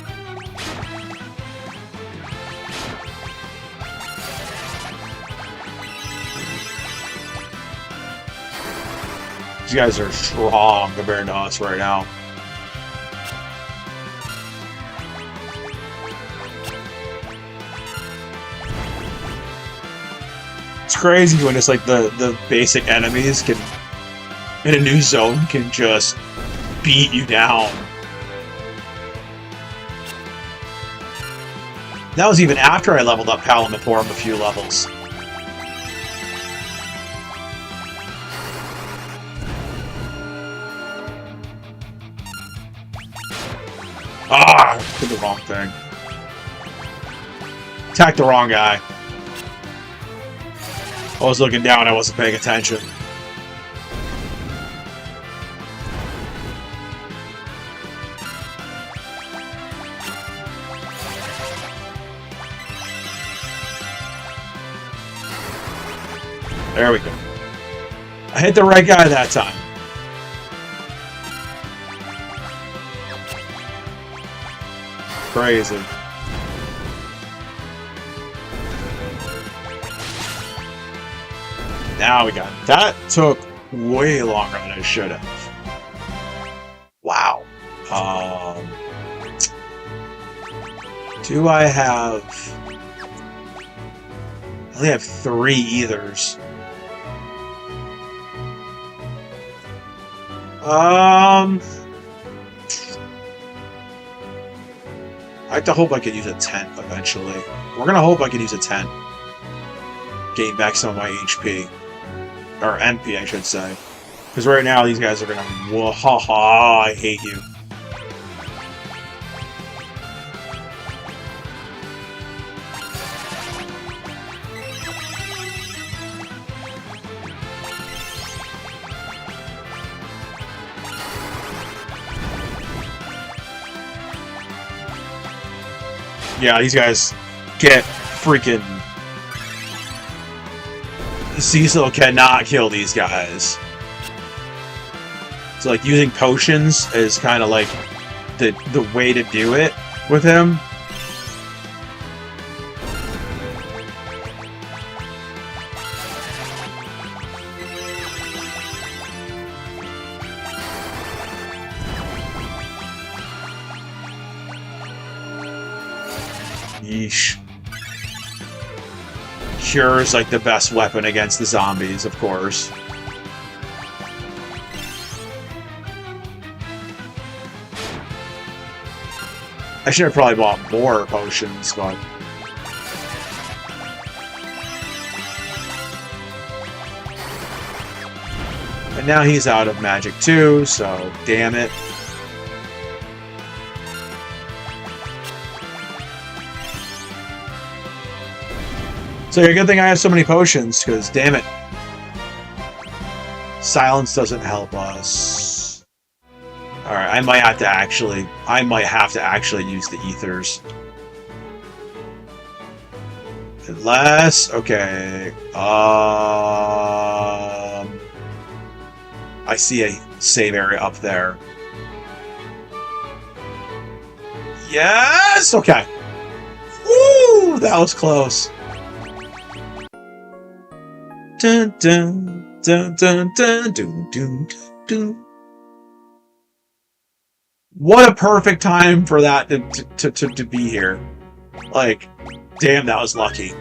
These guys are strong compared to us right now. It's crazy when it's like the basic enemies can, in a new zone, can just beat you down. That was even after I leveled up Palamatorum a few levels. Ah! Did the wrong thing. Attacked the wrong guy. I was looking down, I wasn't paying attention. There we go. I hit the right guy that time. Crazy. Now we got it. That took way longer than it should have. Wow. Do I have... I only have 3 ethers. I have to hope I can use a tent eventually. We're gonna hope I can use a tent. Gain back some of my HP. Or MP, I should say. Because right now, these guys are gonna... Wahaha, I hate you. Yeah, these guys get freaking... Cecil cannot kill these guys. So, like, using potions is kind of like the way to do it with him. Yeesh. Cure is like the best weapon against the zombies, of course. I should have probably bought more potions, but... And now he's out of magic too, so damn it. So a good thing I have so many potions, because damn it. Silence doesn't help us. Alright, I might have to actually use the ethers. Unless, okay. I see a save area up there. Yes! Okay. Woo! That was close. Dun, dun, dun, dun, dun, dun, dun, dun. What a perfect time for that to be here. Like, damn, that was lucky.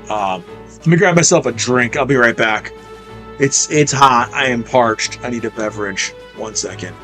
Let me grab myself a drink. I'll be right back. It's hot. I am parched. I need a beverage. 1 second.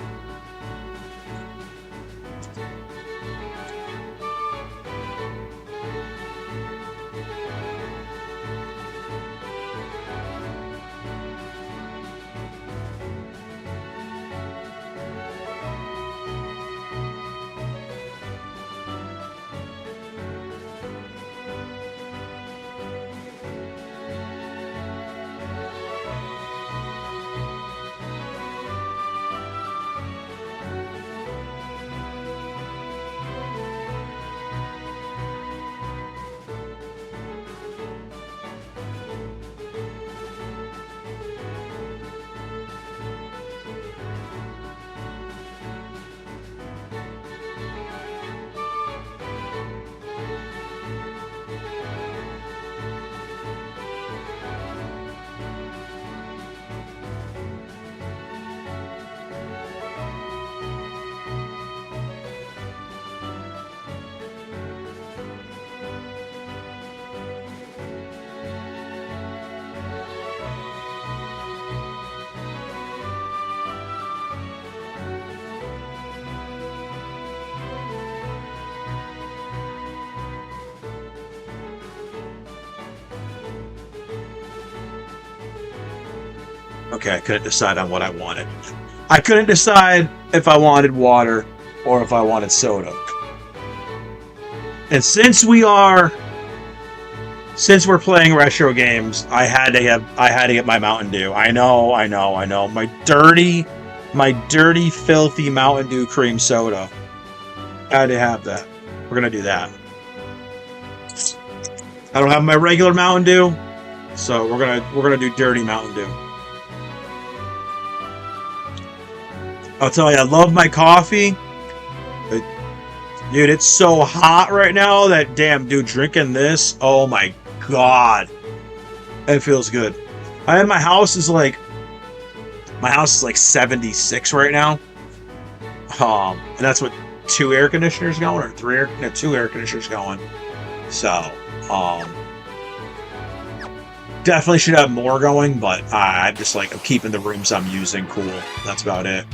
Okay, I couldn't decide on what I wanted. I couldn't decide if I wanted water or if I wanted soda. And since we're playing retro games, I had to get my Mountain Dew. I know. My dirty, filthy Mountain Dew cream soda. I had to have that. We're gonna do that. I don't have my regular Mountain Dew, so we're gonna do dirty Mountain Dew. I'll tell you, I love my coffee. But, dude, it's so hot right now that damn, dude, drinking this, oh my god, it feels good. My house is like 76 right now. And that's what 2 air conditioners going, or 2 air conditioners going. So, definitely should have more going, but I'm keeping the rooms I'm using cool. That's about it.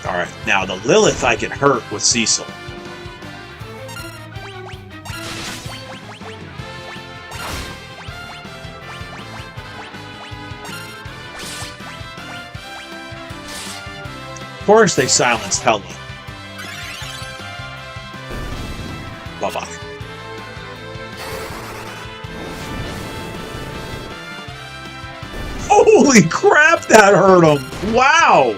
Alright, now the Lilith I can hurt with Cecil. Of course they silenced Hella. Bye-bye. Holy crap, that hurt him! Wow!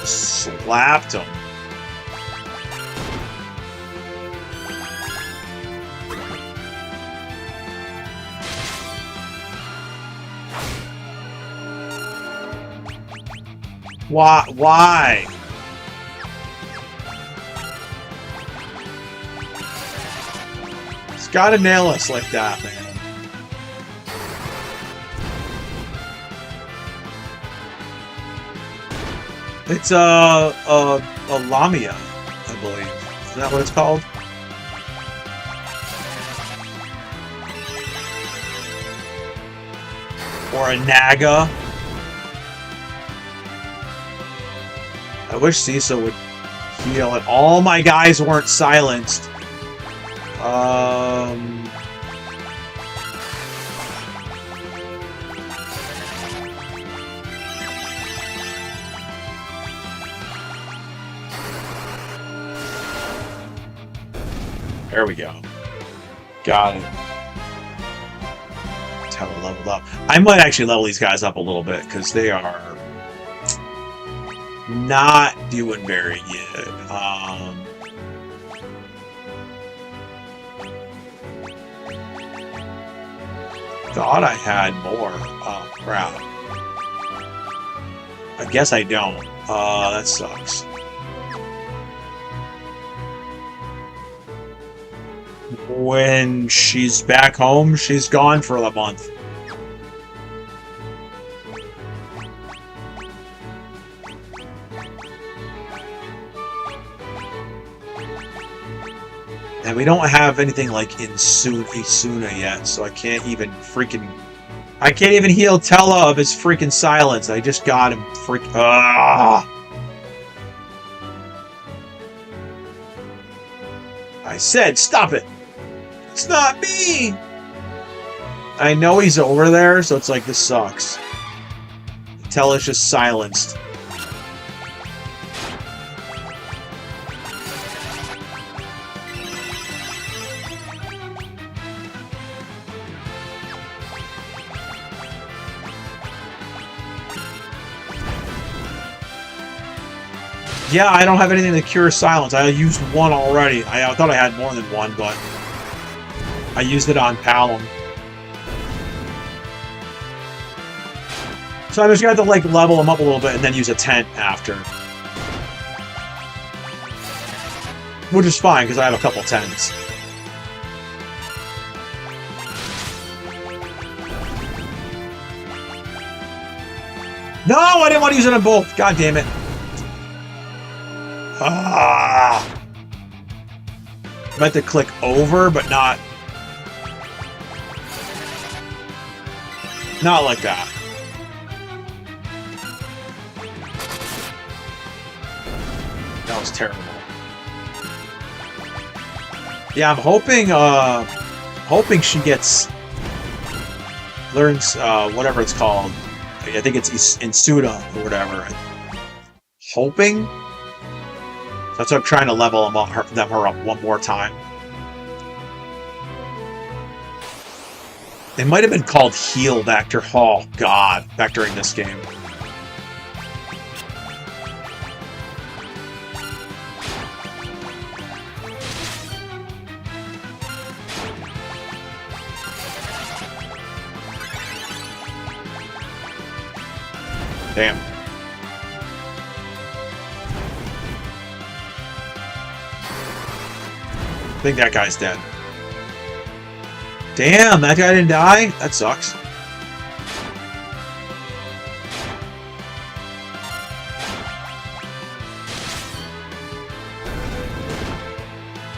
Slapped him. Why? He's gotta nail us like that, man. It's a Lamia, I believe. Isn't that what it's called? Or a Naga. I wish Cecil would heal it. All my guys weren't silenced. There we go. Got it. That's how I leveled up. I might actually level these guys up a little bit because they are not doing very good. Thought I had more. Oh, crap. I guess I don't. That sucks. When she's back home, she's gone for a month. And we don't have anything like Isuna yet, so I can't even freaking... I can't even heal Tella of his freaking silence. I just got him I said, stop it! It's not me! I know he's over there, so it's like, this sucks. Tella's just silenced. Yeah, I don't have anything to cure silence. I used one already. I thought I had more than one, but I used it on Palom. So I'm just gonna have to like level him up a little bit and then use a tent after. Which is fine, because I have a couple tents. No, I didn't want to use it on both. God damn it. I meant to click over, but not like that. That was terrible. Yeah, I'm hoping she learns whatever it's called. I think it's Insuda or whatever. Hoping. That's why I'm trying to level her up one more time. They might have been called Heal Vector. Oh, God. Back during this game. Damn. I think that guy's dead. Damn, that guy didn't die? That sucks.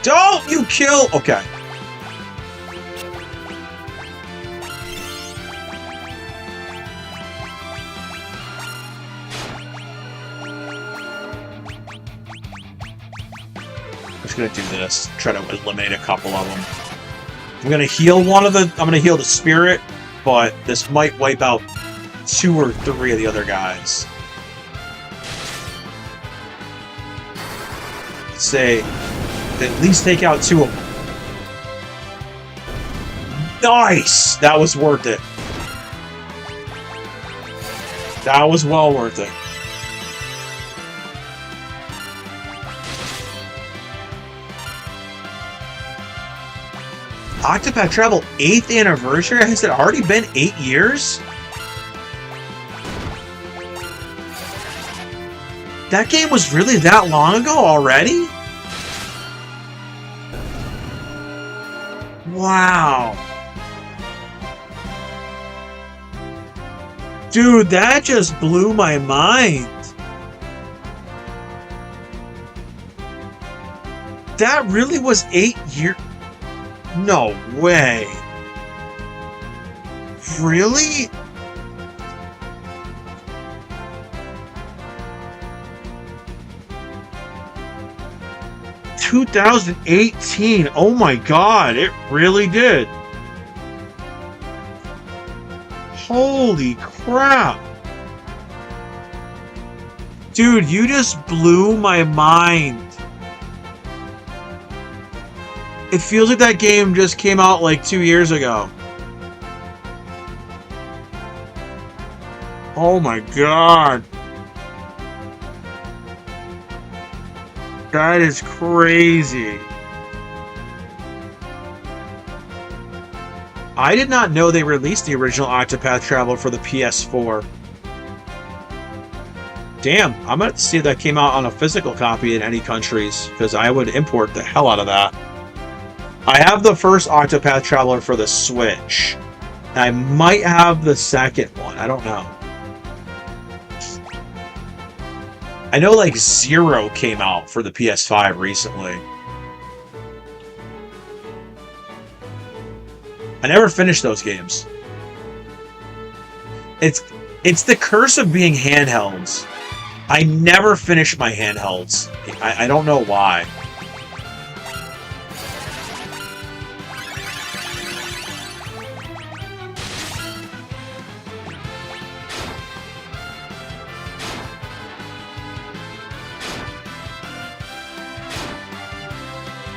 Don't you kill... Okay. Gonna do this. Try to eliminate a couple of them. I'm gonna heal I'm gonna heal the spirit, but this might wipe out 2 or 3 of the other guys. Let's say at least take out 2 of them. Nice! That was worth it. That was well worth it. Octopath Travel 8th anniversary? Has it already been 8 years? That game was really that long ago already? Wow. Dude, that just blew my mind. That really was 8 years... No way. Really? ...2018. Oh my god, it really did. Holy crap. Dude, you just blew my mind. It feels like that game just came out like 2 years ago. Oh my god. That is crazy. I did not know they released the original Octopath Traveler for the PS4. Damn, I'm gonna see if that came out on a physical copy in any countries, because I would import the hell out of that. I have the first Octopath Traveler for the Switch. I might have the second one. I don't know. I know like Zero came out for the PS5 recently. I never finished those games. It's the curse of being handhelds. I never finish my handhelds. I don't know why.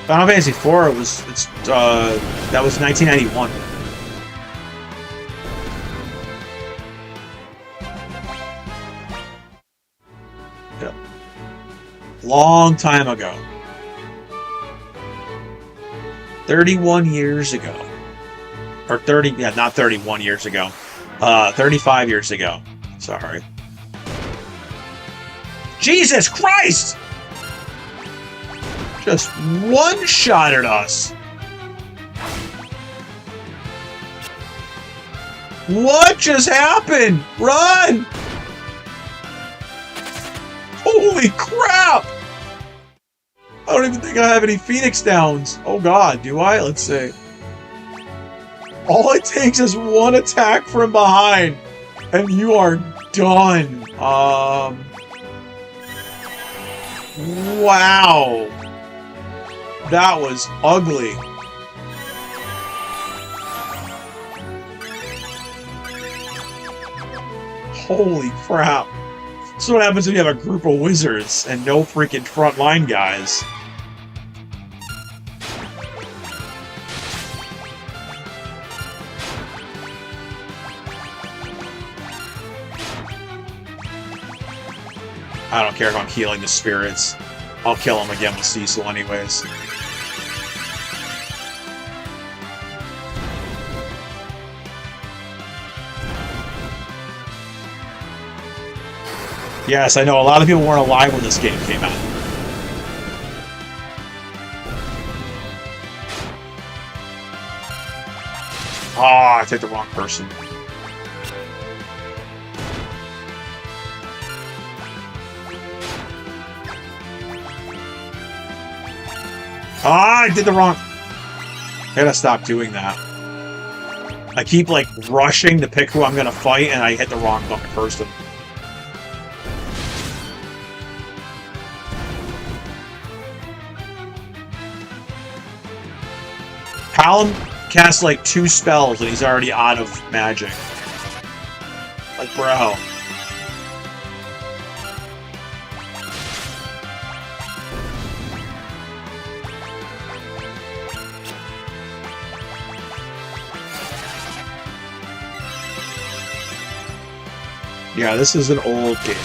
Final Fantasy IV that was 1991. Yeah. Long time ago. 31 years ago. Or 30, yeah, not 31 years ago. 35 years ago. Sorry. Jesus Christ! Just one-shotted us. What just happened? Run! Holy crap! I don't even think I have any Phoenix Downs. Oh god, do I? Let's see. All it takes is one attack from behind, and you are done. Wow. That was ugly. Holy crap. That's what happens when you have a group of wizards and no freaking frontline guys. I don't care if I'm healing the spirits. I'll kill him again with Cecil anyways. Yes, I know a lot of people weren't alive when this game came out. Ah, I took the wrong person. Ah, I did the wrong... I gotta stop doing that. I keep, like, rushing to pick who I'm gonna fight, and I hit the wrong fucking person. Callum casts, like, 2 spells, and he's already out of magic. Like, bro. Yeah, this is an old game.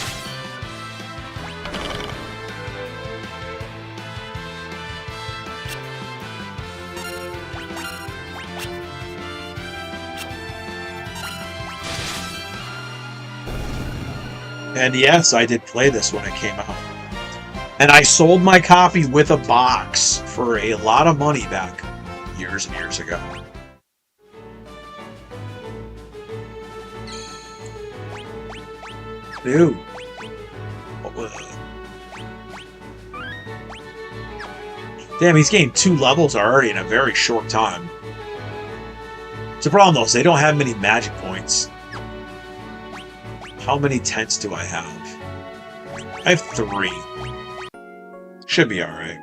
And yes, I did play this when it came out. And I sold my copy with a box for a lot of money back years and years ago. Dude. What was it? Damn, he's gained 2 levels already in a very short time. It's a problem though, is they don't have many magic points. How many tents do I have? I have 3. Should be alright.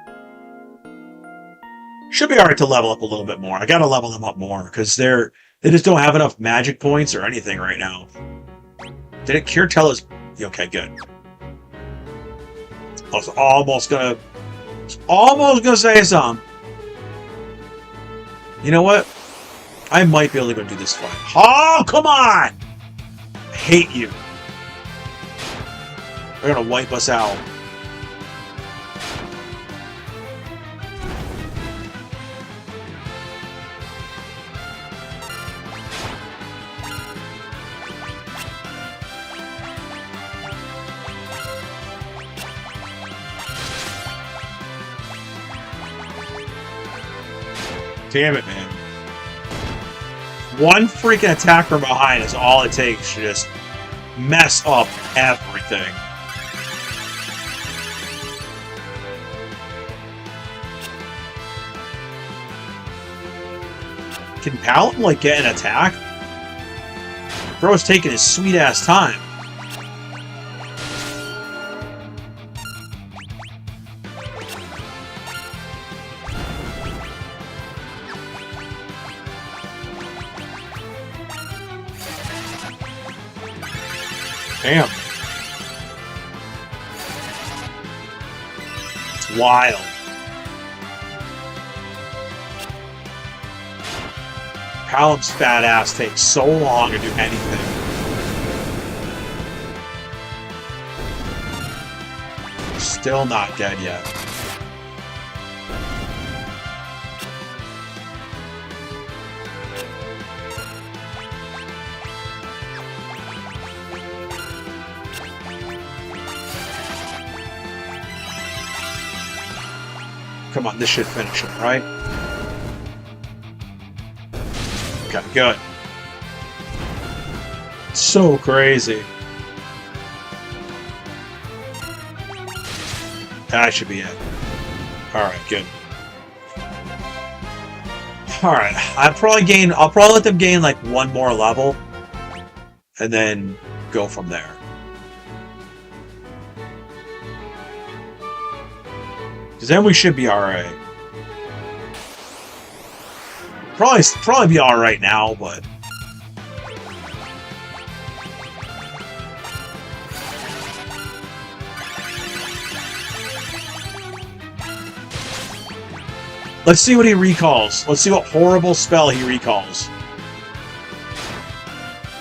Should be alright to level up a little bit more. I gotta level them up more, because they just don't have enough magic points or anything right now. Did it cure Tella's... Okay, good. I was almost gonna say something. You know what? I might be able to go do this fight. Oh, come on! I hate you. They're gonna wipe us out. Damn it, man. One freaking attack from behind is all it takes to just mess up everything. Can Paladin, like, get an attack? Bro's taking his sweet-ass time. Damn. It's wild. Paladin's fat ass takes so long to do anything. Still not dead yet. Come on, this should finish him, right? Okay, good. So crazy. That should be it. Alright, good. Alright, I'll probably let them gain like one more level. And then go from there. Because then we should be alright. Probably be alright now, but... Let's see what he recalls. Let's see what horrible spell he recalls.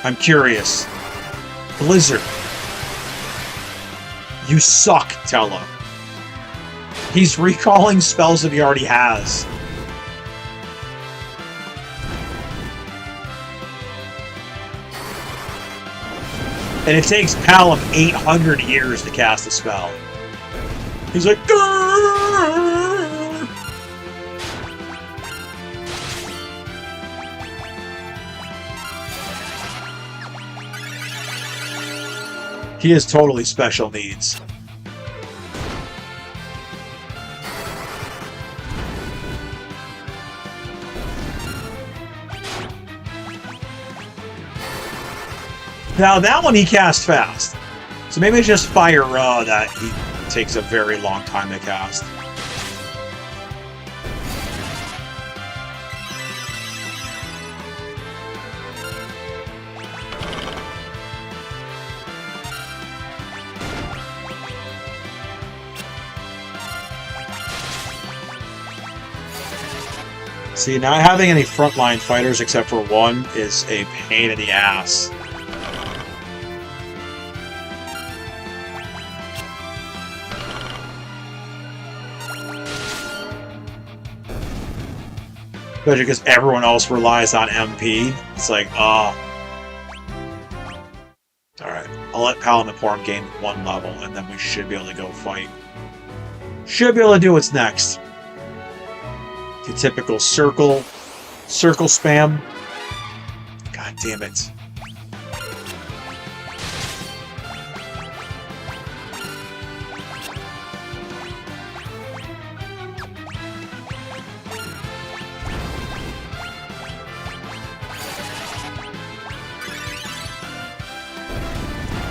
I'm curious. Blizzard. You suck, Tella. He's recalling spells that he already has. And it takes Palom 800 years to cast a spell. He's like, grrr! He has totally special needs. Now that one he cast fast. So maybe it's just Fire that he takes a very long time to cast. See, not having any frontline fighters except for one is a pain in the ass. Especially because everyone else relies on MP. It's like, Alright, I'll let Palom and Porm gain one level, and then we should be able to go fight. Should be able to do what's next. The typical circle spam. God damn it.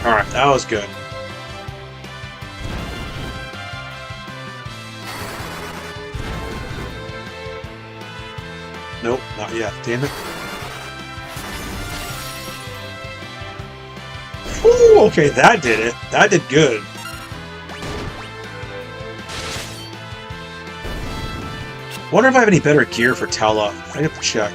Alright, that was good. Nope, not yet. Damn it. Ooh, okay, that did it. That did good. Wonder if I have any better gear for Tella. I have to check.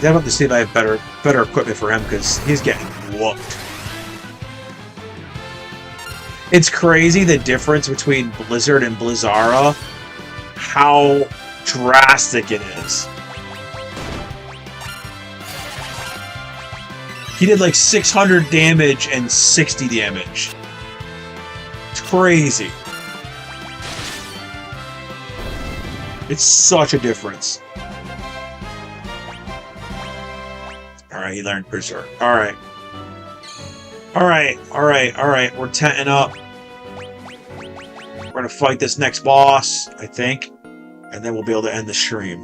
I have to see if I have better equipment for him, because he's getting whooped. It's crazy the difference between Blizzard and Blizzara. How drastic it is. He did like 600 damage and 60 damage. It's crazy. It's such a difference. Alright, he learned Berserk. Alright. Alright. We're tenting up. We're gonna fight this next boss, I think. And then we'll be able to end the stream.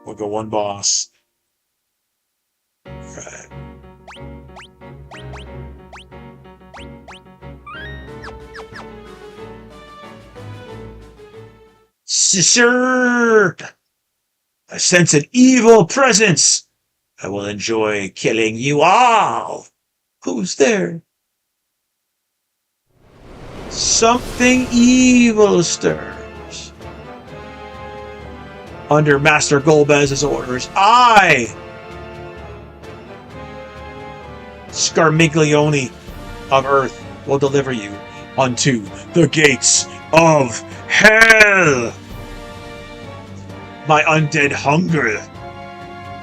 We'll go one boss. Alright. Sir! I sense an evil presence. I will enjoy killing you all. Who's there? Something evil stirs. Under Master Golbez's orders, I, Scarmiglione of Earth, will deliver you unto the gates of hell. My undead hunger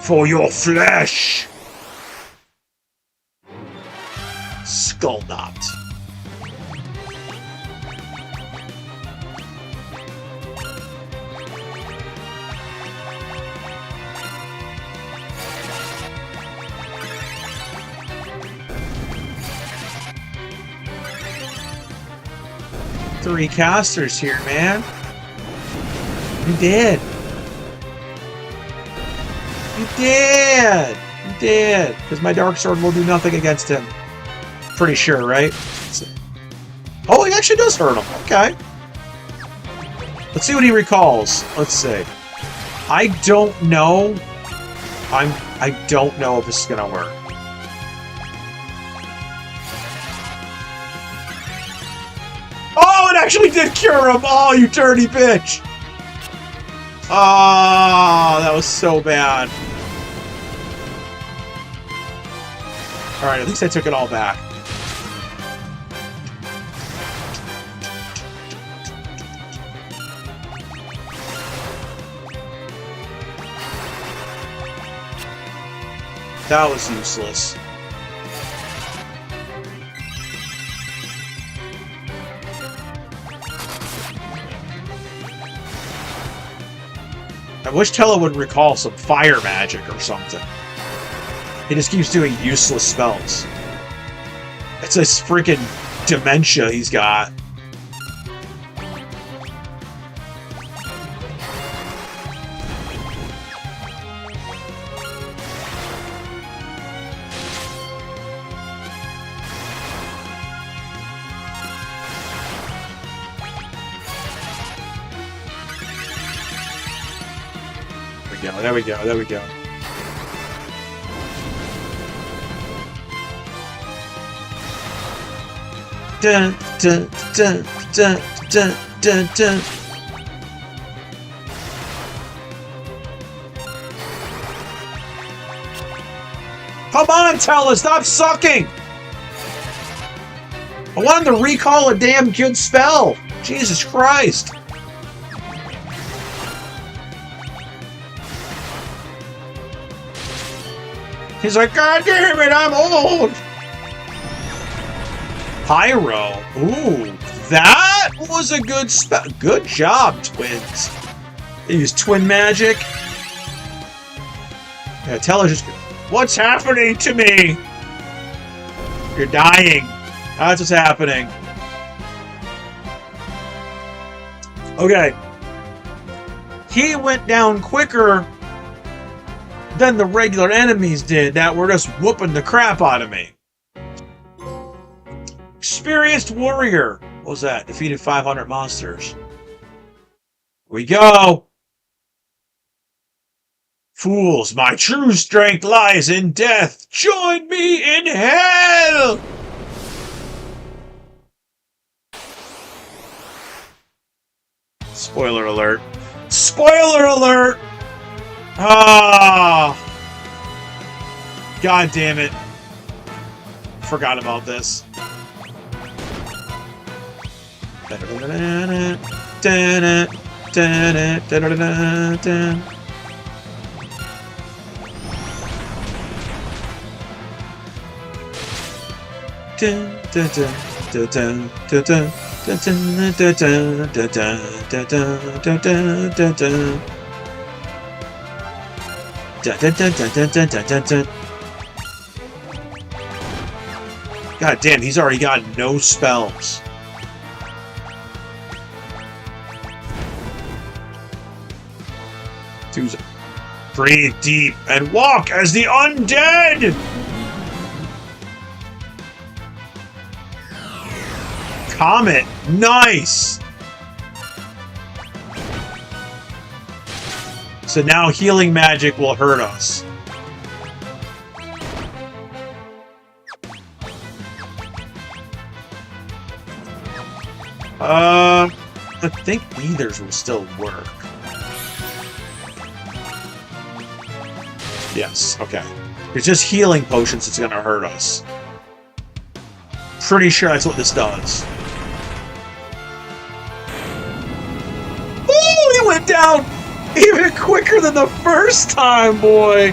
for your flesh. Skull knot. Three casters here, man. You did. You did. You did. Because my Dark Sword will do nothing against him. Pretty sure, right? Oh, he actually does hurt him. Okay. Let's see what he recalls. Let's see. I don't know. I don't know if this is gonna work. Oh, it actually did cure him! Oh, you dirty bitch! Oh, that was so bad. Alright, at least I took it all back. That was useless. I wish Tello would recall some fire magic or something. He just keeps doing useless spells. It's this freaking dementia he's got. There we go, there we go. Dun, dun, dun, dun, dun, dun, dun. Come on, Tella, stop sucking! I wanted to recall a damn good spell! Jesus Christ! He's like, God damn it, I'm old! Pyro. Ooh, that was a good spell. Good job, twins. They use twin magic. Yeah, tell her just, what's happening to me? You're dying. That's what's happening. Okay. He went down quicker than the regular enemies did that were just whooping the crap out of me. Experienced warrior. What was that? Defeated 500 monsters. Here we go. Fools, my true strength lies in death. Join me in hell. Spoiler alert. Spoiler alert. Ah! God damn it. Forgot about this. Dun, dun, dun, dun, dun, dun, dun, dun, dun. God damn, he's already got no spells. Breathe deep and walk as the undead! Comet, nice! So now healing magic will hurt us. I think Weathers will still work. Yes, okay. It's just healing potions that's gonna hurt us. Pretty sure that's what this does. Ooh, he went down even quicker than the first time, boy!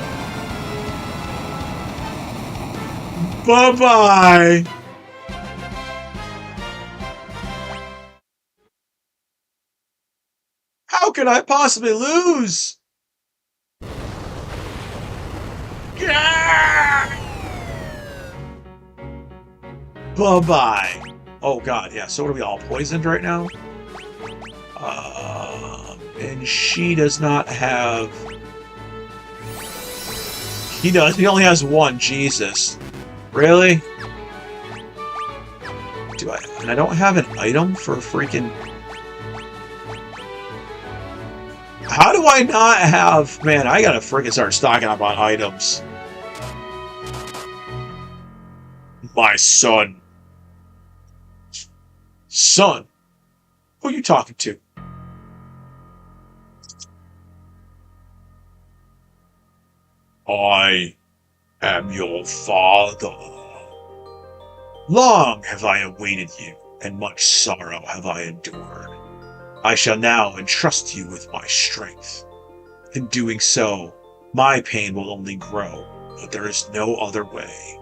Bye-bye! How could I possibly lose? Bye-bye. Oh god, yeah, so what are we all poisoned right now? And she does not have... He does, he only has one, Jesus. Really? And I don't have an item for freaking... How do I not have... Man, I gotta freaking start stocking up on items. My son. Son? Who are you talking to? I am your father. Long have I awaited you, and much sorrow have I endured. I shall now entrust you with my strength. In doing so, my pain will only grow, but there is no other way.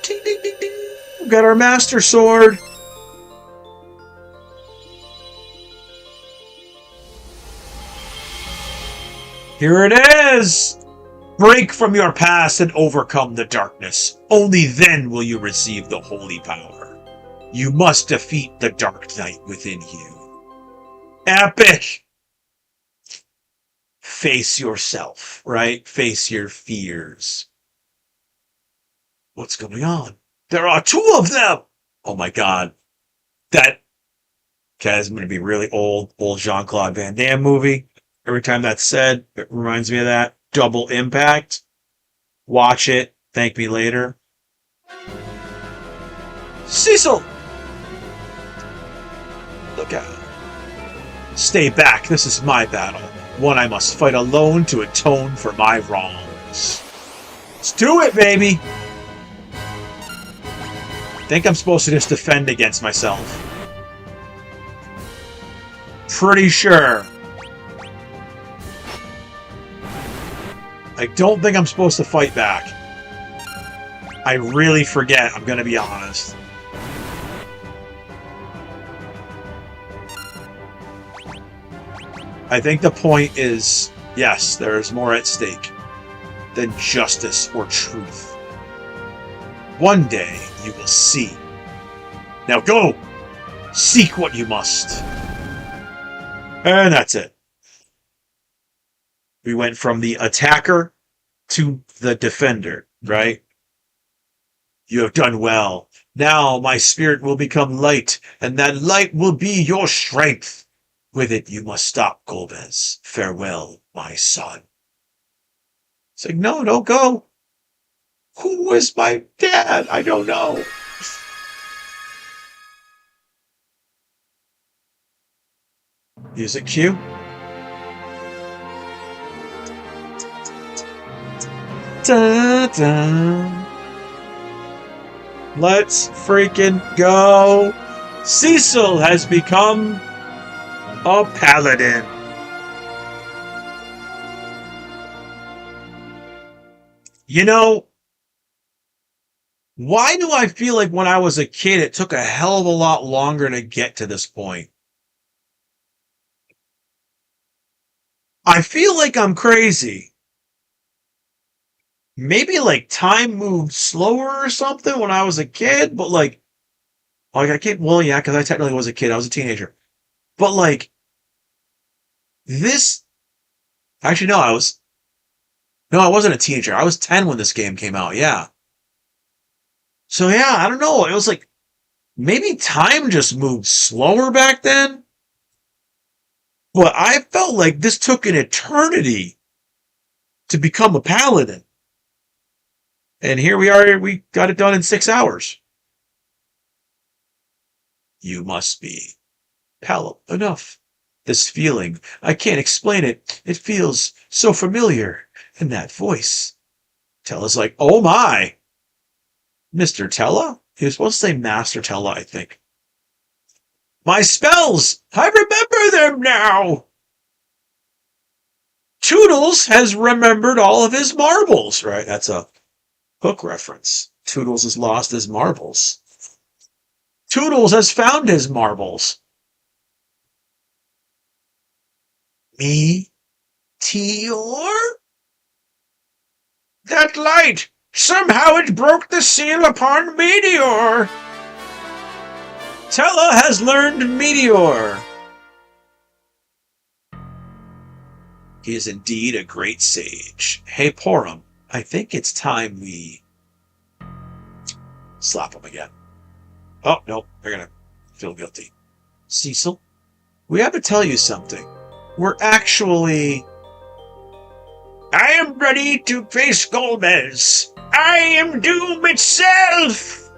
Ding, ding, ding, ding. We've got our Master Sword. Here it is! Break from your past and overcome the darkness. Only then will you receive the holy power. You must defeat the dark knight within you. Epic! Face yourself, right? Face your fears. What's going on? There are two of them! Oh my god. That... Okay, this is going to be really old Jean-Claude Van Damme movie. Every time that's said, it reminds me of that. Double Impact. Watch it. Thank me later. Cecil! Look out. Stay back. This is my battle. One I must fight alone to atone for my wrongs. Let's do it, baby! I think I'm supposed to just defend against myself. Pretty sure. I don't think I'm supposed to fight back. I really forget, I'm gonna be honest. I think the point is, yes, there is more at stake than justice or truth. One day, you will see. Now go! Seek what you must. And that's it. We went from the attacker to the defender, right? You have done well. Now my spirit will become light, and that light will be your strength. With it, you must stop Golbez. Farewell, my son. It's like, no, don't go. Who was my dad? I don't know. Music cue. Da, da. Let's freaking go. Cecil has become a paladin. You know, why do I feel like when I was a kid, it took a hell of a lot longer to get to this point? I feel like I'm crazy. Maybe like time moved slower or something when I was a kid, but like I can't. Well, yeah, because I technically was a kid. I was a teenager, but like this. Actually, no, I wasn't a teenager. I was 10 when this game came out. Yeah. So yeah, I don't know. It was like maybe time just moved slower back then, but I felt like this took an eternity to become a paladin. And here we are, we got it done in 6 hours. You must be paladin enough. This feeling, I can't explain it. It feels so familiar. And that voice. Tella's like, oh my. Mr. Tella? He was supposed to say Master Tella, I think. My spells! I remember them now! Toodles has remembered all of his marbles. Right, that's a Hook reference. Toodles has lost his marbles. Toodles has found his marbles. Me? Teor? That light! Somehow it broke the seal upon Meteor! Tella has learned Meteor. He is indeed a great sage. Hey, Porum, I think it's time we slap him again. Oh, no, they're gonna feel guilty. Cecil, we have to tell you something. We're actually... I am ready to face Golbez. I am doom itself!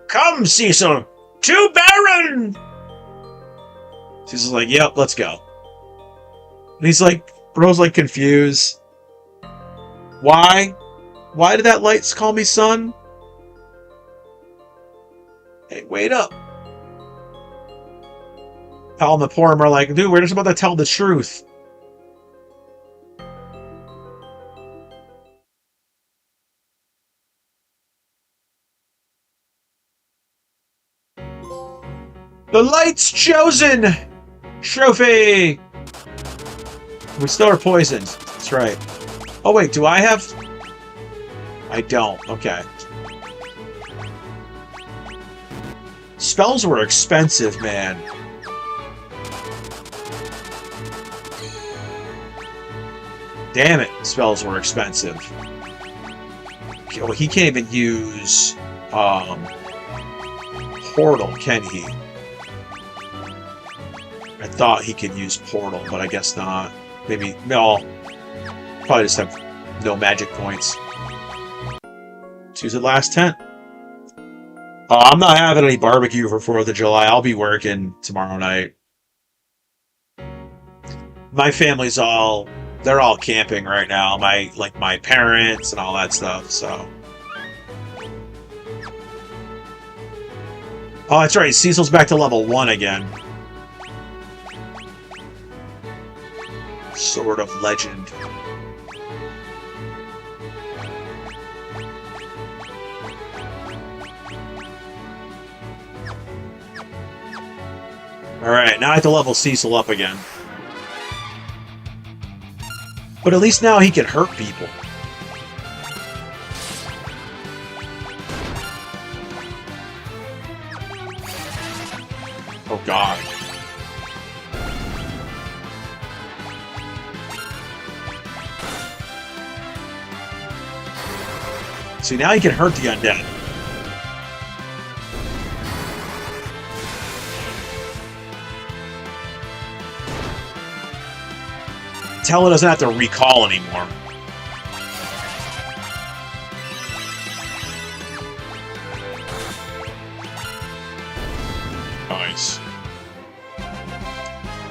Come, Cecil, to Baron! Cecil's like, yep, let's go. And he's like, Bro's like confused. Why? Why did that light call me son? Hey, wait up. Hal and the Porum are like, dude, we're just about to tell the truth. The light's chosen! Trophy! We still are poisoned. That's right. Oh, wait, do I have... I don't. Okay. Spells were expensive, man. Damn it, spells were expensive. Oh, he can't even use... Portal, can he? I thought he could use Portal, but I guess not. Maybe, no. Probably just have no magic points. Choose the last tent. I'm not having any barbecue for 4th of July. I'll be working tomorrow night. My family's all... They're all camping right now. My parents and all that stuff, so... Oh, that's right. Cecil's back to level 1 again. Sword of Legend. Alright, now I have to level Cecil up again. But at least now he can hurt people. Oh god. See, now he can hurt the undead. Tella doesn't have to recall anymore. Nice.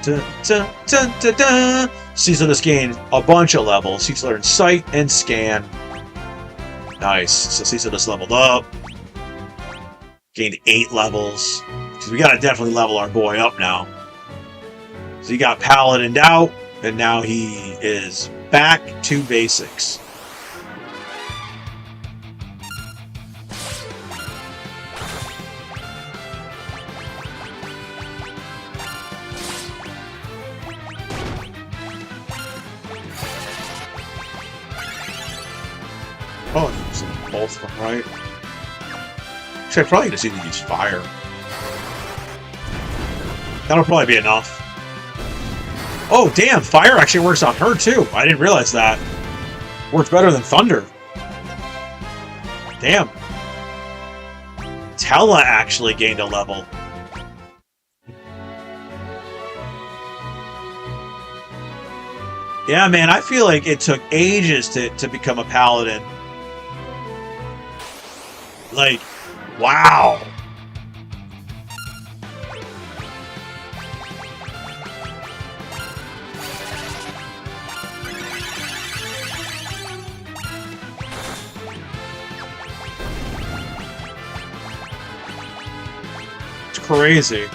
Dun, dun, dun, dun, dun. Cecil just gained a bunch of levels. Cecil learned Sight and Scan. Nice. So Cecil just leveled up. Gained 8 levels. Because we gotta definitely level our boy up now. So he got Paladined out, and now he is back to basics. Oh, use both of them, right? Actually, I probably just need to use fire. That'll probably be enough. Oh, damn! Fire actually works on her, too! I didn't realize that. Works better than thunder. Damn. Tella actually gained a level. Yeah, man, I feel like it took ages to become a paladin. Like, wow. It's crazy.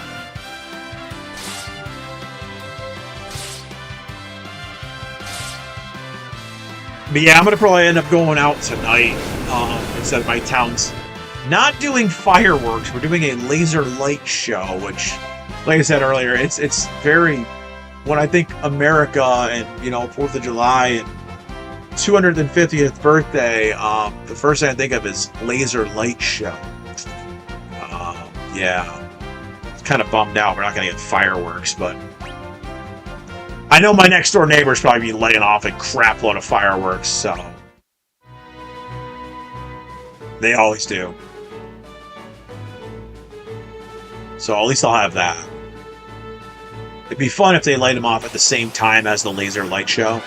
But yeah, I'm gonna probably end up going out tonight instead of my town's not doing fireworks. We're doing a laser light show, which, like I said earlier, it's very, when I think America and 4th of July and 250th birthday, the first thing I think of is laser light show. Yeah, it's kind of bummed out we're not gonna get fireworks, but I know my next door neighbor's probably be laying off a crap load of fireworks, so they always do. So at least I'll have that. It'd be fun if they light them off at the same time as the laser light show.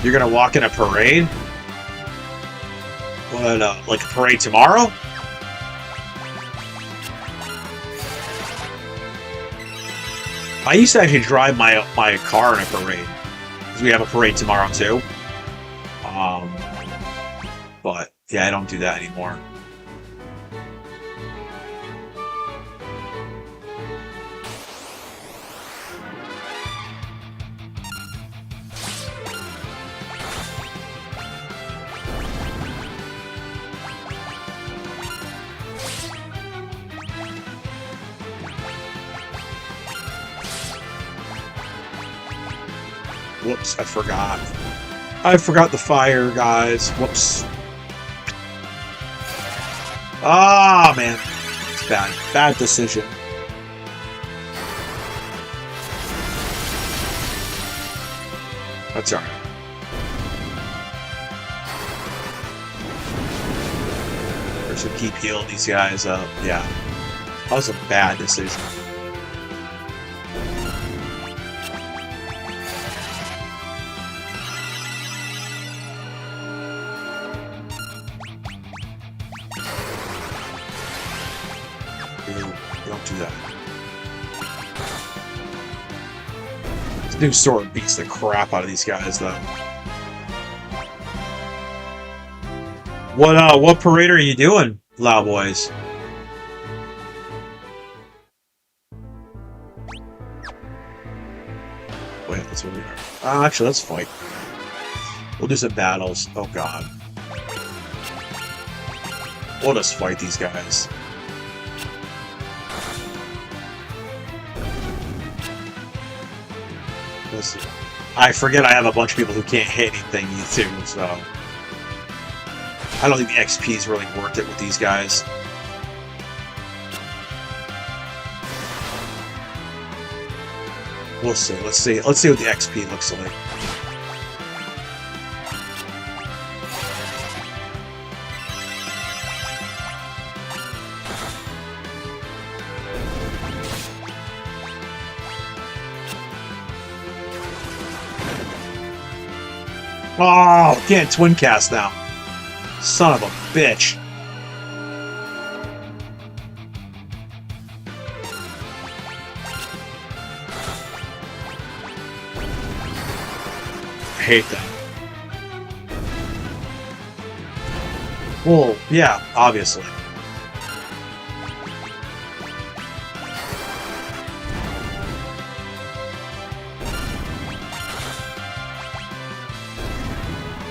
You're gonna walk in a parade? What, like a parade tomorrow? I used to actually drive my car in a parade, because we have a parade tomorrow too. But yeah, I don't do that anymore. Whoops, I forgot. I forgot the fire, guys. Whoops. Ah, man. It's bad. Bad decision. That's alright. I should keep healing these guys up. Yeah. That was a bad decision. Don't do that. This new sword beats the crap out of these guys, though. What parade are you doing, Loud Boys? Wait, that's what we are. Actually, let's fight. We'll do some battles. Oh, God. We'll just fight these guys. I forget I have a bunch of people who can't hit anything too, so I don't think the XP is really worth it with these guys. We'll see. Let's see what the XP looks like. Oh, can't twin cast now. Son of a bitch. I hate that. Well, yeah, obviously.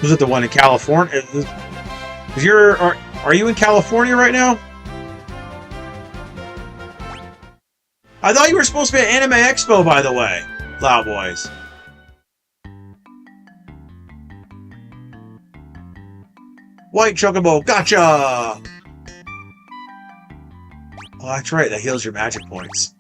Was it the one in California? Are you in California right now? I thought you were supposed to be at Anime Expo, by the way. Loud Boys. White Chocobo, gotcha! Oh, that's right, that heals your magic points.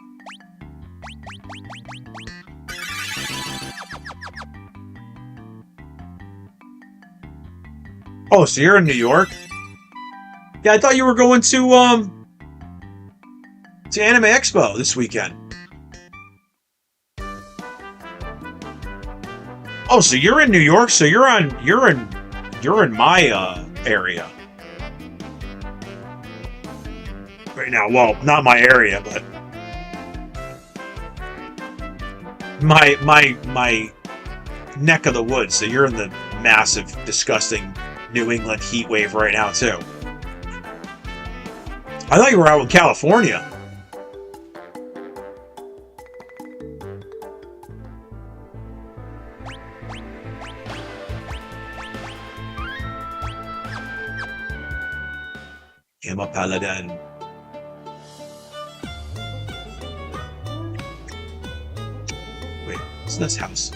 Oh, so you're in New York? Yeah, I thought you were going to Anime Expo this weekend. Oh, so you're in New York, so you're in my area. Right now, well, not my area, but my neck of the woods. So you're in the massive, disgusting New England heat wave right now too. I thought you were out in California. I'm a paladin. Wait, what's this house?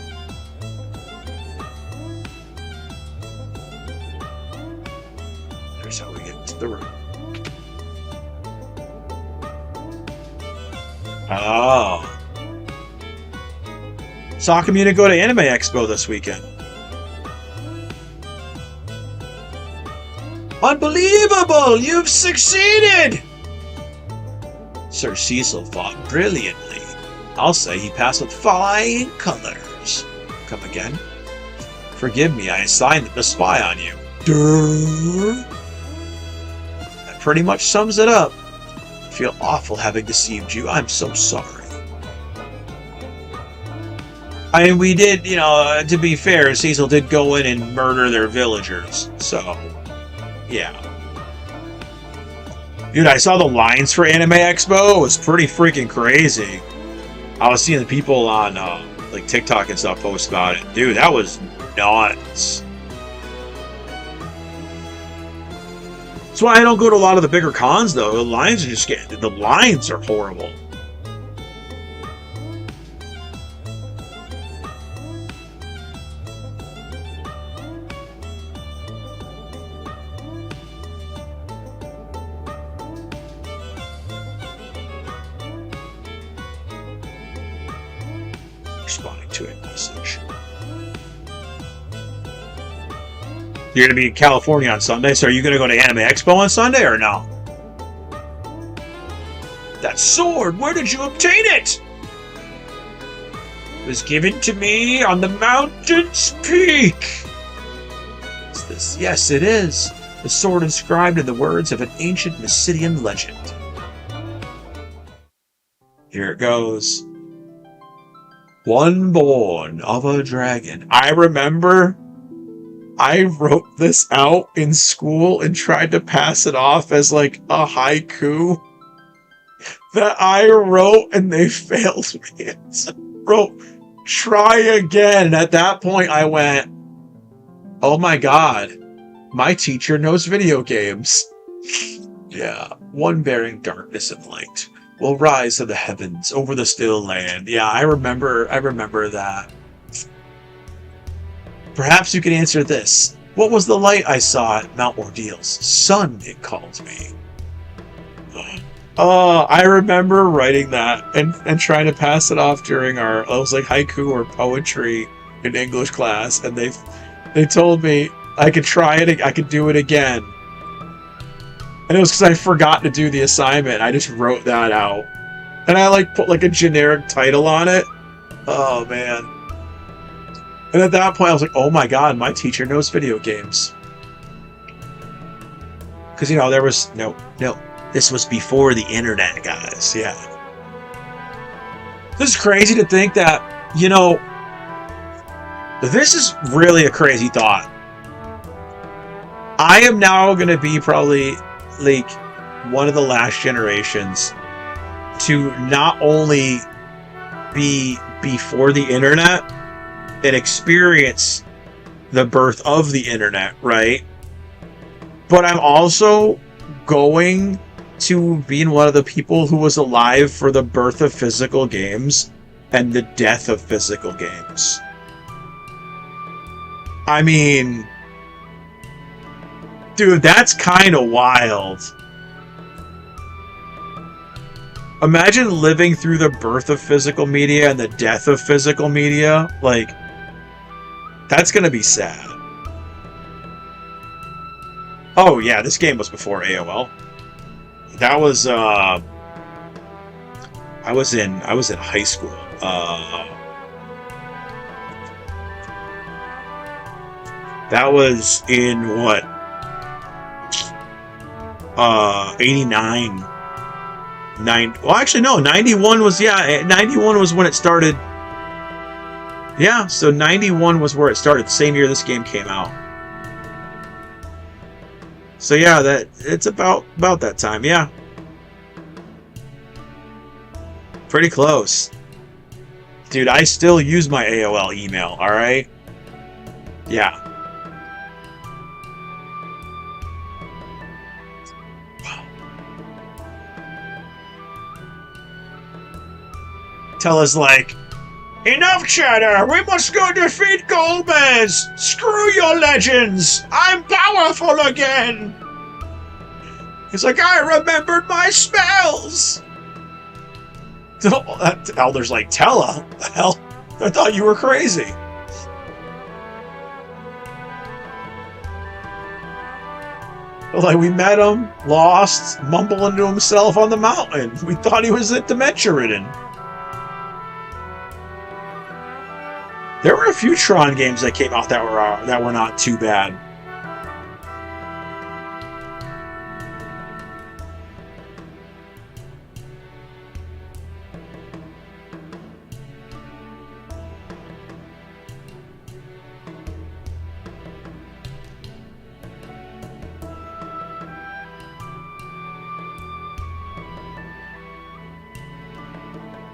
There's how we get into the room. Oh. Saw community go to Anime Expo this weekend. Unbelievable! You've succeeded! Sir Cecil fought brilliantly. I'll say he passed with flying colors. Come again? Forgive me, I assigned them to spy on you. Durr. That pretty much sums it up. I feel awful having deceived you. I'm so sorry. I mean, we did, to be fair, Cecil did go in and murder their villagers, so... yeah. Dude, I saw the lines for Anime Expo. It was pretty freaking crazy. I was seeing the people on like TikTok and stuff post about it. Dude, that was nuts. That's why I don't go to a lot of the bigger cons, though. The lines are horrible. Responding to a message. You're going to be in California on Sunday, so are you going to go to Anime Expo on Sunday or no? That sword, where did you obtain it? It was given to me on the mountain's peak. What's this? Yes, it is. The sword inscribed in the words of an ancient Mysidian legend. Here it goes. One born of a dragon. I remember I wrote this out in school and tried to pass it off as like a haiku that I wrote, and they failed me. I wrote, try again. And at that point I went, oh my god, my teacher knows video games. Yeah, one bearing darkness and light will rise to the heavens over the still land. Yeah, I remember that. Perhaps you can answer this. What was the light I saw at Mount Ordeals? Sun, it called me. Oh, I remember writing that and trying to pass it off during I was like haiku or poetry in English class, and they told me I could try it, I could do it again. And it was because I forgot to do the assignment. I just wrote that out. And I like put like a generic title on it. Oh man. And at that point I was like, oh my god, my teacher knows video games. Because there was no. This was before the internet, guys. Yeah. This is crazy to think that, this is really a crazy thought. I am now going to be probably like one of the last generations to not only be before the internet and experience the birth of the internet, right? But I'm also going to being one of the people who was alive for the birth of physical games and the death of physical games. I mean, dude, that's kind of wild. Imagine living through the birth of physical media and the death of physical media. Like, that's gonna be sad. Oh yeah, this game was before AOL. That was I was in high school. That was in what? 89. Well, actually no, 91 was, yeah, 91 was when it started. Yeah, so 91 was where it started, the same year this game came out. So yeah, that it's about that time, yeah. Pretty close. Dude, I still use my AOL email, alright? Yeah. Tell us like, enough chatter! We must go defeat Golbez! Screw your legends! I'm powerful again! He's like, I remembered my spells! Elder's like, Tella? The hell? I thought you were crazy. Like, we met him, lost, mumbling to himself on the mountain. We thought he was dementia-ridden. There were a few Tron games that came out that were not too bad.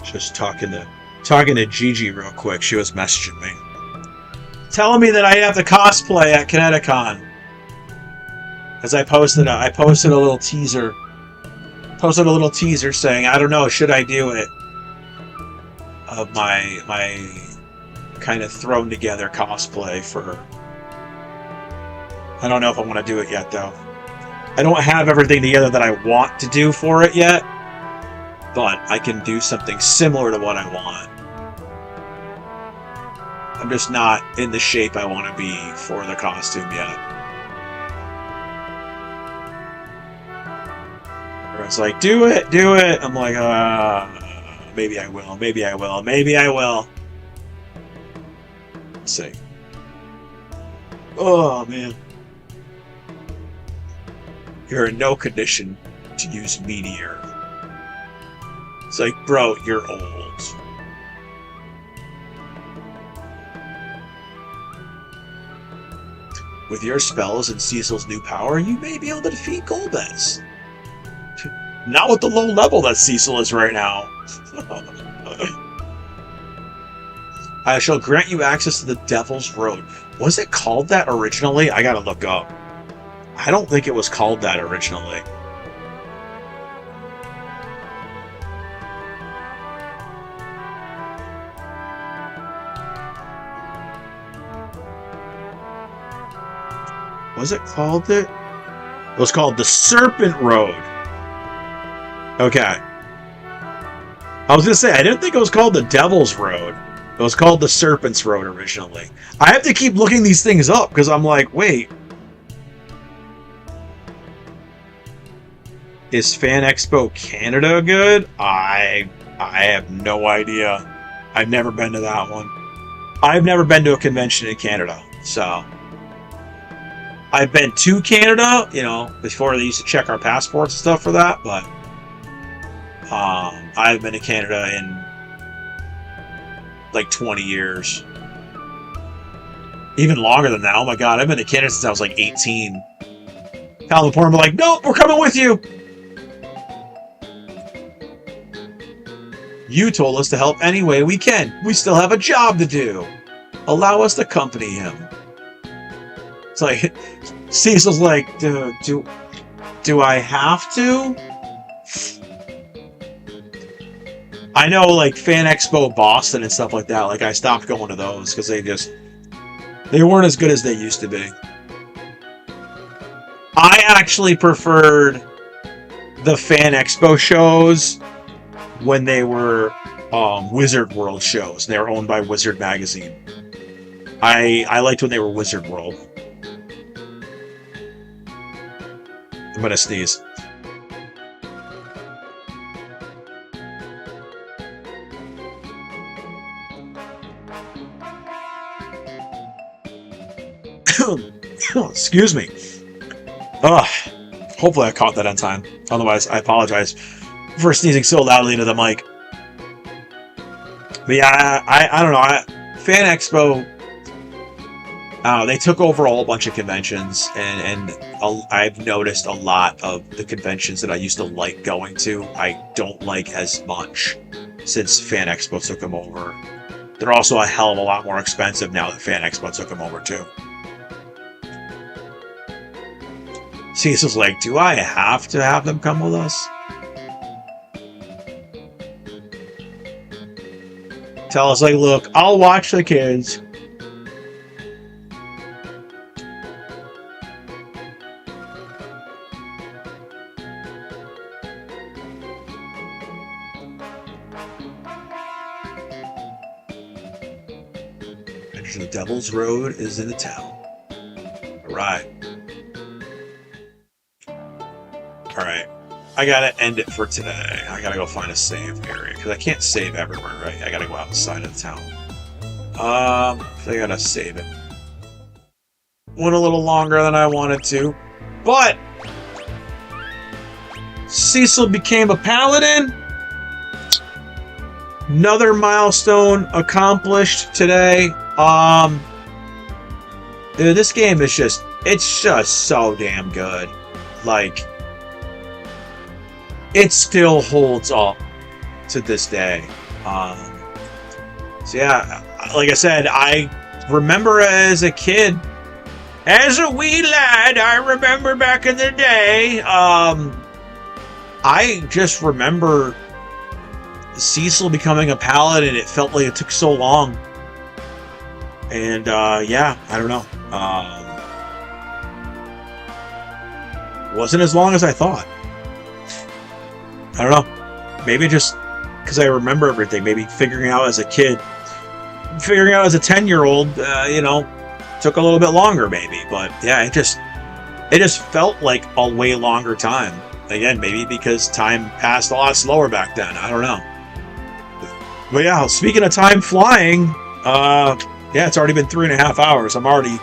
Just talking to Gigi real quick. She was messaging me, telling me that I have to cosplay at Kineticon. Because I posted a little teaser. Posted a little teaser saying, I don't know, should I do it? Of my kind of thrown together cosplay for. I don't know if I want to do it yet though. I don't have everything together that I want to do for it yet. But I can do something similar to what I want. I'm just not in the shape I want to be for the costume yet. Everyone's like, do it, do it. I'm like, maybe I will, maybe I will, maybe I will. Let's see. Oh, man. You're in no condition to use Meteor. It's like, bro, you're old. With your spells and Cecil's new power, you may be able to defeat Golbez. Not with the low level that Cecil is right now. I shall grant you access to the Devil's Road. Was it called that originally? I gotta look up. I don't think it was called that originally. Was it called it? It was called the Serpent Road. Okay. I was going to say, I didn't think it was called the Devil's Road. It was called the Serpent's Road originally. I have to keep looking these things up because I'm like, wait. Is Fan Expo Canada good? I have no idea. I've never been to that one. I've never been to a convention in Canada, so... I've been to Canada, you know, before they used to check our passports and stuff for that, but I've been to Canada in like 20 years. Even longer than that. Oh my god, I've been to Canada since I was like 18. Cal and Porn were like, nope, we're coming with you! You told us to help any way we can. We still have a job to do. Allow us to accompany him. It's like Cecil's like, do I have to? I know, like Fan Expo Boston and stuff like that. Like I stopped going to those because they weren't as good as they used to be. I actually preferred the Fan Expo shows when they were Wizard World shows. They were owned by Wizard Magazine. I liked when they were Wizard World. I'm gonna sneeze. Excuse me. Ugh. Hopefully I caught that on time. Otherwise, I apologize for sneezing so loudly into the mic. But yeah, I don't know. Fan Expo, they took over a whole bunch of conventions, and I've noticed a lot of the conventions that I used to like going to, I don't like as much since Fan Expo took them over. They're also a hell of a lot more expensive now that Fan Expo took them over too. Cecil's like, do I have to have them come with us? Tell us, like, look, I'll watch the kids. The Devil's Road is in the town. Alright. Alright. I gotta end it for today. I gotta go find a save area, because I can't save everywhere, right? I gotta go outside of the town. So I gotta save it. Went a little longer than I wanted to, but Cecil became a paladin. Another milestone accomplished today. Dude, this game is it's just so damn good. Like, it still holds up to this day. So yeah, like I said, I remember as a kid, as a wee lad, I remember back in the day, I just remember Cecil becoming a paladin. It felt like it took so long. And, yeah, I don't know. Wasn't as long as I thought. I don't know. Maybe just because I remember everything. Maybe figuring out as a kid. Figuring out as a 10-year-old, took a little bit longer, maybe. But, yeah, it just felt like a way longer time. Again, maybe because time passed a lot slower back then. I don't know. But, yeah, speaking of time flying, yeah, it's already been 3.5 hours. I'm already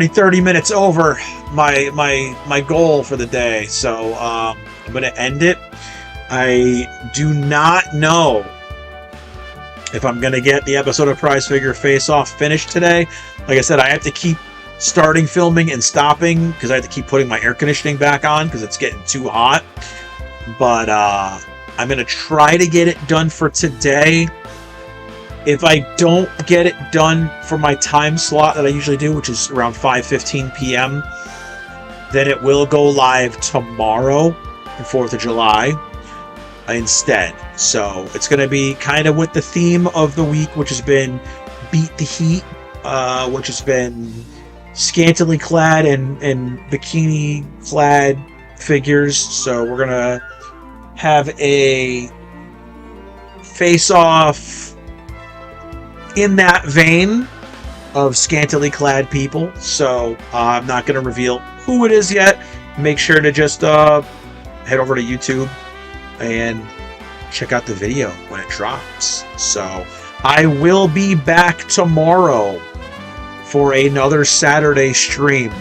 30 minutes over my goal for the day. So I'm gonna end it. I do not know if I'm gonna get the episode of Prize Figure Face Off finished today. Like I said, I have to keep starting filming and stopping because I have to keep putting my air conditioning back on because it's getting too hot. But I'm gonna try to get it done for today. If I don't get it done for my time slot that I usually do, which is around 5:15 p.m., then it will go live tomorrow, the 4th of July, instead. So it's going to be kind of with the theme of the week, which has been Beat the Heat, which has been scantily clad and bikini-clad figures. So we're going to have a face-off in that vein of scantily clad people. So I'm not going to reveal who it is yet. Make sure to just head over to YouTube and check out the video when it drops. So I will be back tomorrow for another Saturday stream,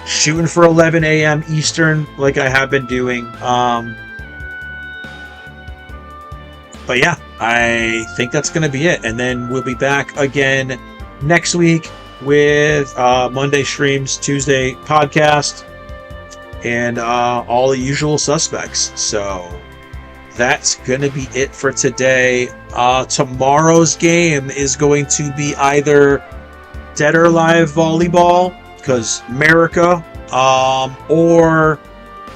shooting for 11 a.m. Eastern like I have been doing. But yeah, I think that's going to be it. And then we'll be back again next week with Monday streams, Tuesday podcast, and all the usual suspects. So that's going to be it for today. Tomorrow's game is going to be either Dead or Alive Volleyball, because America, or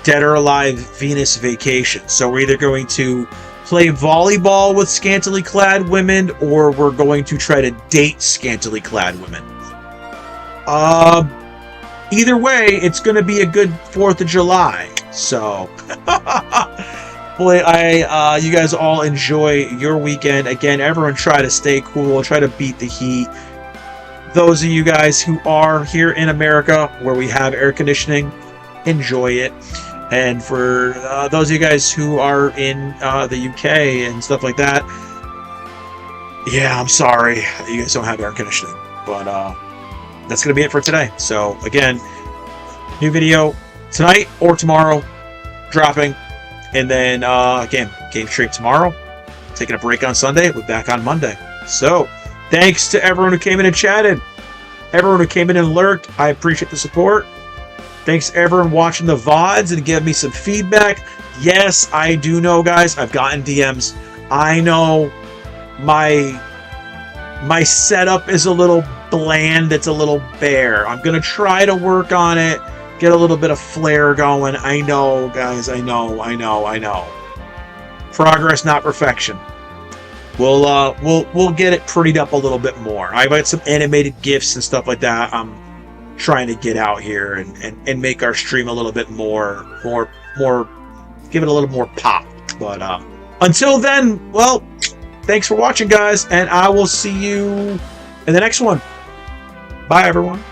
Dead or Alive Venus Vacation. So we're either going to play volleyball with scantily clad women, or we're going to try to date scantily clad women. Either way, it's going to be a good 4th of July. So, boy, you guys all enjoy your weekend. Again, everyone try to stay cool, try to beat the heat. Those of you guys who are here in America, where we have air conditioning, enjoy it. And for those of you guys who are in the UK and stuff like that, yeah, I'm sorry you guys don't have air conditioning. But that's going to be it for today. So, again, new video tonight or tomorrow dropping. And then, again, game stream tomorrow. Taking a break on Sunday. We're back on Monday. So, thanks to everyone who came in and chatted. Everyone who came in and lurked. I appreciate the support. Thanks to everyone watching the VODs and giving me some feedback. Yes, I do know, guys. I've gotten DMs. I know my setup is a little bland. It's a little bare. I'm going to try to work on it. Get a little bit of flair going. I know, guys. I know. Progress, not perfection. We'll get it prettied up a little bit more. I've got some animated GIFs and stuff like that. I'm trying to get out here and make our stream a little bit more, give it a little more pop. But until then, well, thanks for watching, guys, and I will see you in the next one. Bye, everyone.